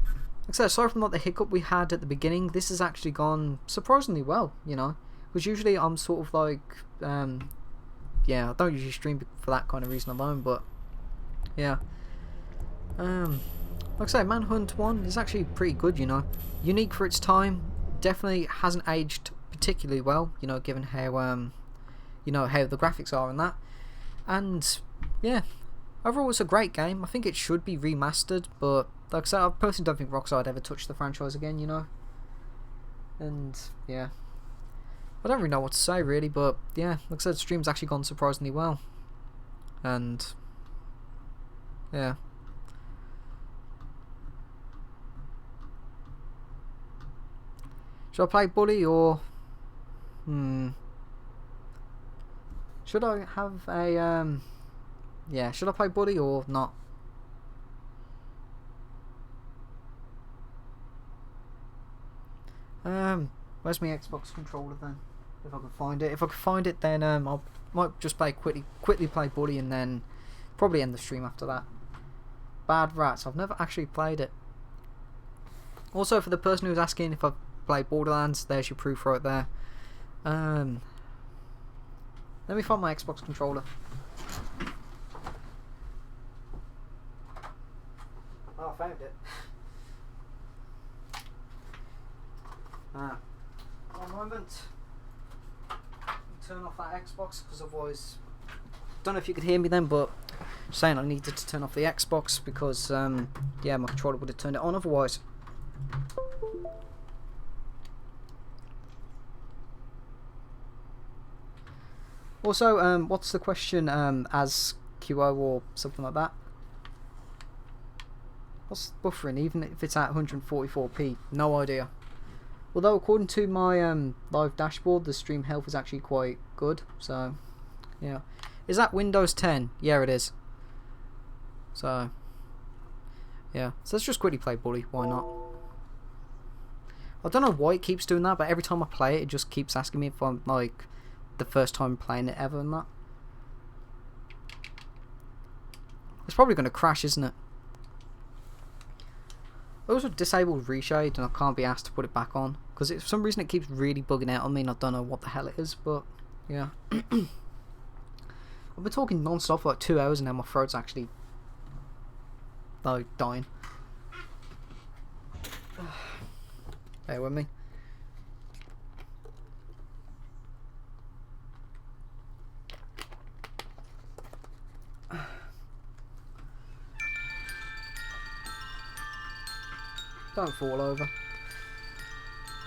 Like I said, aside from like, the hiccup we had at the beginning, this has actually gone surprisingly well, you know. Because usually I'm sort of like, yeah, I don't usually stream for that kind of reason alone, but, yeah. Like I say, Manhunt 1 is actually pretty good, you know. Unique for its time. Definitely hasn't aged particularly well, you know, given how, you know, how the graphics are and that. And, yeah, overall it's a great game. I think it should be remastered, but, like I said, I personally don't think Rockstar would ever touch the franchise again, you know. And, yeah. I don't really know what to say really, but yeah, like I said, the stream's actually gone surprisingly well. And yeah. Should I play Bully or should I have a yeah, should I play Bully or not? Where's my Xbox controller then? If I can find it. If I can find it, then I might just quickly play Bully and then probably end the stream after that. Bad Rats. I've never actually played it. Also, for the person who's asking if I've played Borderlands, there's your proof right there. Let me find my Xbox controller. Oh, I found it. One moment. Turn off that Xbox because otherwise, don't know if you could hear me then, but saying I needed to turn off the Xbox because yeah, my controller would have turned it on otherwise. Also, what's the question? As QO or something like that. What's buffering? Even if it's at 144p, no idea. Although according to my live dashboard, the stream health is actually quite good. So, yeah. Is that Windows 10? Yeah, it is. So, yeah. So let's just quickly play Bully. Why not? I don't know why it keeps doing that, but every time I play it, it just keeps asking me if I'm like the first time playing it ever and that. It's probably going to crash, isn't it? I also disabled reshade and I can't be asked to put it back on because for some reason it keeps really bugging out on me and I don't know what the hell it is, but yeah. I've been talking non-stop for like 2 hours and now my throat's actually like dying. Bear with me. Don't fall over.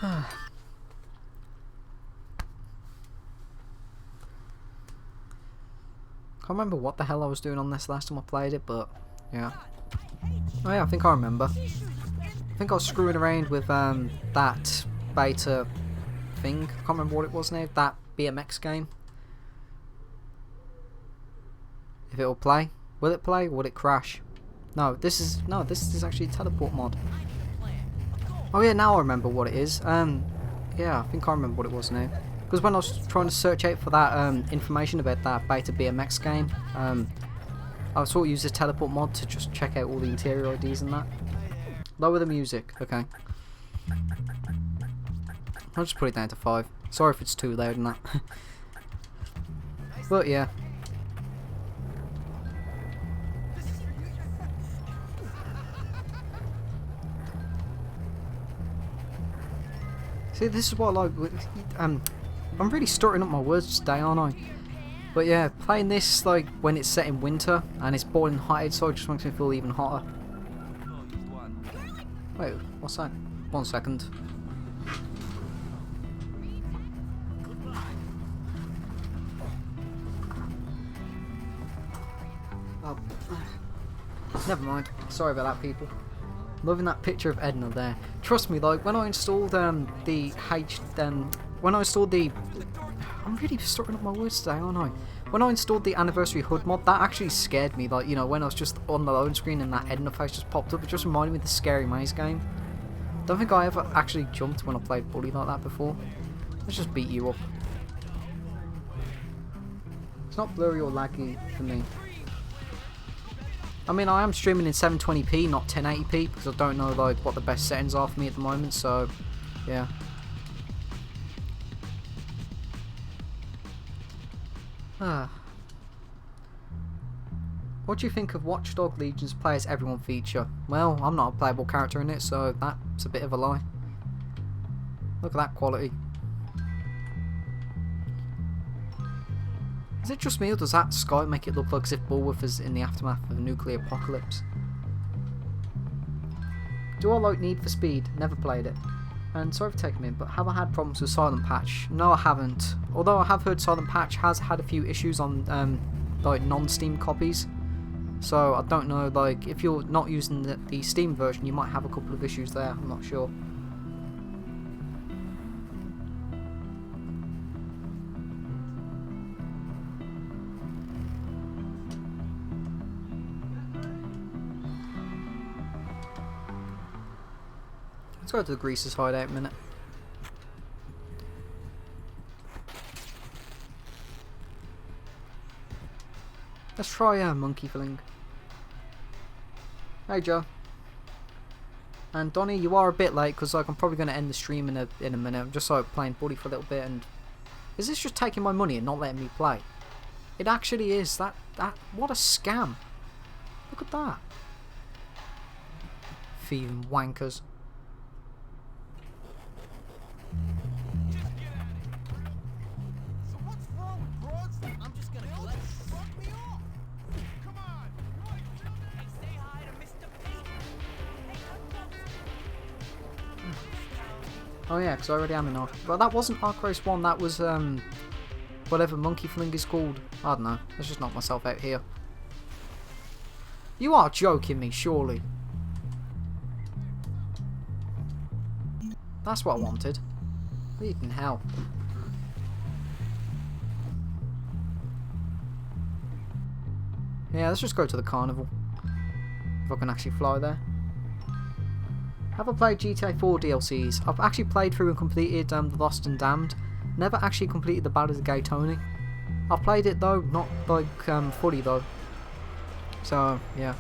Can't remember what the hell I was doing on this last time I played it, but yeah. Oh yeah, I think I remember. I think I was screwing around with that beta thing. I can't remember what it was now. That BMX game. If it'll play, will it play? Will it crash? No, this is actually a teleport mod. Oh yeah, now I remember what it is. Yeah, I think I remember what it was now. Because when I was trying to search out for that information about that beta BMX game, I sort of used a teleport mod to just check out all the interior IDs and that. Lower the music, okay. I'll just put it down to 5. Sorry if it's too loud and that. But yeah. See, this is what I like. I'm really stuttering up my words today, aren't I? But yeah, playing this like when it's set in winter and it's boiling hot outside just makes me feel even hotter. Wait, what's that? 1 second. Oh, never mind. Sorry about that, people. Loving that picture of Edna there. Trust me, like when I installed I'm really stuttering up my words today, aren't I? When I installed the Anniversary HUD mod, that actually scared me. Like, you know, when I was just on the loading screen and that Edna face just popped up, it just reminded me of the Scary Maze game. Don't think I ever actually jumped when I played Bully like that before. Let's just beat you up. It's not blurry or laggy for me. I mean, I am streaming in 720p, not 1080p, because I don't know like what the best settings are for me at the moment. So, yeah. What do you think of Watch Dogs Legion's Play as Everyone feature? Well, I'm not a playable character in it, so that's a bit of a lie. Look at that quality. Is it just me, or does that sky make it look like as if Bullworth is in the aftermath of a nuclear apocalypse? Do I like Need for Speed? Never played it. And sorry for taking a minute, but have I had problems with Silent Patch? No, I haven't. Although I have heard Silent Patch has had a few issues on like non-Steam copies. So I don't know, like if you're not using the Steam version, you might have a couple of issues there. I'm not sure. Let's go to the Greaser's hideout a minute. Let's try Monkey Fling. Hey Joe. And Donnie, you are a bit late because like I'm probably going to end the stream in a minute. I'm just like playing Buddy for a little bit, and is this just taking my money and not letting me play? It actually is. That what a scam. Look at that. Thieving wankers. Oh yeah, because I already am in Ark. But that wasn't Ark Race 1, that was whatever Monkey Fling is called. I don't know. Let's just knock myself out here. You are joking me, surely. That's what I wanted. Bleeding hell. Yeah, let's just go to the carnival. If I can actually fly there. Have I played GTA 4 DLCs? I've actually played through and completed The Lost and Damned. Never actually completed the Ballad of Gay Tony. I've played it though, not like fully though. So yeah,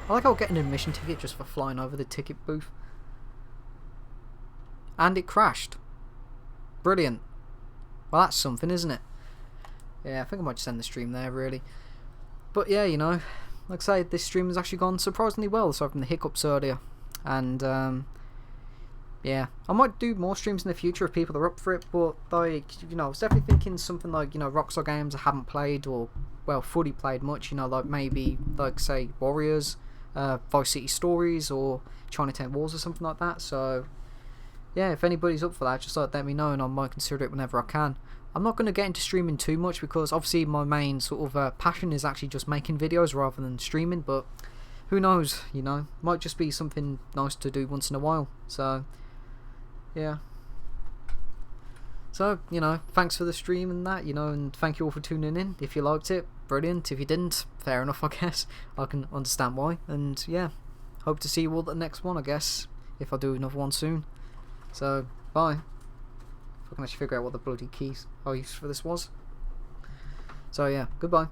I like I'll get an admission ticket just for flying over the ticket booth. And it crashed. Brilliant. Well, that's something, isn't it? Yeah, I think I might just end the stream there really. But yeah, you know, like I say, this stream has actually gone surprisingly well aside from the hiccups earlier. And yeah, I might do more streams in the future if people are up for it, but like, you know, I was definitely thinking something like, you know, Rockstar games I haven't played or, well, fully played much, you know, like maybe, like say, Warriors, Vice City Stories or Chinatown Wars or something like that. So yeah, if anybody's up for that, just like let me know and I might consider it whenever I can. I'm not going to get into streaming too much because obviously my main sort of passion is actually just making videos rather than streaming, but who knows, you know, might just be something nice to do once in a while. So yeah, so you know, thanks for the stream and that, you know, and thank you all for tuning in. If you liked it, brilliant. If you didn't, fair enough, I guess. I can understand why. And yeah, hope to see you all at the next one, I guess, if I do another one soon. So bye. If I can actually figure out what the bloody keys I used for this was. So yeah, goodbye.